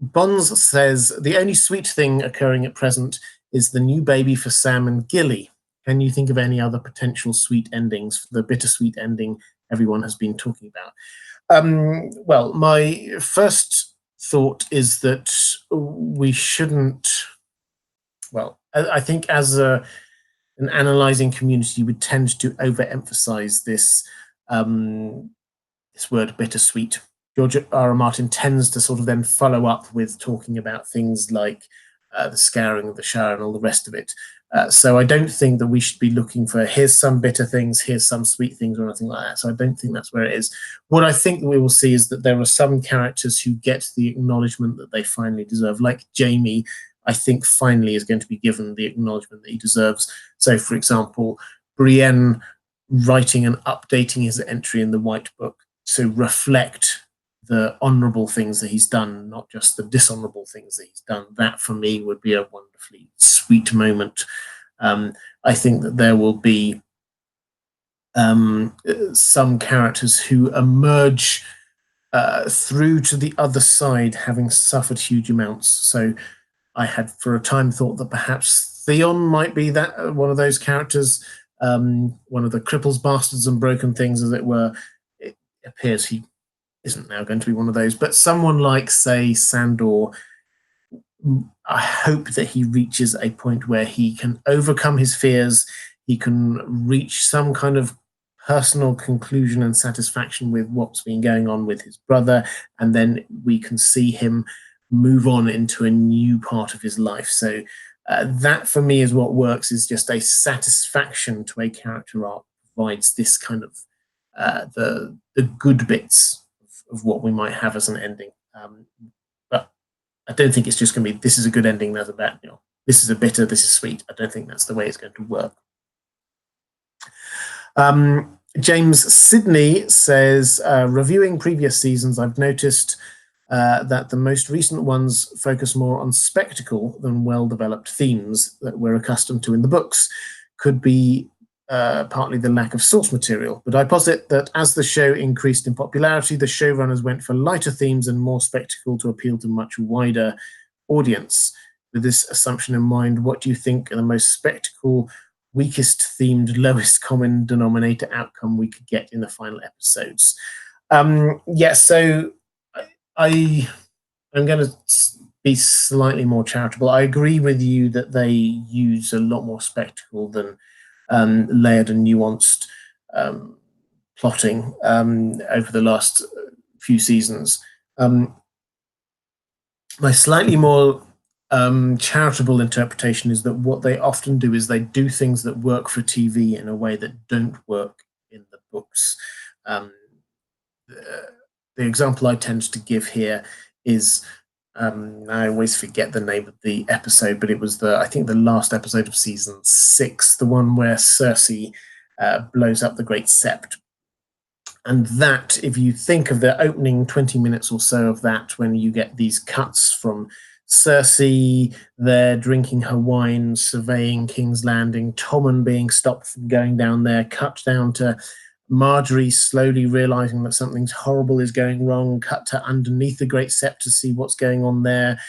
Speaker 1: Bonds says, the only sweet thing occurring at present is the new baby for Sam and Gilly. Can you think of any other potential sweet endings for the bittersweet ending everyone has been talking about? Well, my first thought is that we shouldn't, well, I think as an analysing community would tend to overemphasize this this word bittersweet. George R. R. Martin tends to sort of then follow up with talking about things like the Scouring of the Shire and all the rest of it. So I don't think that we should be looking for, here's some bitter things, here's some sweet things, or anything like that. So I don't think that's where it is. What I think we will see is that there are some characters who get the acknowledgement that they finally deserve, like Jaime. I think finally is going to be given the acknowledgement that he deserves. So, for example, Brienne writing and updating his entry in the White Book to reflect the honourable things that he's done, not just the dishonourable things that he's done. That, for me, would be a wonderfully sweet moment. I think that there will be some characters who emerge through to the other side, having suffered huge amounts. So I had for a time thought that perhaps Theon might be that one of those characters, one of the cripples, bastards, and broken things, as it were. It appears he isn't now going to be one of those, but someone like, say, Sandor, I hope that he reaches a point where he can overcome his fears, he can reach some kind of personal conclusion and satisfaction with what's been going on with his brother, and then we can see him move on into a new part of his life. So that, for me, is what works, is just a satisfaction to a character arc, provides this kind of the good bits of what we might have as an ending. But I don't think it's just going to be, this is a good ending, there's a bad, this is a bitter, this is sweet. I don't think that's the way it's going to work. James Sidney says, reviewing previous seasons, I've noticed that the most recent ones focus more on spectacle than well-developed themes that we're accustomed to in the books. Could be partly the lack of source material, but I posit that as the show increased in popularity, the showrunners went for lighter themes and more spectacle to appeal to a much wider audience. with this assumption in mind, what do you think are the most spectacle, weakest themed, lowest common denominator outcome we could get in the final episodes? Yeah, so I'm going to be slightly more charitable. I agree with you that they use a lot more spectacle than layered and nuanced plotting over the last few seasons. My slightly more charitable interpretation is that what they often do is they do things that work for TV in a way that don't work in the books. The example I tend to give here is I always forget the name of the episode, but it was I think the last episode of season 6, the one where Cersei blows up the Great Sept. And that, if you think of the opening 20 minutes or so of that, when you get these cuts from Cersei there drinking her wine, surveying King's Landing, Tommen being stopped from going down there, cut down to Marjorie slowly realizing that something horrible is going wrong, cut to underneath the Great Sept to see what's going on there.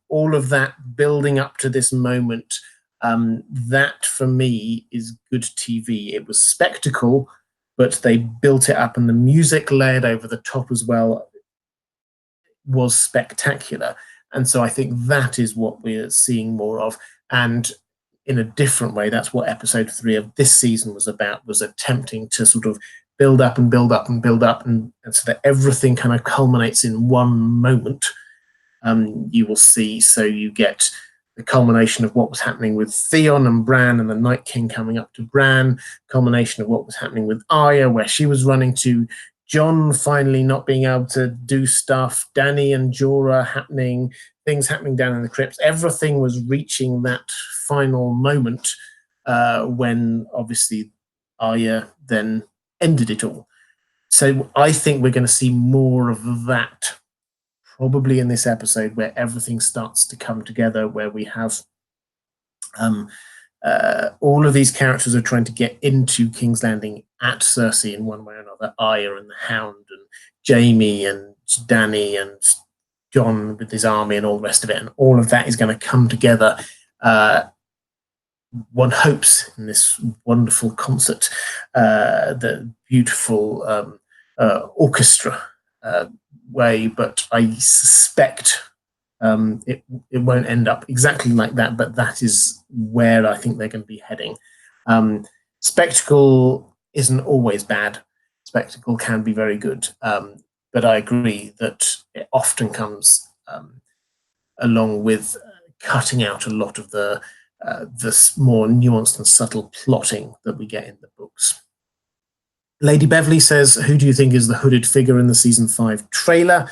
Speaker 1: All of that building up to this moment, that for me is good TV. It was spectacle, but they built it up, and the music layered over the top as well was spectacular. And so I think that is what we're seeing more of. And in a different way, that's what episode 3 of this season was about, was attempting to sort of build up and build up and build up, and so that everything kind of culminates in one moment. You will see, so you get the culmination of what was happening with Theon and Bran and the Night King coming up to Bran, culmination of what was happening with Arya, where she was running to, Jon finally not being able to do stuff, Dany and Jorah happening, things happening down in the crypts. Everything was reaching that final moment when obviously Arya then ended it all. So I think we're going to see more of that probably in this episode, where everything starts to come together, where we have all of these characters are trying to get into King's Landing at Cersei in one way or another. Arya and the Hound and Jaime and Dany and Jon with his army and all the rest of it. And all of that is going to come together, one hopes, in this wonderful concert, the beautiful orchestra way. But I suspect it won't end up exactly like that, but that is where I think they're going to be heading. Spectacle isn't always bad. Spectacle can be very good, but I agree that it often comes along with cutting out a lot of the more nuanced and subtle plotting that we get in the books. Lady Beverly says, who do you think is the hooded figure in the season 5 trailer?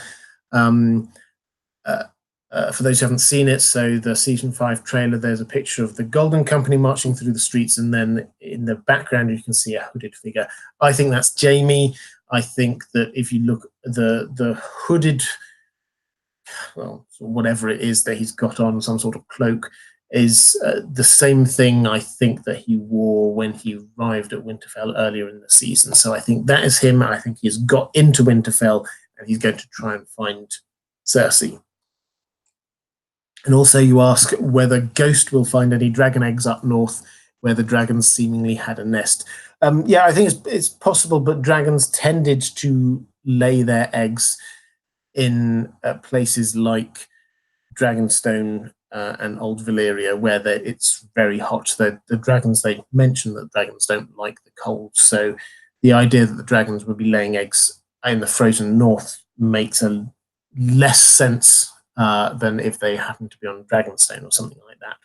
Speaker 1: For those who haven't seen it, so the season 5 trailer, there's a picture of the Golden Company marching through the streets, and then in the background you can see a hooded figure. I think that's Jaime. I think that if you look at the hooded, well, whatever it is that he's got on, some sort of cloak, is the same thing I think that he wore when he arrived at Winterfell earlier in the season. So I think that is him. I think he's got into Winterfell and he's going to try and find Cersei. And also you ask whether Ghost will find any dragon eggs up north where the dragons seemingly had a nest. Yeah, I think it's possible, but dragons tended to lay their eggs in places like Dragonstone and Old Valyria, where it's very hot. The dragons, they mention that dragons don't like the cold. So the idea that the dragons would be laying eggs in the frozen north makes a less sense than if they happen to be on Dragonstone or something like that.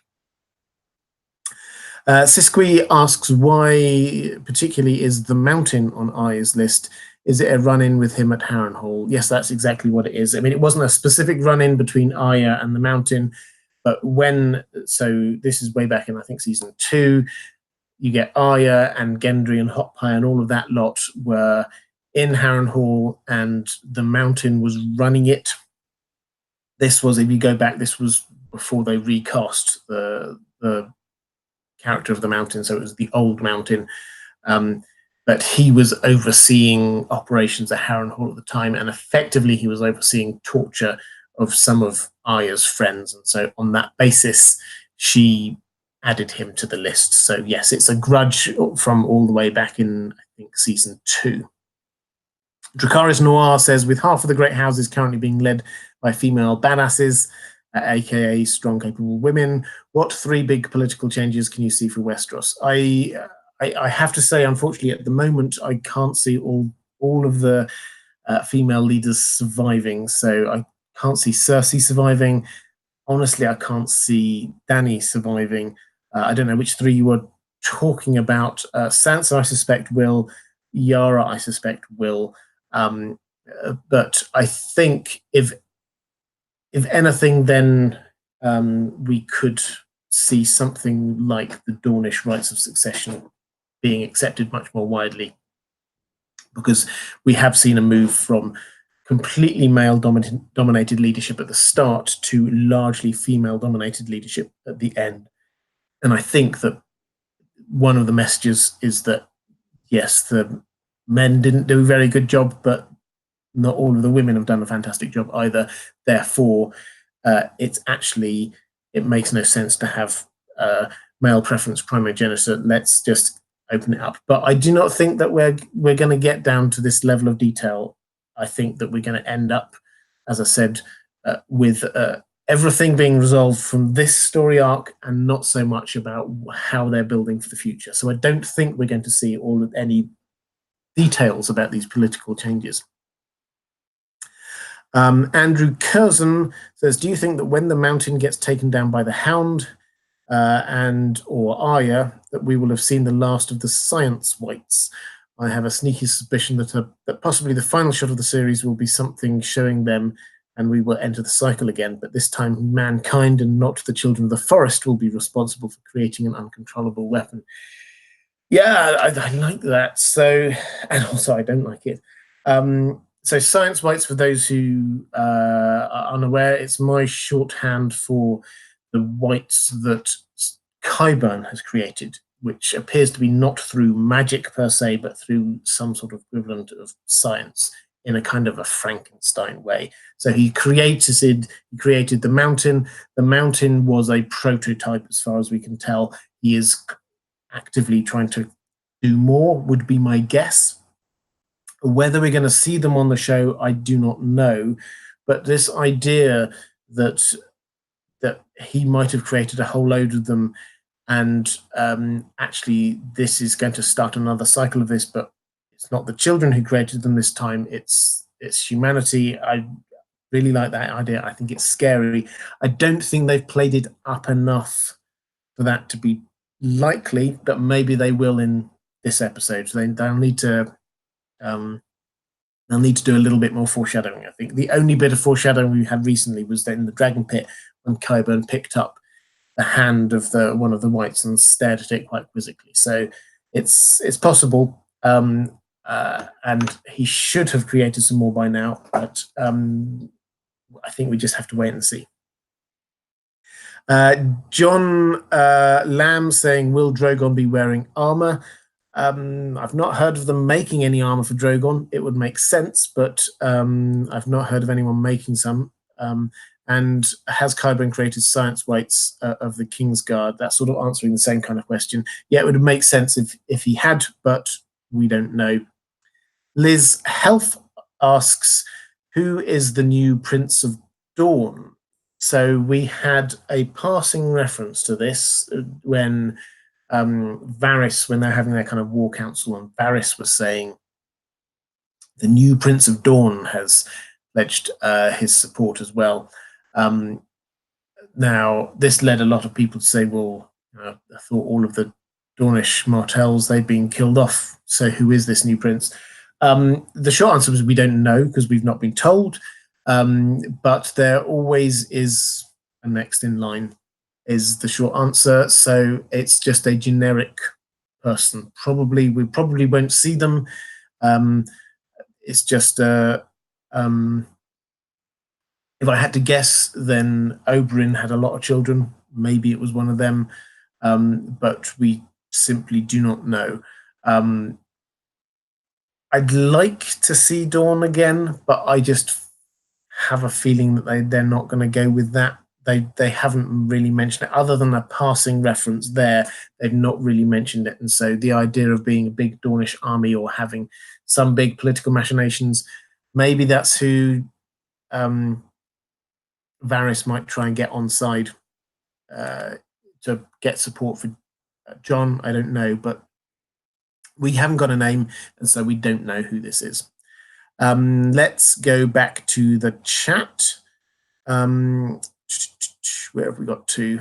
Speaker 1: Siskwi asks, why particularly is the Mountain on Arya's list? Is it a run-in with him at Harrenhal? Yes, that's exactly what it is. I mean, it wasn't a specific run-in between Arya and the Mountain, but so this is way back in, I think, season 2, you get Arya and Gendry and Hot Pie and all of that lot were in Harrenhal, and the Mountain was running it. This was, if you go back, this was before they recast the character of the Mountain, so it was the old Mountain. But he was overseeing operations at Harrenhal at the time, and effectively he was overseeing torture of some of Arya's friends, and so on that basis, she added him to the list. So yes, it's a grudge from all the way back in, I think, season 2. Dracarys Noir says, with half of the great houses currently being led by female badasses, aka strong, capable women, what 3 big political changes can you see for Westeros? I have to say, unfortunately, at the moment, I can't see all of the female leaders surviving. So I can't see Cersei surviving. Honestly, I can't see Dany surviving. I don't know which 3 you were talking about. Sansa, I suspect, will. Yara, I suspect, will. But I think if anything, then we could see something like the Dornish rights of succession being accepted much more widely, because we have seen a move from completely male-dominated leadership at the start to largely female-dominated leadership at the end. And I think that one of the messages is that, yes, the men didn't do a very good job, but not all of the women have done a fantastic job either. Therefore, it makes no sense to have male preference primogeniture. Let's just open it up. But I do not think that we're going to get down to this level of detail. I think that we're going to end up, as I said, with everything being resolved from this story arc and not so much about how they're building for the future. So I don't think we're going to see any details about these political changes. Andrew Curzon says, do you think that when the mountain gets taken down by the Hound and or Arya, that we will have seen the last of the Science Whites? I have a sneaky suspicion that possibly the final shot of the series will be something showing them and we will enter the cycle again, but this time mankind and not the children of the forest will be responsible for creating an uncontrollable weapon. Yeah, I like that. So, and also I don't like it. So Science Whites, for those who are unaware, it's my shorthand for the whites that Qyburn has created, which appears to be not through magic per se, but through some sort of equivalent of science in a kind of a Frankenstein way. So he created the mountain. The mountain was a prototype as far as we can tell. He is actively trying to do more, would be my guess. Whether we're going to see them on the show, I do not know. But this idea that he might have created a whole load of them, and actually this is going to start another cycle of this, but it's not the children who created them this time, it's humanity. I really like that idea. I think it's scary. I don't think they've played it up enough for that to be likely, but maybe they will in this episode. So they'll need to do a little bit more foreshadowing. I think the only bit of foreshadowing we had recently was in the Dragon Pit when Qyburn picked up the hand of one of the whites and stared at it quite quizzically. So it's possible, and he should have created some more by now. But I think we just have to wait and see. John Lamb saying, will Drogon be wearing armor? I've not heard of them making any armor for Drogon. It would make sense, but I've not heard of anyone making some. And has Qyburn created Science Whites of the Kingsguard? That's sort of answering the same kind of question. Yeah, it would make sense if he had, but we don't know. Liz Health asks, who is the new Prince of Dawn? So we had a passing reference to this when Varys, when they're having their kind of war council, and Varys was saying the new Prince of Dawn has pledged his support as well. Now, this led a lot of people to say, well, I thought all of the Dornish Martells, they'd been killed off. So who is this new prince? The short answer was we don't know because we've not been told. But there always is a next in line, is the short answer. So it's just a generic person. We probably won't see them. It's just if I had to guess, then Oberyn had a lot of children. Maybe it was one of them, but we simply do not know. I'd like to see Dawn again, but I just have a feeling that they're not going to go with that. They haven't really mentioned it, other than a passing reference there. They've not really mentioned it, and so the idea of being a big Dornish army or having some big political machinations, maybe that's who Varys might try and get on side to get support for Jon. I don't know, but we haven't got a name, and so we don't know who this is. Let's go back to the chat. Where have we got to?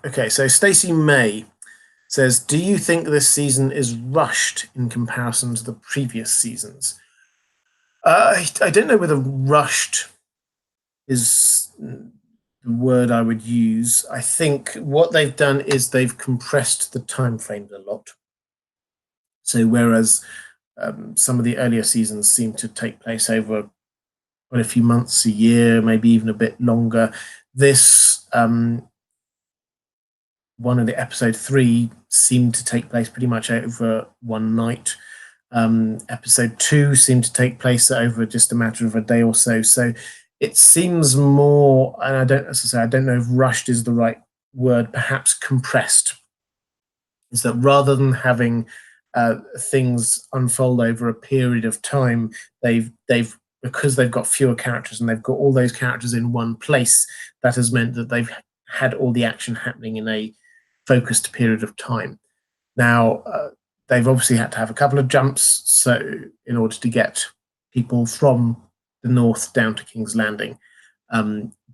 Speaker 1: Okay, so Stacey May says, do you think this season is rushed in comparison to the previous seasons? I don't know whether rushed is the word I would use. I think what they've done is they've compressed the time frames a lot. So whereas some of the earlier seasons seem to take place over quite a few months, a year, maybe even a bit longer, this one of the episode 3 seemed to take place pretty much over one night. Episode 2 seemed to take place over just a matter of a day or so. So it seems more, and I don't know if rushed is the right word, perhaps compressed. Is that rather than having things unfold over a period of time, they've because they've got fewer characters and they've got all those characters in one place, that has meant that they've had all the action happening in a focused period of time. Now, they've obviously had to have a couple of jumps so in order to get people from the north down to King's Landing.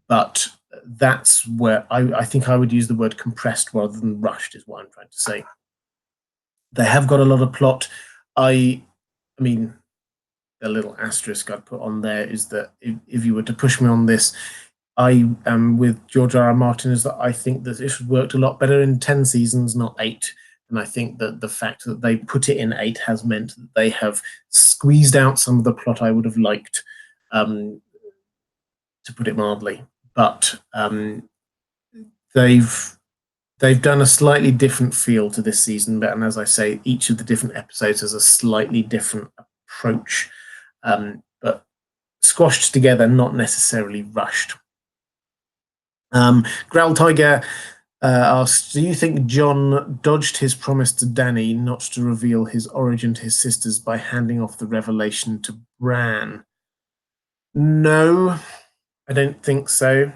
Speaker 1: But that's where I think I would use the word compressed rather than rushed, is what I'm trying to say. They have got a lot of plot. I mean, the little asterisk I'd put on there is that if you were to push me on this, I am with George R. R. Martin, is that I think that it worked a lot better in 10 seasons, not 8. And I think that the fact that they put it in 8 has meant that they have squeezed out some of the plot I would have liked, to put it mildly. But they've done a slightly different feel to this season. And as I say, each of the different episodes has a slightly different approach, but squashed together, not necessarily rushed. Growl Tiger asks, do you think Jon dodged his promise to Dany not to reveal his origin to his sisters by handing off the revelation to Bran? No, I don't think so.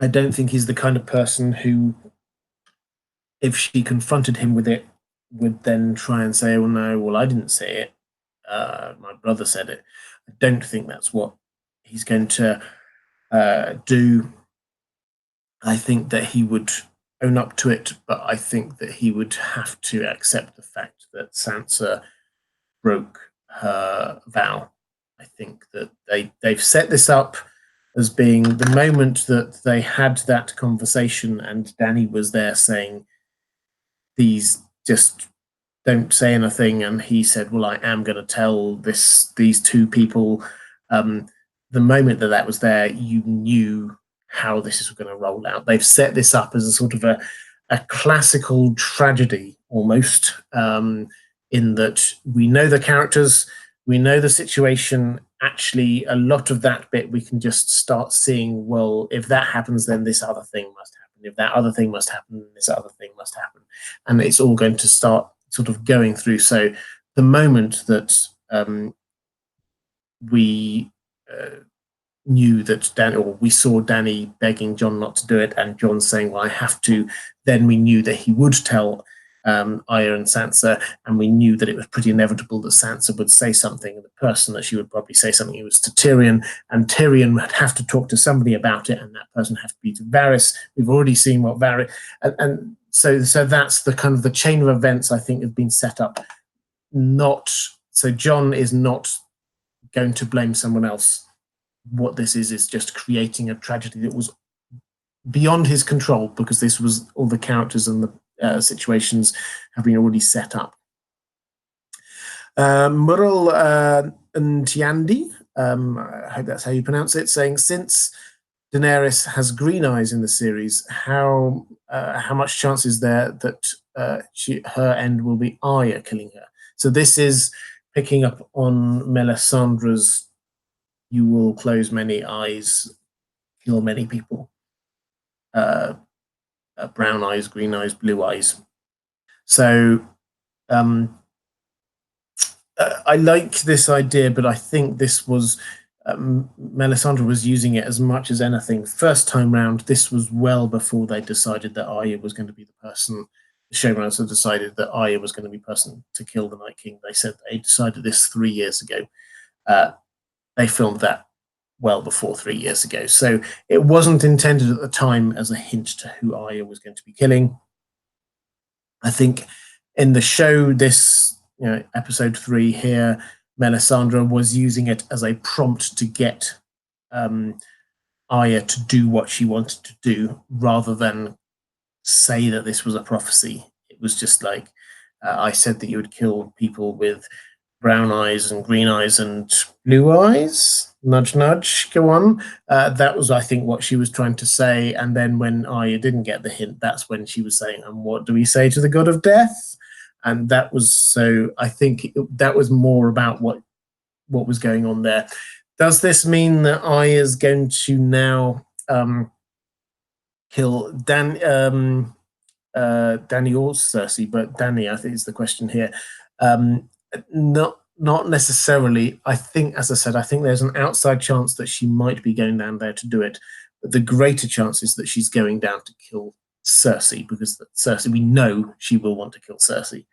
Speaker 1: I don't think he's the kind of person who, if she confronted him with it, would then try and say, oh no, well, I didn't say it. My brother said it. I don't think that's what he's going to do. I think that he would own up to it, but I think that he would have to accept the fact that Sansa broke her vow. I think that they've set this up as being the moment that they had that conversation and Dany was there saying, these just don't say anything, and he said, well, I am going to tell these two people. The moment that was there, you knew how this is going to roll out. They've set this up as a sort of a classical tragedy almost, in that we know the characters, we know the situation. Actually, a lot of that bit we can just start seeing, well, if that happens, then this other thing must happen. If that other thing must happen, this other thing must happen. And it's all going to start sort of going through. So the moment that we knew that Dany, or we saw Dany begging Jon not to do it, and Jon saying, well, I have to, then we knew that he would tell Arya and Sansa, and we knew that it was pretty inevitable that Sansa would say something, and the person that she would probably say something was to Tyrion, and Tyrion would have to talk to somebody about it, and that person had to be to Varys. We've already seen what Varys, and so that's the kind of the chain of events I think have been set up. So Jon is not going to blame someone else. What this is just creating a tragedy that was beyond his control, because this was all the characters and the situations have been already set up. Mural Ntiandi, I hope that's how you pronounce it, saying, since Daenerys has green eyes in the series, how much chance is there that her end will be Arya killing her? So this is picking up on Melisandre's "you will close many eyes, kill many people," brown eyes, green eyes, blue eyes. So I like this idea, but I think this was Melisandre was using it as much as anything. First time round, this was well before they decided that Arya was going to be the person. The showrunners had decided that Arya was going to be the person to kill the Night King. They said they decided this 3 years ago. They filmed that well before 3 years ago. So it wasn't intended at the time as a hint to who Arya was going to be killing. I think in the show, this episode 3 here, Melisandre was using it as a prompt to get Arya to do what she wanted to do, rather than say that this was a prophecy. It was just like, I said that you would kill people with brown eyes and green eyes and blue eyes. Nudge, nudge, go on. That was, I think, what she was trying to say. And then when Arya didn't get the hint, that's when she was saying, and what do we say to the god of death? And that was, so I think that was more about what was going on there. Does this mean that Arya's going to now kill Dany or Cersei? But Dany, I think, is the question here. Not necessarily. I think, as I said, I think there's an outside chance that she might be going down there to do it. But the greater chance is that she's going down to kill Cersei, because Cersei, we know she will want to kill Cersei.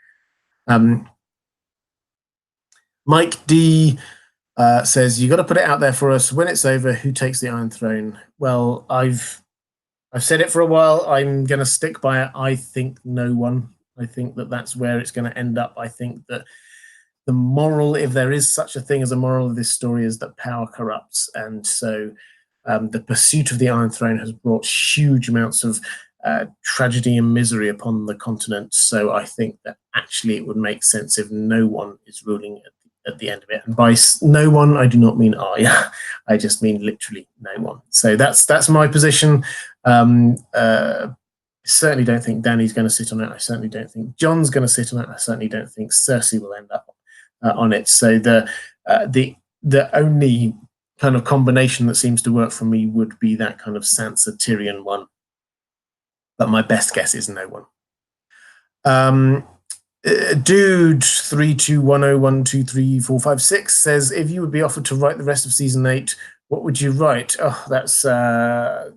Speaker 1: Mike D says, you got to put it out there for us. When it's over, who takes the Iron Throne? Well, I've said it for a while. I'm going to stick by it. I think no one. I think that that's where it's going to end up. I think that the moral, if there is such a thing as a moral of this story, is that power corrupts. And so the pursuit of the Iron Throne has brought huge amounts of tragedy and misery upon the continent. So I think that actually it would make sense if no one is ruling at the end of it. And by no one, I do not mean Arya. I just mean literally no one. So that's my position. Certainly don't think Dany's going to sit on it. I certainly don't think Jon's going to sit on it. I certainly don't think Cersei will end up on it. So the only kind of combination that seems to work for me would be that kind of Sansa Tyrion one. But my best guess is no one. Dude 321012345 says, if you would be offered to write the rest of season 8, what would you write? Oh, that's a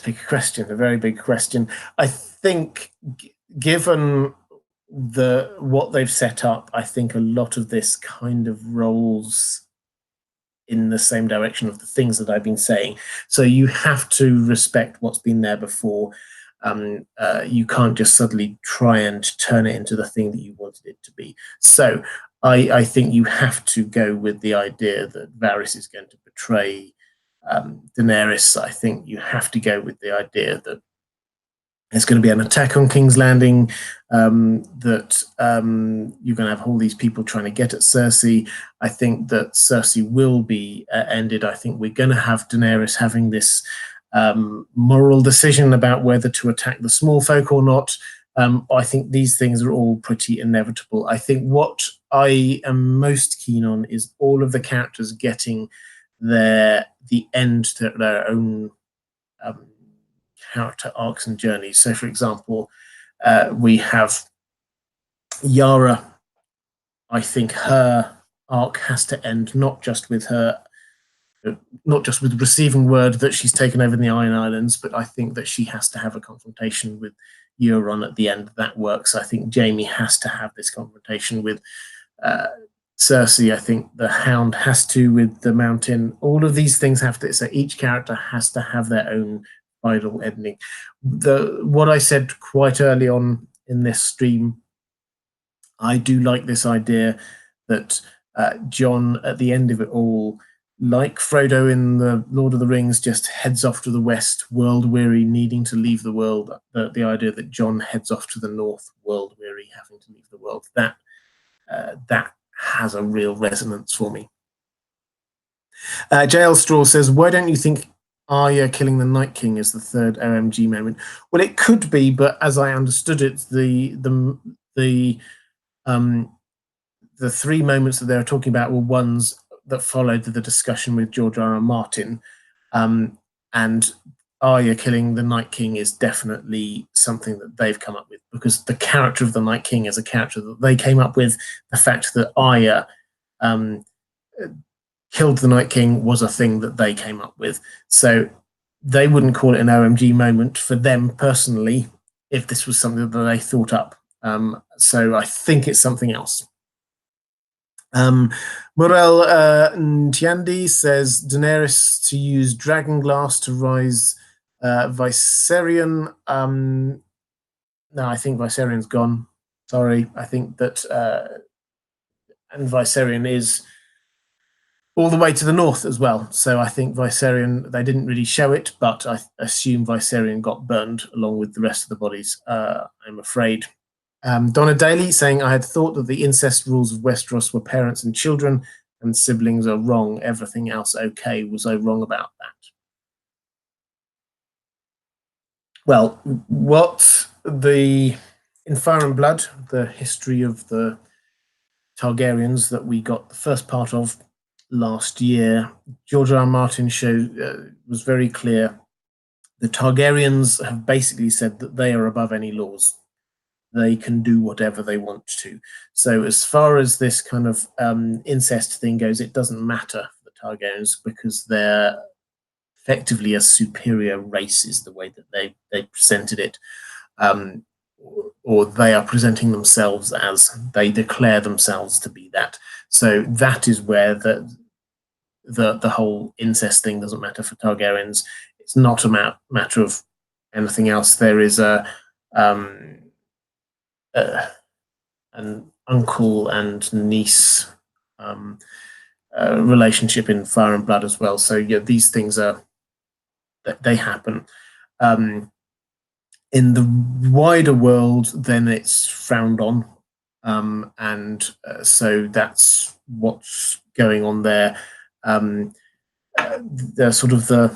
Speaker 1: big question, a very big question. I think, given what they've set up, I think a lot of this kind of rolls in the same direction of the things that I've been saying. So you have to respect what's been there before. You can't just suddenly try and turn it into the thing that you wanted it to be. So I think you have to go with the idea that Varys is going to betray Daenerys. I think you have to go with the idea that there's going to be an attack on King's Landing, that you're going to have all these people trying to get at Cersei. I think that Cersei will be ended. I think we're going to have Daenerys having this moral decision about whether to attack the small folk or not. I think these things are all pretty inevitable. I think what I am most keen on is all of the characters getting the end to their own character arcs and journeys. So, for example, we have Yara. I think her arc has to end not just with receiving word that she's taken over in the Iron Islands, but I think that she has to have a confrontation with Euron at the end. That works. I think Jaime has to have this confrontation with Cersei. I think the Hound has to with the Mountain. All of these things have to. So each character has to have their own final ending. What I said quite early on in this stream, I do like this idea that Jon, at the end of it all, like Frodo in the Lord of the Rings, just heads off to the west, world-weary, needing to leave the world. The idea that Jon heads off to the north, world-weary, having to leave the world, that has a real resonance for me. JL Straw says, why don't you think Arya killing the Night King is the third OMG moment? Well, it could be, but as I understood it, the three moments that they were talking about were ones that followed the discussion with George R. R. Martin, and Arya killing the Night King is definitely something that they've come up with, because the character of the Night King is a character that they came up with. The fact that Arya killed the Night King was a thing that they came up with. So they wouldn't call it an OMG moment for them personally if this was something that they thought up. So I think it's something else. Morel Ntiandi says Daenerys to use Dragonglass to rise Viserion. No, I think Viserion's gone. Sorry, I think that and Viserion is all the way to the north as well. So I think Viserion, they didn't really show it, but I assume Viserion got burned along with the rest of the bodies, I'm afraid. Donna Daly saying, I had thought that the incest rules of Westeros were parents and children and siblings are wrong. Everything else okay. Was I wrong about that? Well, in Fire and Blood, the history of the Targaryens that we got the first part of last year, George R. R. Martin was very clear. The Targaryens have basically said that they are above any laws. They can do whatever they want to. So as far as this kind of incest thing goes, it doesn't matter for the Targaryens because they're effectively a superior race is the way that they presented it. Or they are presenting themselves as, they declare themselves to be that. So that is where the whole incest thing doesn't matter for Targaryens. It's not a matter of anything else. There is an uncle and niece relationship in Fire and Blood as well. So yeah, these things they happen. In the wider world, then it's frowned on, so that's what's going on there. The sort of the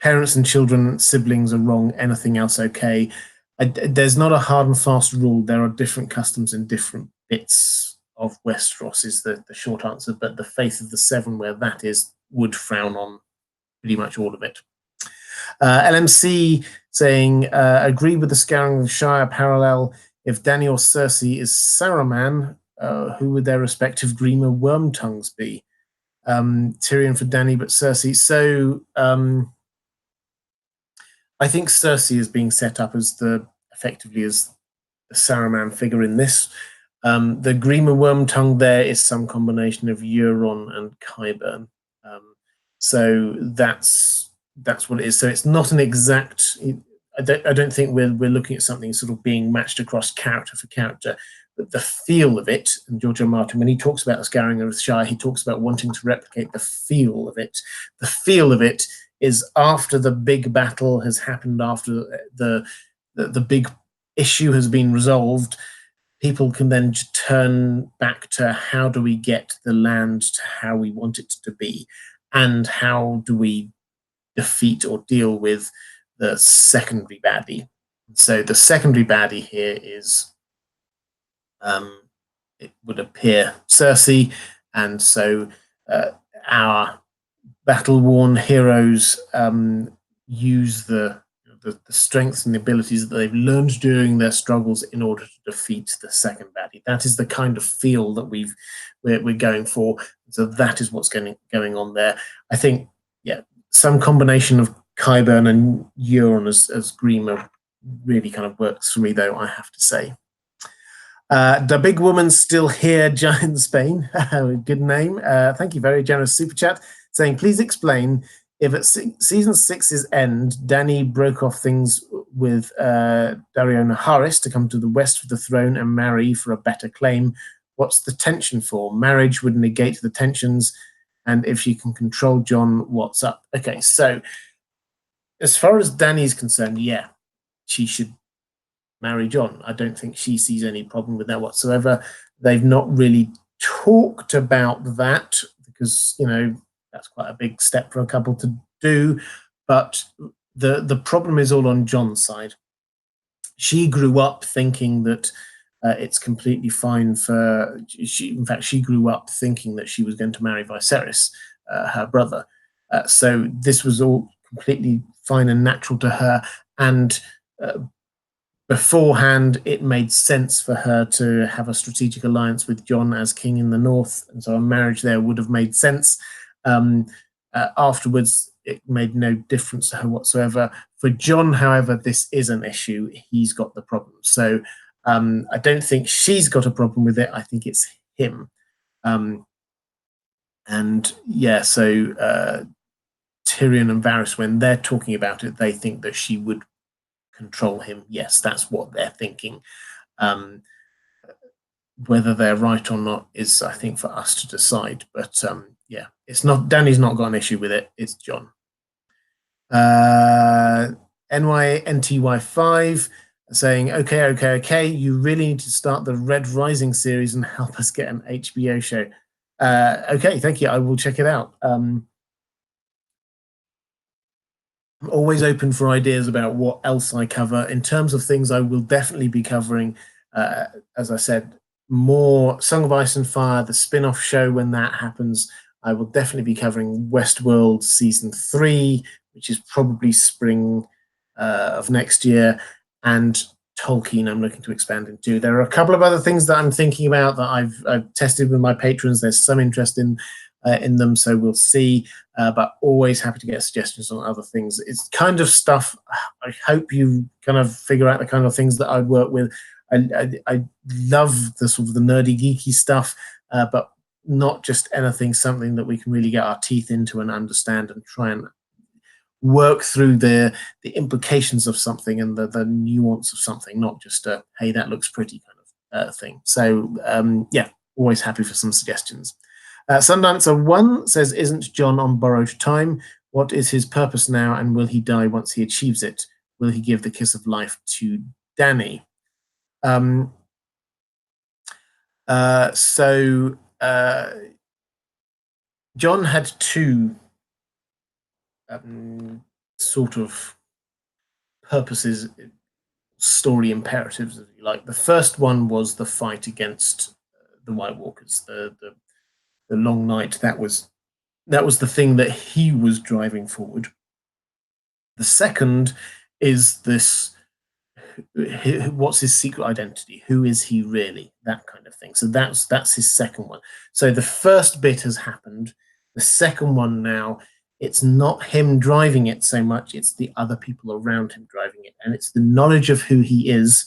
Speaker 1: parents and children, siblings are wrong. Anything else okay? There's not a hard and fast rule. There are different customs in different bits of Westeros is the short answer, but the Faith of the Seven, where that is, would frown on pretty much all of it. LMC saying, agree with the Scouring of the Shire parallel. If Dany or Cersei is Saruman, who would their respective Grima Wormtongues be? Tyrion for Dany, but Cersei. So I think Cersei is being set up as effectively as the Saruman figure in this. The Grima Wormtongue there is some combination of Euron and Qyburn. So that's what it is. So it's not an exact. I don't think we're looking at something sort of being matched across character for character, but the feel of it. And George R. R. Martin, when he talks about the Scouring of the Shire, he talks about wanting to replicate the feel of it. The feel of it is after the big battle has happened, after the big issue has been resolved, people can then turn back to how do we get the land to how we want it to be, and how do we defeat or deal with the secondary baddie. So the secondary baddie here is, it would appear, Cersei, and so our battle-worn heroes use the strengths and the abilities that they've learned during their struggles in order to defeat the second baddie. That is the kind of feel that we're going for. So that is what's going on there. I think, yeah, some combination of Qyburn and Euron as Grima really kind of works for me, though, I have to say. The Big Woman's Still Here, Giant Spain. Good name. Thank you, very generous super chat. Saying, please explain if at season 6's end, Dany broke off things with Daario Naharis to come to the west of the throne and marry for a better claim. What's the tension for? Marriage would negate the tensions, and if she can control Jon, what's up? Okay, so as far as Dany's concerned, yeah, she should marry Jon. I don't think she sees any problem with that whatsoever. They've not really talked about that. The because, you know, that's quite a big step for a couple to do. But the problem is all on Jon's side. She grew up thinking that it's completely fine for she grew up thinking that she was going to marry Viserys, her brother. So this was all completely fine and natural to her. And beforehand, it made sense for her to have a strategic alliance with Jon as king in the north. And so a marriage there would have made sense. Afterwards, it made no difference to her whatsoever. For Jon, however, this is an issue. He's got the problem. So I don't think she's got a problem with it. I think it's him. And yeah, so Tyrion and Varys, when they're talking about it, they think that she would control him. Yes, that's what they're thinking. Whether they're right or not is, I think, for us to decide. But yeah, it's not. Dany's not got an issue with it. It's Jon. NYNTY5 saying, okay, you really need to start the Red Rising series and help us get an HBO show. Okay, thank you. I will check it out. I'm always open for ideas about what else I cover. In terms of things I will definitely be covering, as I said, more Song of Ice and Fire, the spin-off show when that happens. I will definitely be covering Westworld Season 3, which is probably spring of next year, and Tolkien I'm looking to expand into. There are a couple of other things that I'm thinking about that I've tested with my patrons. There's some interest in them, so we'll see. But always happy to get suggestions on other things. It's kind of stuff I hope you kind of figure out the kind of things that I'd work with. I love the sort of the nerdy, geeky stuff, but not just anything, something that we can really get our teeth into and understand and try and work through the implications of something and the nuance of something, not just a, hey, that looks pretty kind of thing. So, yeah, always happy for some suggestions. Sundancer1 says, isn't Jon on borrowed time? What is his purpose now, and will he die once he achieves it? Will he give the kiss of life to Dany? Jon had two sort of purposes, story imperatives, if you like. The first one was the fight against the White Walkers, the long night. That was the thing that he was driving forward. The second is this: what's his secret identity? Who is he really? That kind of thing. So that's his second one. So the first bit has happened. The second one now, it's not him driving it so much, it's the other people around him driving it. And it's the knowledge of who he is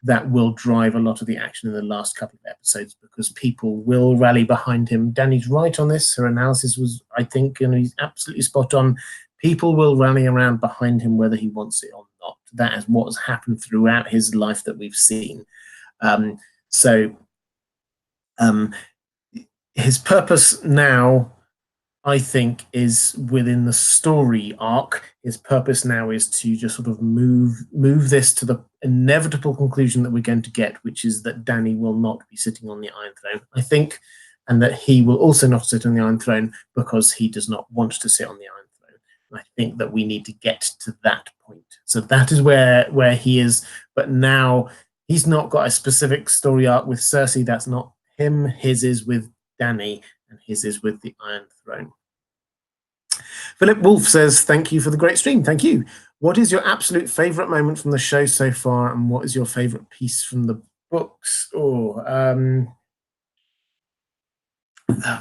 Speaker 1: that will drive a lot of the action in the last couple of episodes, because people will rally behind him. Dany's right on this. Her analysis was, I think, and he's absolutely spot on. People will rally around behind him whether he wants it or not. That is what has happened throughout his life that we've seen. His purpose now, I think, is within the story arc. His purpose now is to just sort of move this to the inevitable conclusion that we're going to get, which is that Dany will not be sitting on the Iron Throne, I think, and that he will also not sit on the Iron Throne because he does not want to sit on the Iron Throne. And I think that we need to get to that point. So that is where he is. But now he's not got a specific story arc with Cersei. That's not him. His is with Dany, and his is with the Iron Throne. Philip Wolf says, thank you for the great stream. Thank you. What is your absolute favourite moment from the show so far, and what is your favourite piece from the books?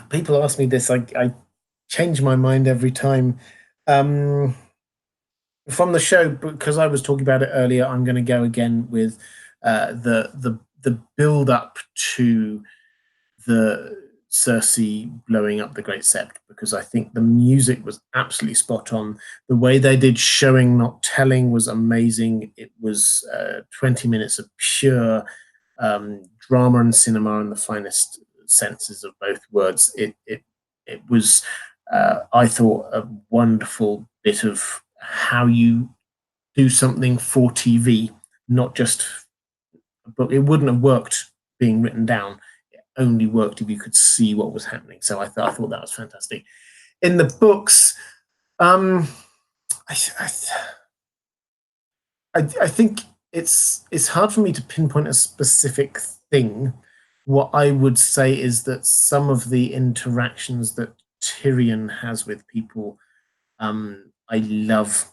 Speaker 1: People ask me this. I change my mind every time. From the show, because I was talking about it earlier, I'm going to go again with the build up to the Cersei blowing up the Great Sept, because I think the music was absolutely spot on. The way they did showing, not telling, was amazing. It was 20 minutes of pure drama and cinema in the finest senses of both words. It was, I thought, a wonderful bit of how you do something for TV, not just a book. It wouldn't have worked being written down. It only worked if you could see what was happening. So I thought that was fantastic. In the books, I think it's hard for me to pinpoint a specific thing. What I would say is that some of the interactions that Tyrion has with people, I love.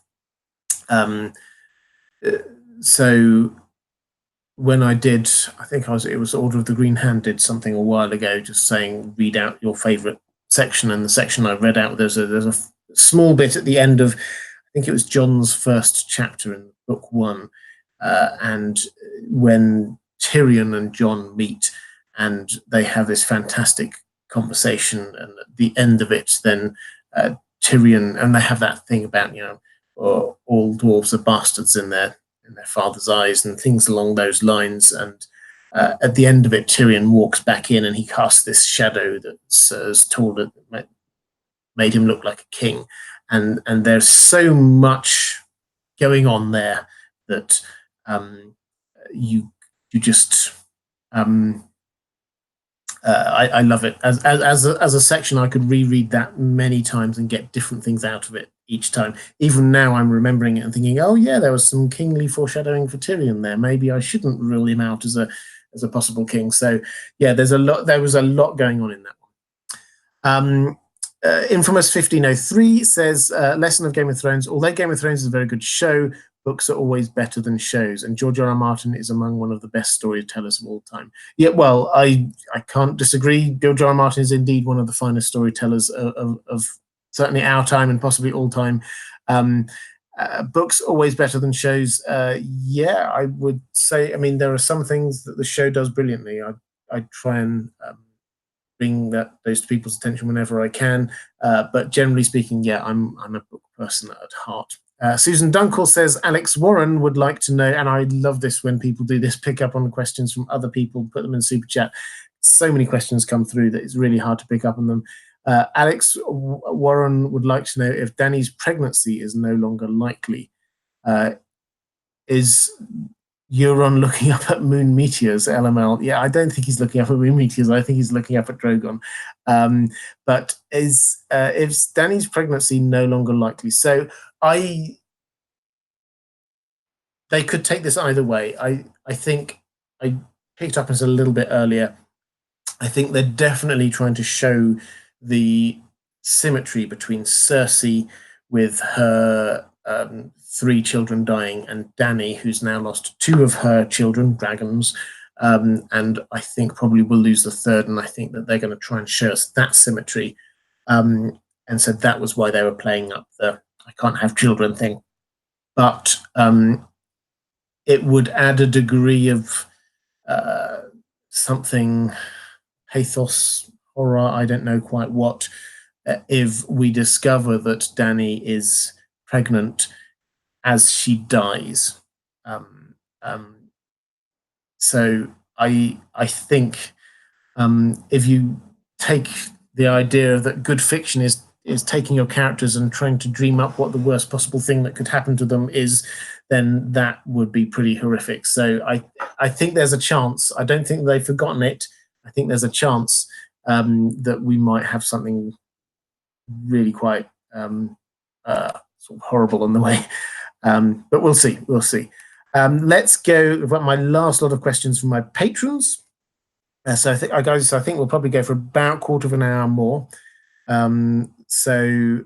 Speaker 1: So when I did, I think it was Order of the Green Hand did something a while ago, just saying read out your favorite section, and the section I read out, there's a small bit at the end of, I think it was Jon's first chapter in book 1, and when Tyrion and Jon meet, and they have this fantastic conversation, and at the end of it, then Tyrion, and they have that thing about, all dwarves are bastards in their father's eyes, and things along those lines. And at the end of it, Tyrion walks back in and he casts this shadow that's as tall that made him look like a king. And there's so much going on there that you just I love it. As a section, I could reread that many times and get different things out of it each time. Even now, I'm remembering it and thinking, oh yeah, there was some kingly foreshadowing for Tyrion there. Maybe I shouldn't rule him out as a possible king. So yeah, there was a lot going on in that one. Infamous 1503 says, lesson of Game of Thrones. Although Game of Thrones is a very good show, books are always better than shows, and George R.R. Martin is among one of the best storytellers of all time. Yeah, well, I can't disagree. George R.R. Martin is indeed one of the finest storytellers of certainly our time and possibly all time. Books always better than shows. Yeah, I would say. I mean, there are some things that the show does brilliantly. I try and bring those to people's attention whenever I can. But generally speaking, yeah, I'm a book person at heart. Susan Dunkel says, Alex Warren would like to know, and I love this when people do this, pick up on questions from other people, put them in Super Chat. So many questions come through that it's really hard to pick up on them. Alex Warren would like to know if Dany's pregnancy is no longer likely. Is Euron looking up at moon meteors, LML? Yeah, I don't think he's looking up at moon meteors. I think he's looking up at Drogon. But is Dany's pregnancy no longer likely? So they could take this either way. I think I picked up this a little bit earlier. I think they're definitely trying to show the symmetry between Cersei with her 3 children dying, and Dany, who's now lost 2 of her children, dragons, and I think probably will lose the 3rd, and I think that they're going to try and show us that symmetry. And so that was why they were playing up the I can't have children thing. But it would add a degree of something, pathos, horror, I don't know quite what, if we discover that Dany is pregnant as she dies. So I think if you take the idea that good fiction is taking your characters and trying to dream up what the worst possible thing that could happen to them is, then that would be pretty horrific. So I think there's a chance. I don't think they've forgotten it. I think there's a chance that we might have something really quite sort of horrible on the way. But we'll see. We'll see. Let's go. I've got my last lot of questions from my patrons. So I think we'll probably go for about a quarter of an hour more. So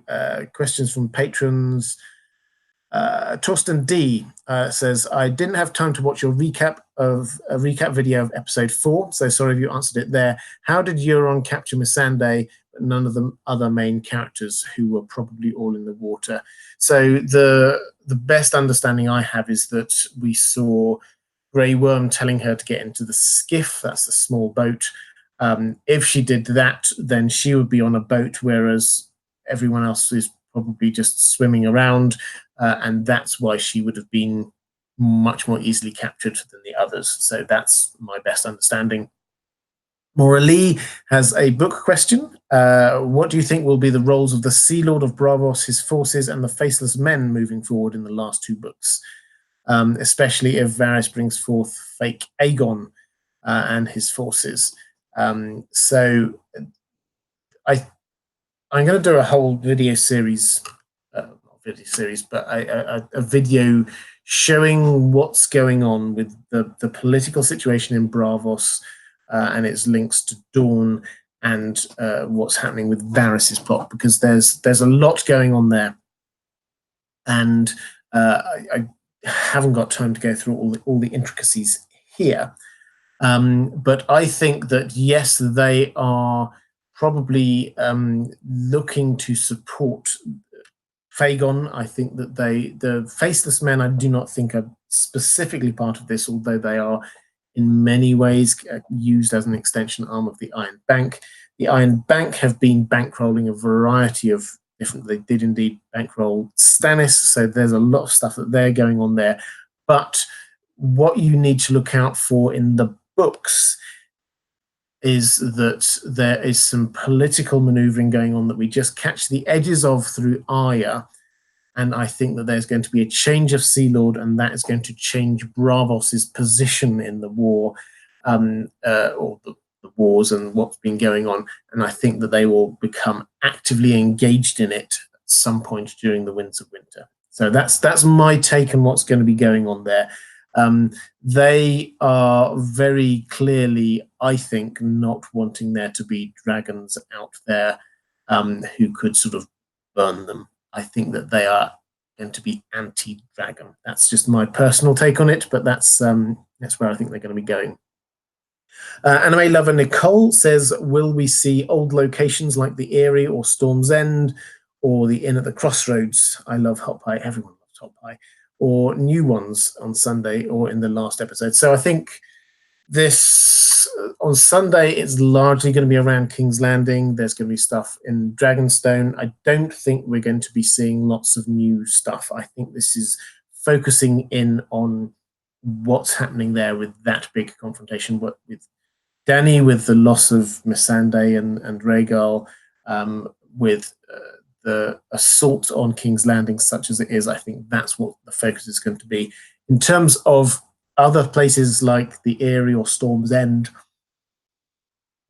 Speaker 1: questions from patrons. Torsten D says, I didn't have time to watch your recap video of episode 4, so sorry if you answered it there. How did Euron capture Missandei, but none of the other main characters who were probably all in the water? So the best understanding I have is that we saw Grey Worm telling her to get into the skiff, that's the small boat. If she did that, then she would be on a boat, whereas everyone else is probably just swimming around, and that's why she would have been much more easily captured than the others. So that's my best understanding. Maura Lee has a book question. What do you think will be the roles of the Sea Lord of Braavos, his forces, and the Faceless Men moving forward in the last 2 books? Especially if Varys brings forth fake Aegon and his forces. So I'm going to do a whole video series, not video series, but a video showing what's going on with the political situation in Braavos and its links to Dorne and what's happening with Varys' plot, because there's a lot going on there, and I haven't got time to go through all the intricacies here. But I think that yes, they are probably looking to support Fagon. I think that the Faceless Men, I do not think are specifically part of this, although they are in many ways used as an extension arm of the Iron Bank. The Iron Bank have been bankrolling a variety of different, they did indeed bankroll Stannis, so there's a lot of stuff that they're going on there. But what you need to look out for in the books is that there is some political maneuvering going on that we just catch the edges of through Arya, and I think that there's going to be a change of Sea Lord, and that is going to change Braavos's position in the war, or the wars and what's been going on, and I think that they will become actively engaged in it at some point during the Winds of Winter. So that's my take on what's going to be going on there. They are very clearly, I think, not wanting there to be dragons out there who could sort of burn them. I think that they are going to be anti-dragon. That's just my personal take on it, but that's where I think they're going to be going. Anime Lover Nicole says, will we see old locations like the Eyrie or Storm's End or the Inn at the Crossroads? I love Hot Pie. Everyone loves Hot Pie. Or new ones on Sunday or in the last episode. So I think this on Sunday it's largely going to be around King's Landing. There's going to be stuff in Dragonstone. I don't think we're going to be seeing lots of new stuff. I think this is focusing in on what's happening there with that big confrontation with Dany, with the loss of Missandei and Rhaegal, with the assault on King's Landing, such as it is. I think that's what the focus is going to be. In terms of other places like the Eyrie or Storm's End,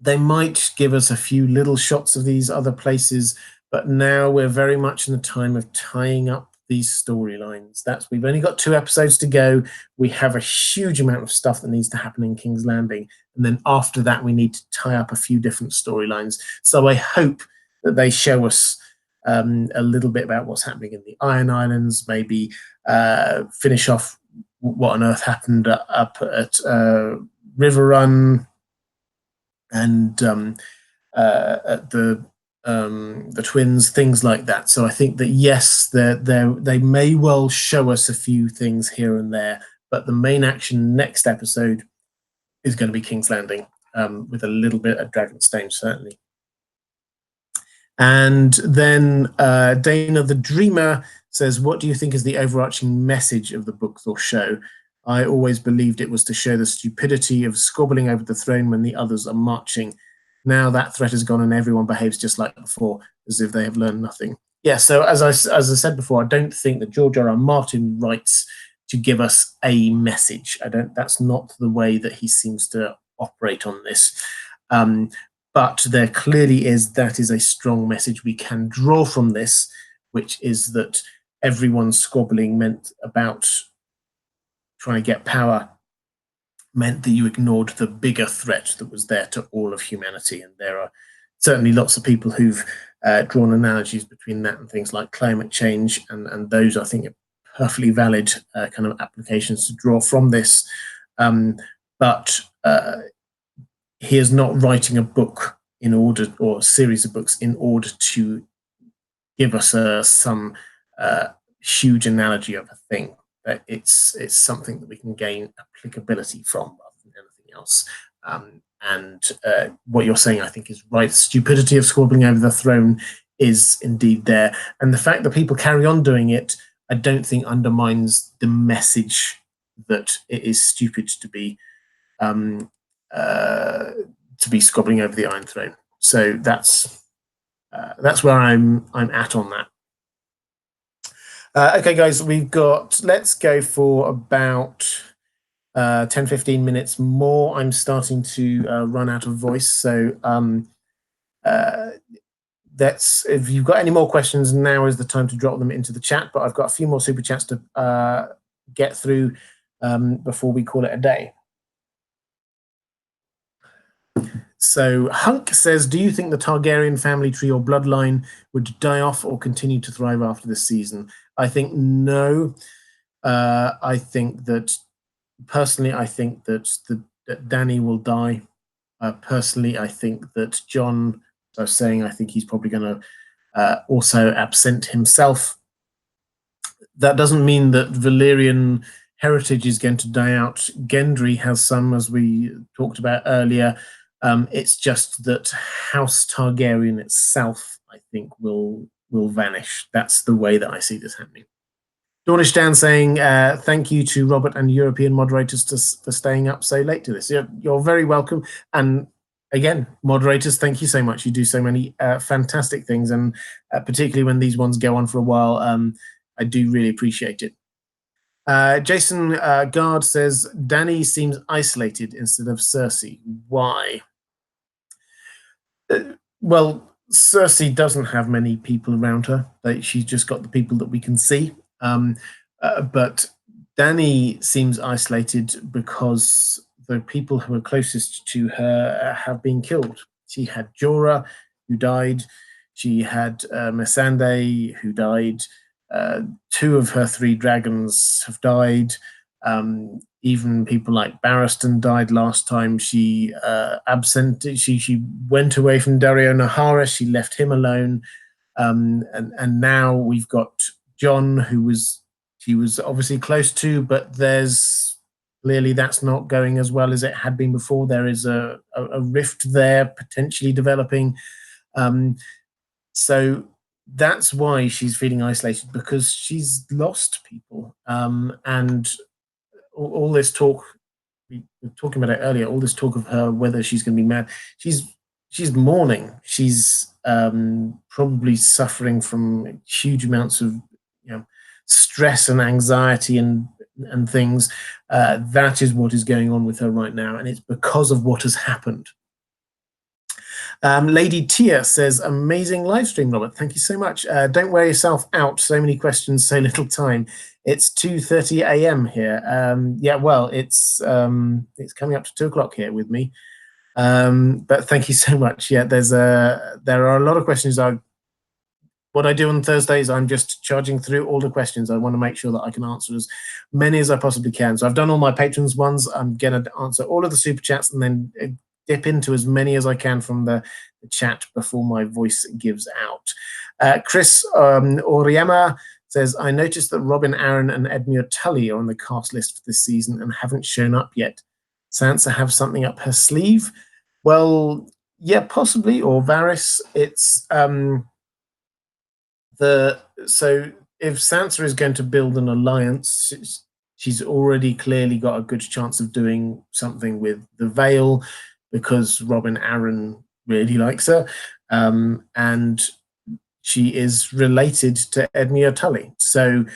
Speaker 1: they might give us a few little shots of these other places, but now we're very much in the time of tying up these storylines. We've only got 2 episodes to go. We have a huge amount of stuff that needs to happen in King's Landing, and then after that we need to tie up a few different storylines. So I hope that they show us a little bit about what's happening in the Iron Islands, maybe finish off what on earth happened up at River Run and at the Twins, things like that. So I think that yes, they may well show us a few things here and there, but the main action next episode is going to be King's Landing, with a little bit of Dragonstone, certainly. And then Dana the Dreamer says, what do you think is the overarching message of the book or show? I always believed it was to show the stupidity of squabbling over the throne when the others are marching. Now that threat has gone and everyone behaves just like before, as if they have learned nothing. Yeah, so as I said before, I don't think that George R.R. Martin writes to give us a message. That's not the way that he seems to operate on this. But there clearly that is a strong message we can draw from this, which is that everyone's squabbling meant about trying to get power meant that you ignored the bigger threat that was there to all of humanity. And there are certainly lots of people who've drawn analogies between that and things like climate change, and those, I think, are perfectly valid kind of applications to draw from this. But he is not writing a book or a series of books in order to give us some huge analogy of a thing. It's something that we can gain applicability from rather than anything else. And what you're saying, I think, is right. The stupidity of squabbling over the throne is indeed there. And the fact that people carry on doing it, I don't think undermines the message that it is stupid to be squabbling over the Iron Throne. So that's where I'm at on that. Okay, guys, let's go for about 10-15 minutes more. I'm starting to run out of voice, so that's, if you've got any more questions, now is the time to drop them into the chat. But I've got a few more super chats to get through before we call it a day. So Hunk says, do you think the Targaryen family tree or bloodline would die off or continue to thrive after this season? I think no. I think that, personally, I think that Dany will die. Personally, I think that Jon, as I was saying, I think he's probably going to also absent himself. That doesn't mean that Valyrian heritage is going to die out. Gendry has some, as we talked about earlier. It's just that House Targaryen itself, I think, will vanish. That's the way that I see this happening. Dornish Dan saying, thank you to Robert and European moderators for staying up so late to this. You're very welcome. And again, moderators, thank you so much. You do so many fantastic things, and particularly when these ones go on for a while, I do really appreciate it. Jason Gard says, Dany seems isolated instead of Cersei. Why? Well, Cersei doesn't have many people around her. She's just got the people that we can see. But Dany seems isolated because the people who are closest to her have been killed. She had Jorah, who died. She had Missandei, who died. 2 of her 3 dragons have died. Even people like Barristan died last time. She She went away from Dario Naharis. She left him alone. And now we've got Jon, who she was obviously close to, but there's clearly that's not going as well as it had been before. There is a rift there potentially developing. So that's why she's feeling isolated, because she's lost people. And all this talk, we were talking about it earlier, all this talk of her, whether she's going to be mad, she's mourning. She's probably suffering from huge amounts of stress and anxiety and things. That is what is going on with her right now, and it's because of what has happened. Lady Tia says, amazing live stream, Robert. Thank you so much. Don't wear yourself out. So many questions, so little time. It's 2:30 a.m. here. Yeah, well, it's coming up to 2 o'clock here with me. But thank you so much. Yeah, there are a lot of questions. What I do on Thursdays, I'm just charging through all the questions. I want to make sure that I can answer as many as I possibly can. So I've done all my patrons ones. I'm going to answer all of the super chats and then dip into as many as I can from the chat before my voice gives out. Chris Oriema says, I noticed that Robin Arryn and Edmure Tully are on the cast list for this season and haven't shown up yet. Sansa have something up her sleeve? Well, yeah, possibly, or Varys. It's so if Sansa is going to build an alliance, she's already clearly got a good chance of doing something with the Vale, because Robin Arryn really likes her, and she is related to Edmure Tully. So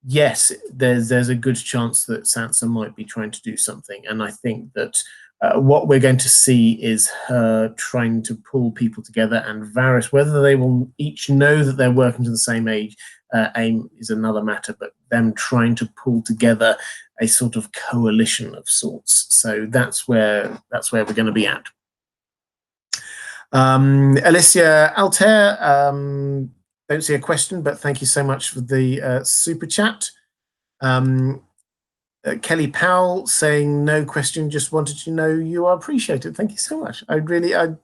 Speaker 1: yes, there's a good chance that Sansa might be trying to do something, and I think that what we're going to see is her trying to pull people together, and Varys, whether they will each know that they're working to the same aim is another matter, but them trying to pull together a sort of coalition of sorts. So that's where we're going to be at. Alicia Altair, don't see a question, but thank you so much for the super chat. Kelly Powell saying, no question, just wanted to know you are appreciated. Thank you so much. That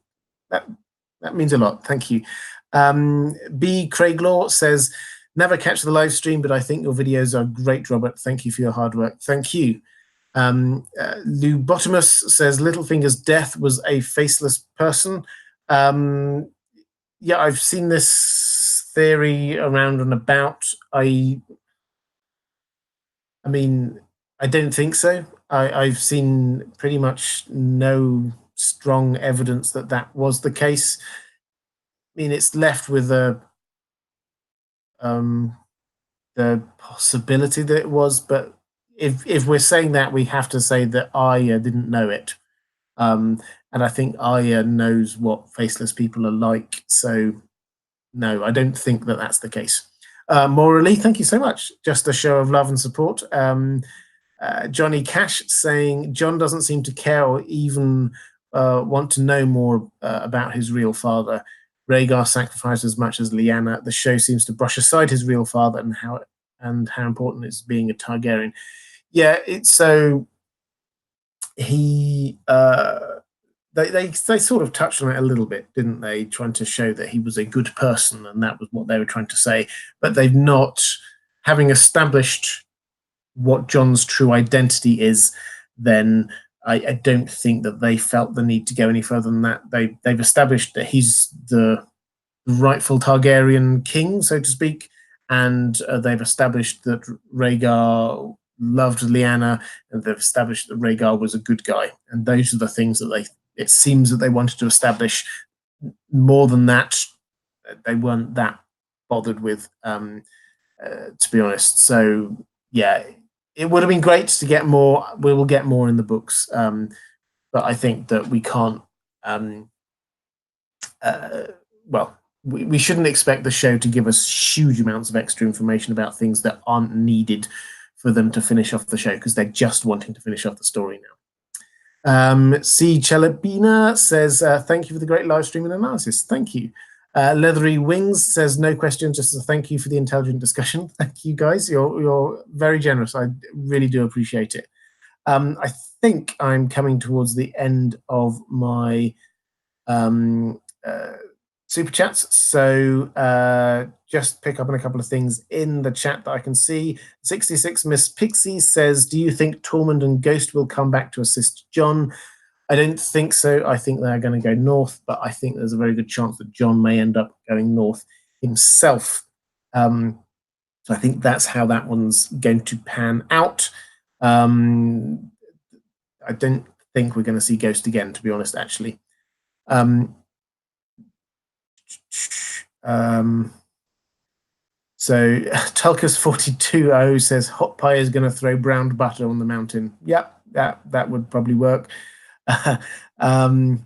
Speaker 1: means a lot. Thank you. B. Craig Law says, never catch the live stream, but I think your videos are great, Robert. Thank you for your hard work. Thank you. Lou Bottomus says, Littlefinger's death was a faceless person. Yeah, I've seen this theory around and about. I mean, I don't think so. I've seen pretty much no strong evidence that that was the case. I mean, it's left with the possibility that it was, but if we're saying that, we have to say that Arya didn't know it. And I think Arya knows what faceless people are like. So, no, I don't think that that's the case. Morally, thank you so much. Just a show of love and support. Johnny Cash saying Jon doesn't seem to care or even want to know more about his real father. Rhaegar sacrificed as much as Lyanna. The show seems to brush aside his real father and how important it's being a Targaryen. Yeah, it's so he they sort of touched on it a little bit, didn't they? Trying to show that he was a good person, and that was what they were trying to say. But they've not, having established what Jon's true identity is, then I don't think that they felt the need to go any further than that. They've established that he's the rightful Targaryen king, so to speak, and they've established that Rhaegar loved Lyanna, and they've established that Rhaegar was a good guy. And those are the things that it seems that they wanted to establish. More than that, they weren't that bothered with, to be honest. So, yeah, it would have been great to get more. We will get more in the books, but I think that we can't. Well, we shouldn't expect the show to give us huge amounts of extra information about things that aren't needed for them to finish off the show, because they're just wanting to finish off the story now. C. Chalabina says, thank you for the great live stream and analysis. Thank you. Leathery Wings says, no question, just a thank you for the intelligent discussion. Thank you, guys. You're very generous. I really do appreciate it. I think I'm coming towards the end of my super chats. So just pick up on a couple of things in the chat that I can see. 66 Miss Pixie says, do you think Tormund and Ghost will come back to assist Jon? I don't think so. I think they're going to go north, but I think there's a very good chance that Jon may end up going north himself. So I think that's how that one's going to pan out. I don't think we're going to see Ghost again, to be honest, actually. So Tulkas420 says hot pie is going to throw browned butter on the mountain. Yep, that would probably work. So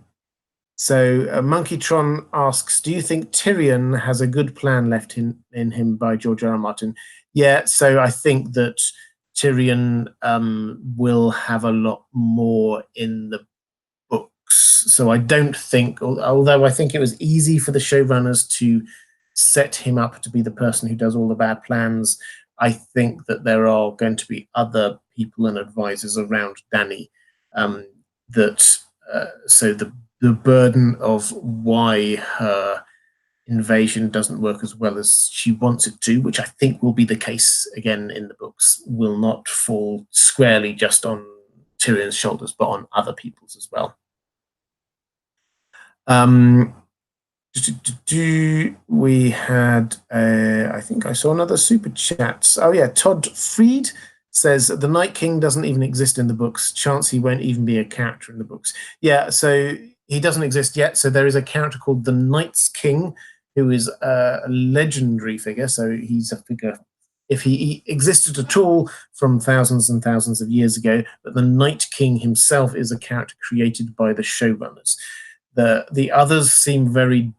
Speaker 1: Monkeytron asks, do you think Tyrion has a good plan left in him by George R. R. Martin? Yeah, so I think that Tyrion will have a lot more in the books. So I don't think, although I think it was easy for the showrunners to set him up to be the person who does all the bad plans, I think that there are going to be other people and advisors around Dany so the burden of why her invasion doesn't work as well as she wants it to, which I think will be the case again in the books, will not fall squarely just on Tyrion's shoulders, but on other people's as well. We had, I think I saw another super chat. Oh yeah, Todd Freed says the Night King doesn't even exist in the books. Chance he won't even be a character in the books. Yeah, so he doesn't exist yet. So there is a character called the Night's King, who is a legendary figure. So he's a figure, if he existed at all, from thousands and thousands of years ago. But the Night King himself is a character created by the showrunners. The others seem very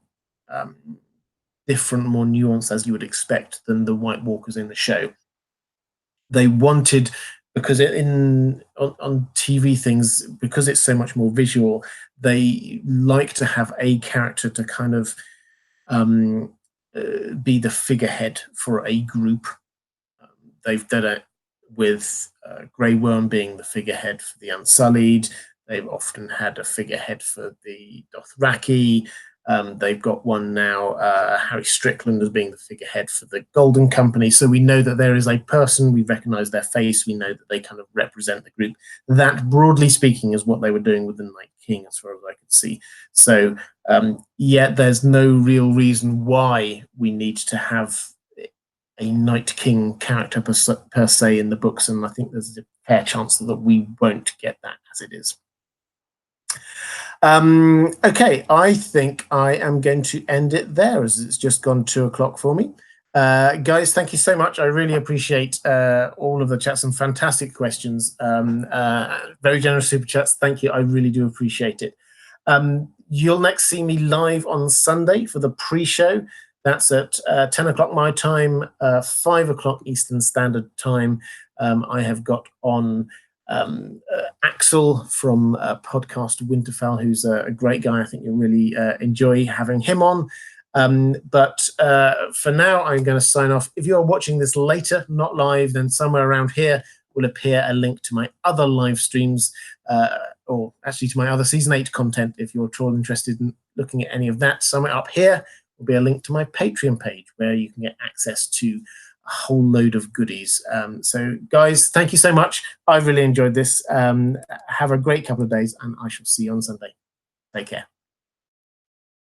Speaker 1: different, more nuanced, as you would expect, than the White Walkers in the show. They wanted, because on TV things, because it's so much more visual, they like to have a character to kind of be the figurehead for a group. They've done it with Grey Worm being the figurehead for the Unsullied. They've often had a figurehead for the Dothraki. They've got one now, Harry Strickland, as being the figurehead for the Golden Company. So we know that there is a person, we recognize their face, we know that they kind of represent the group. That, broadly speaking, is what they were doing with the Night King, as far as I could see. So, yeah, there's no real reason why we need to have a Night King character per se in the books, and I think there's a fair chance that we won't get that as it is. Okay, I think I am going to end it there, as it's just gone 2 o'clock for me. Guys, thank you so much. I really appreciate all of the chats, some fantastic questions. Very generous super chats. Thank you. I really do appreciate it. You'll next see me live on Sunday for the pre-show. That's at 10 o'clock my time, 5 o'clock Eastern Standard Time. I have got on Axel from podcast Winterfell, who's a great guy. I think you'll really enjoy having him on. But for now, I'm going to sign off. If you're watching this later, not live, then somewhere around here will appear a link to my other live streams, or actually to my other Season 8 content. If you're at all interested in looking at any of that, somewhere up here will be a link to my Patreon page where you can get access to a whole load of goodies. So, guys, thank you so much. I really enjoyed this. Have a great couple of days, and I shall see you on Sunday. Take care.